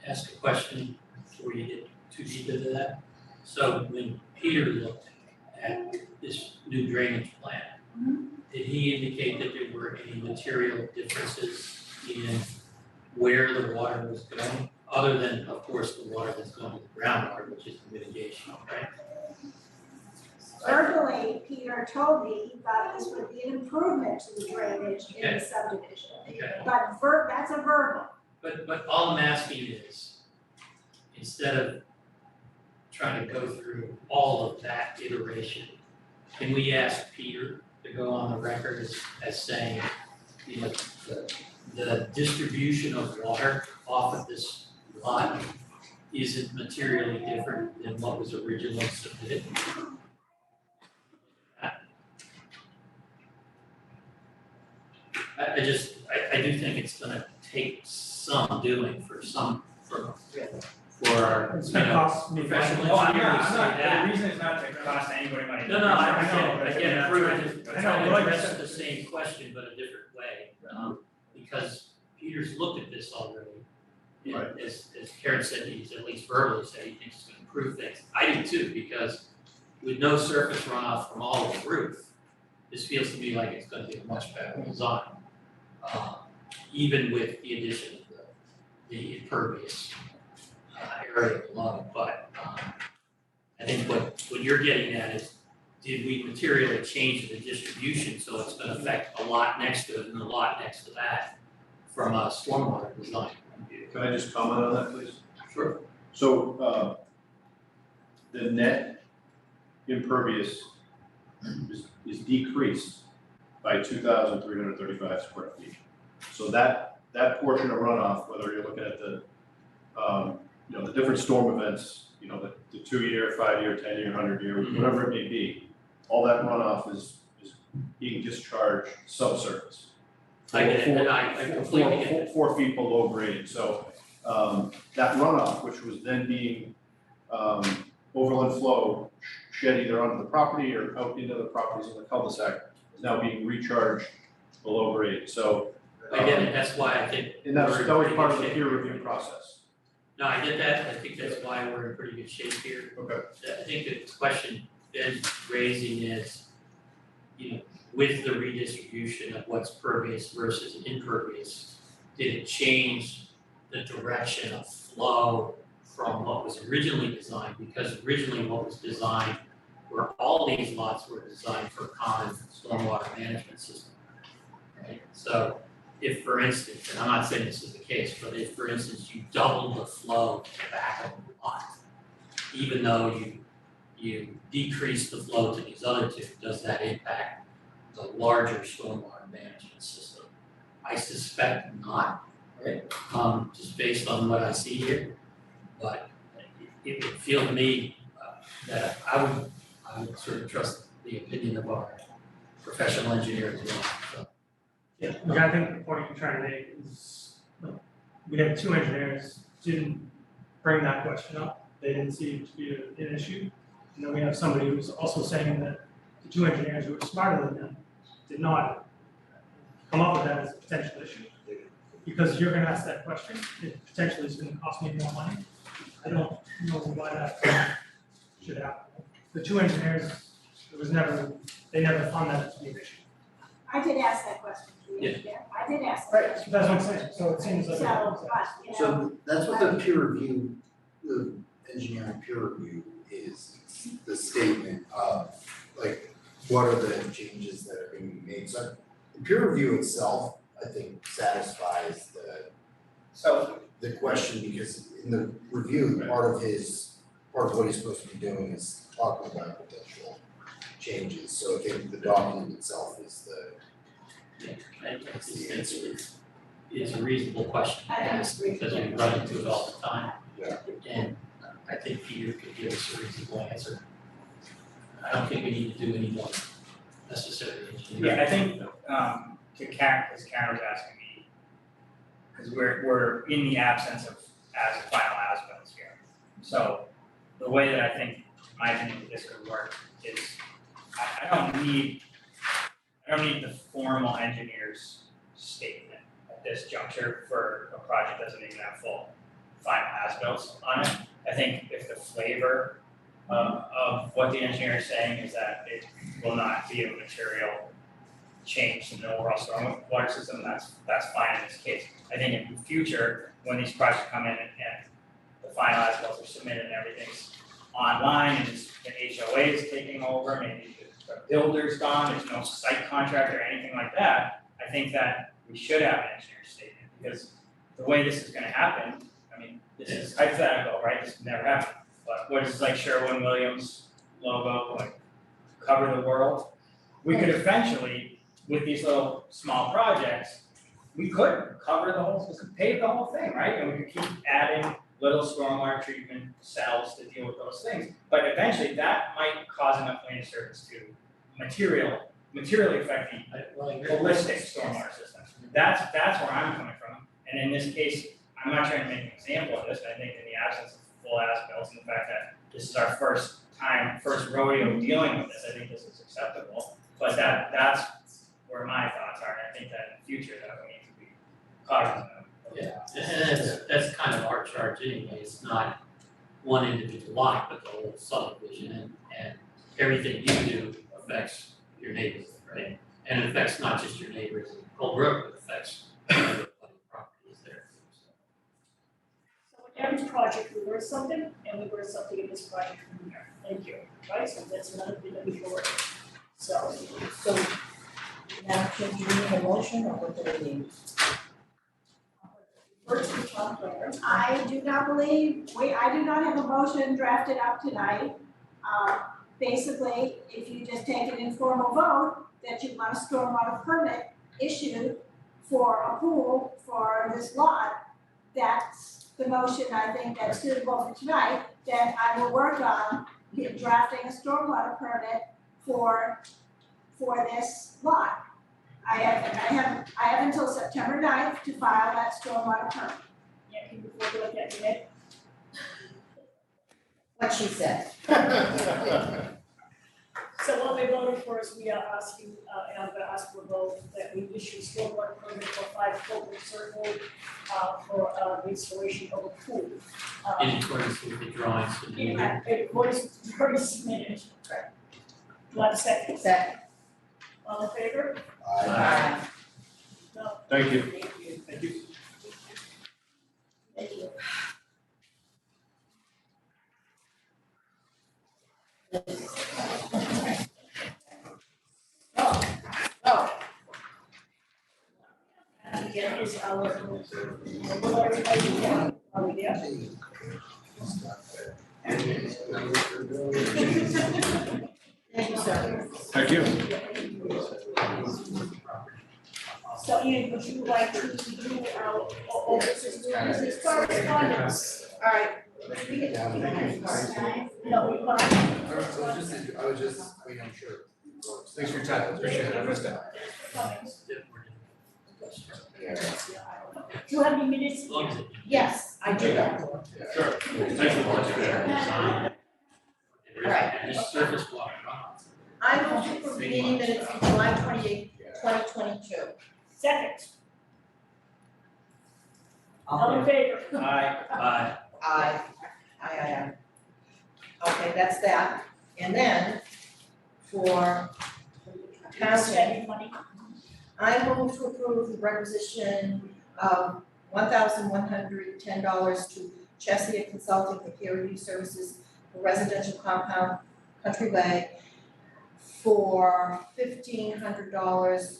I ask a question before you get too deep into that? So when Peter looked at this new drainage plan, did he indicate that there were any material differences in where the water was going, other than, of course, the water that's going to the groundwater, which is the mitigation, right? Verbally, Peter told me he thought this would be an improvement to the drainage in the subdivision. Okay. But that's a verbal. But all I'm asking is, instead of trying to go through all of that iteration, can we ask Peter to go on the record as saying, you know, the distribution of water off of this lot isn't materially different than what was originally submitted? I do think it's gonna take some doing for our, It's you gonna know, cost me professional money. engineers to say that. The reason is not to cost anybody money. No, I get it, I'm I'm trying to address the same question, but a different way, because Peter's looked at this already. And as Karen said, he's at least verbally said he thinks it's gonna improve things. I do too, because with no surface runoff from all of the roof, this feels to me like it's gonna be a much better design. Even with the addition of the impervious area below, but I think what you're getting at is, did we materially change the distribution so it's gonna affect a lot next to it and a lot next to that from a stormwater design point of view? Can I just comment on that, please? Sure. So, the net impervious is decreased by 2,335 square feet. So that portion of runoff, whether you're looking at the, you know, the different storm events, you know, the 2-year, 5-year, 10-year, 100-year, whatever it may be, all that runoff is being discharged subsurface. I get it, and I completely get it. 4 feet below grade, so, that runoff, which was then being, overland flow shed either onto the property or out into the properties in the cul-de-sac, is now being recharged below grade, so. I get it, that's why I think. And that was part of the peer review process. No, I get that. I think that's why we're in pretty good shape here. Okay. I think the question Ben's raising is, with the redistribution of what's pervious versus impervious, did it change the direction of flow from what was originally designed? Because originally what was designed were all these lots were designed for common stormwater management system. Right? So if, for instance, and I'm not saying this is the case, but if, for instance, you doubled the flow to the back of a lot, even though you decrease the flow to these other two, does that impact the larger stormwater management system? I suspect not, right? Just based on what I see here, but it would feel to me that I would sort of trust the opinion of our professional engineer as well, so. Yeah, I think the point you're trying to make is, we had two engineers didn't bring that question up. They didn't see it to be an issue. And then we have somebody who's also saying that the two engineers who are smarter than them did not come up with that as a potential issue. Because you're gonna ask that question, it potentially is gonna cost me more money. I don't know why that should happen. The two engineers, they never found that to be an issue. I did ask that question to the Yeah. engineer. I did ask Right, that. that's what I'm saying, so it seems like. So, but, you know. So that's what the peer review, the engineering peer review is, the statement of, like, what are the changes that are being made? So the peer review itself, I think, satisfies the question, because in the review, part of what he's supposed to be doing is talking about potential changes. So I think the document itself is I think it's a reasonable question to ask, because we run into it all the time. Yeah. And I think Peter could give us a reasonable answer. I don't think we need to do any more necessary engineering. Yeah, I think, to Karen, because Karen was asking me, because we're in the absence of final as-bills here. So the way that I think, in my opinion, this could work is, I don't need the formal engineer's statement at this juncture for a project that doesn't even have full final as-bills on it. I think if the flavor of what the engineer is saying is that it will not be a material change to the overall stormwater system, that's fine in this case. I think in the future, when these projects come in and the final as-bills are submitted and everything's online and the HOA is taking over, maybe the builder's gone, there's no site contractor or anything like that, I think that we should have an engineer's statement, because the way this is gonna happen, I mean, this is hypothetical, right, this never happened, but what is like Sherwin-Williams logo, like, cover the world? We could eventually, with these little small projects, we could cover the whole, we could pave the whole thing, right? And we could keep adding little stormwater treatment cells to deal with those things. But eventually, that might cause enough land disturbance to materially affect the holistic stormwater system. That's where I'm coming from. And in this case, I'm not trying to make an example of this, but I think in the absence of full as-bills and the fact that this is our first rodeo dealing with this, I think this is acceptable. But that's where my thoughts are, and I think that in the future that we need to be cognizant of. Yeah, and that's kind of our charge anyway, it's not one individual lot, but the whole subdivision, and everything you do affects your neighbors, right? And it affects not just your neighbors in Cold Brook, but affects other properties there. So in every project, we learn something, and we learn something in this project from here. Thank you, right? So that's another thing that we can work with. So now, do you need a motion or what do we need? First, we talked over. I do not have a motion drafted up tonight. Basically, if you just take an informal vote that you want a stormwater permit issued for a pool for this lot, that's the motion I think that's suitable for tonight, then I will work on drafting a stormwater permit for this lot. I have until September 9th to file that stormwater permit. Yeah, can you look at that, Nick? What she said. So what what we're voting for is we are asking, and I'm gonna ask for a vote that we issue stormwater permit for 5 Colbert Circle, for, the installation of a pool. In accordance with the drawings submitted. In accordance with the drawings submitted. Do I have a second? Second. All in favor? Aye. No, Thank you. thank you. Thank you. Thank you. Oh, And again, is our, will everybody get, are we there? thank you, sir. Thank you. So Ian, would you like to do our, or this is correspondence? All right. No, we want. I'm sure. Thanks for your time, appreciate it, I missed that. Do you have any minutes? Yes, I do that. Sure. Thank you. Right. Just surface water. I move to approve the meeting minutes for July 28th, 2022. Second. All in favor? Aye. Aye. Okay, that's that. And then for accounting, Spending money. I move to approve the requisition of $1,110 to Chesia Consulting for peer review services for residential compound Countryway for $1,500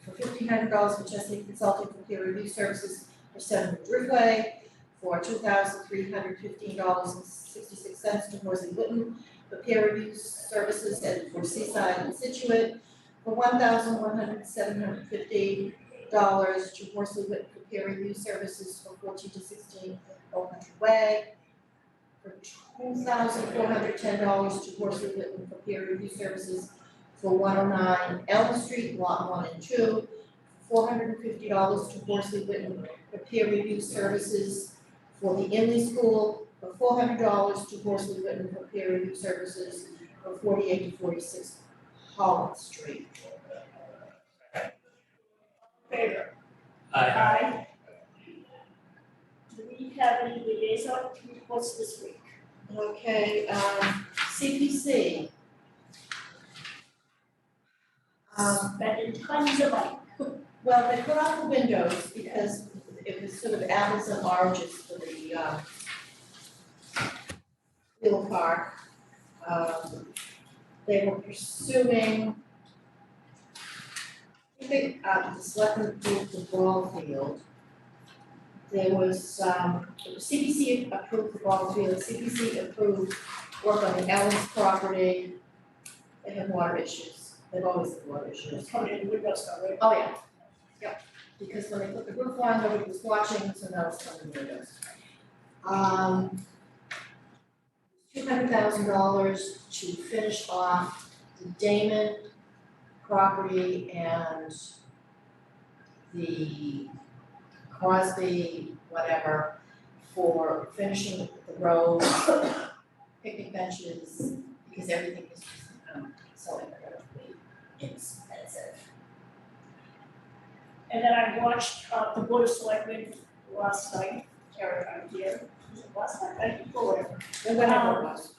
for Chesia Consulting for peer review services for 7 Driftway, for $2,315.66 to Horsley Witten for peer review services and for Seaside and Situate, for $1,750 to Horsley Witten for peer review services for 14 to 16 Old Country Way, for $2,410 to Horsley Witten for peer review services for 109 Elm Street, Lot 1 and 2, $450 to Horsley Witten for peer review services for the Inley School, for $400 to Horsley Witten for peer review services for 48 to 46 Holland Street. Favor? Aye. Do we have any liaison reports this week? Okay, CPC. Spending tons of money. Well, they put out the windows because it was sort of apples and oranges for the Wheel Park. They were pursuing, I think the selectmen approved the ball field. There was, CPC approved the ball field, CPC approved work on the Ellis property. They have water issues, they've always had water issues. It's coming in the windows now, right? Oh, yeah, yep, because when they put the roof on, nobody was watching, so now it's coming windows. $200,000 to finish off the Damon property and the Crosby, whatever, for finishing the roads, picnic benches, because everything is just so incredibly expensive. And then I watched, the Board of Selectmen last night, Karen, I'm here, was it last night, I think, or whatever. Whatever it was.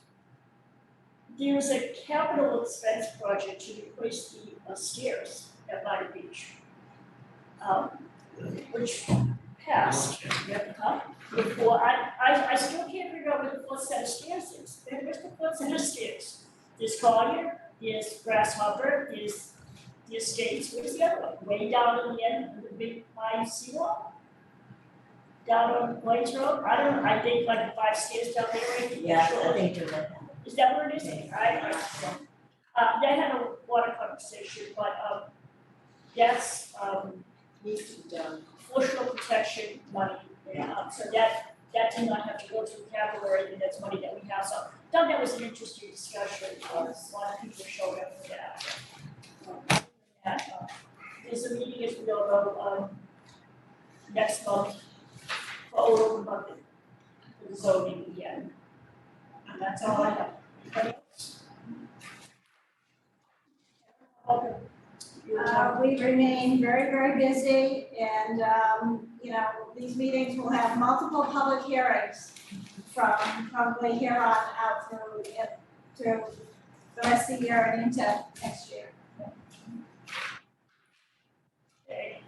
There's a capital expense project to replace the stairs at Mitre Beach. Which passed, before, I still can't figure out where the fourth set of stairs is. Where's the fourth set of stairs? There's Collier, there's Grasshopper, there's the Estates, where's the other one? Way down at the end of the big pine seawall? Down on Blades Road, I don't know, I think like the 5 stairs down there, right? Yeah, Sure. I think you're right. Is that where it is? They had a water conversation, but, that's, Needs to be done. Forestry protection money, so that did not have to go to the capital or anything, that's money that we have, so I thought that was an interesting discussion, a lot of people showed up for that. There's a meeting, as we all know, next month, for open budget, for the zoning again. And that's all I have. Anybody else? Okay. Your turn. We remain very, very busy and, you know, these meetings will have multiple public hearings from probably here on out through the rest of the year and into next year. Okay.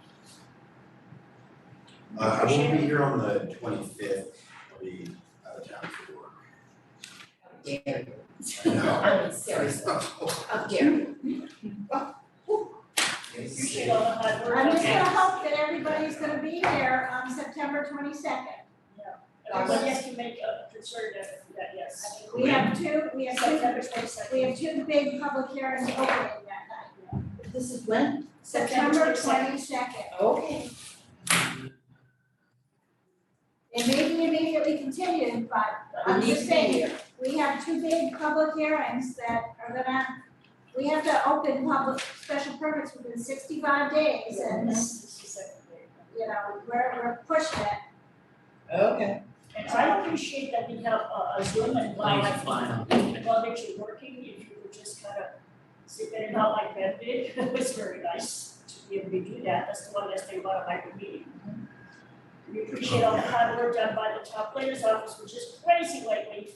I won't be here on the 25th. I'll be out of town for work. How dare you? I know. I mean, seriously, how dare you? Appreciate all the hard work. I'm just Okay. gonna hope that everybody's gonna be here on September 22nd. Everybody has to make a concerted effort for that, yes. We have two September 22nd. we have two big public hearings opening that night. This is when? September 22nd. Okay. It may be immediately continued, but I'm We just need saying, here. we have two big public hearings that are gonna, we have to open public special permits within 65 days and, you know, we're pushing it. Okay. And I appreciate that we have a Zoom and while Thanks, while that you're working, if you would just kind of sit there and not like Ben did, it was very nice to be able to do that. That's the one last thing about a hybrid meeting. We appreciate all the hard work done by the town planner's office, which is crazy lately.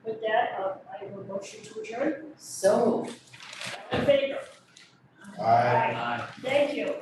With that, I have a motion to adjourn. So. In favor? Aye. Thank you.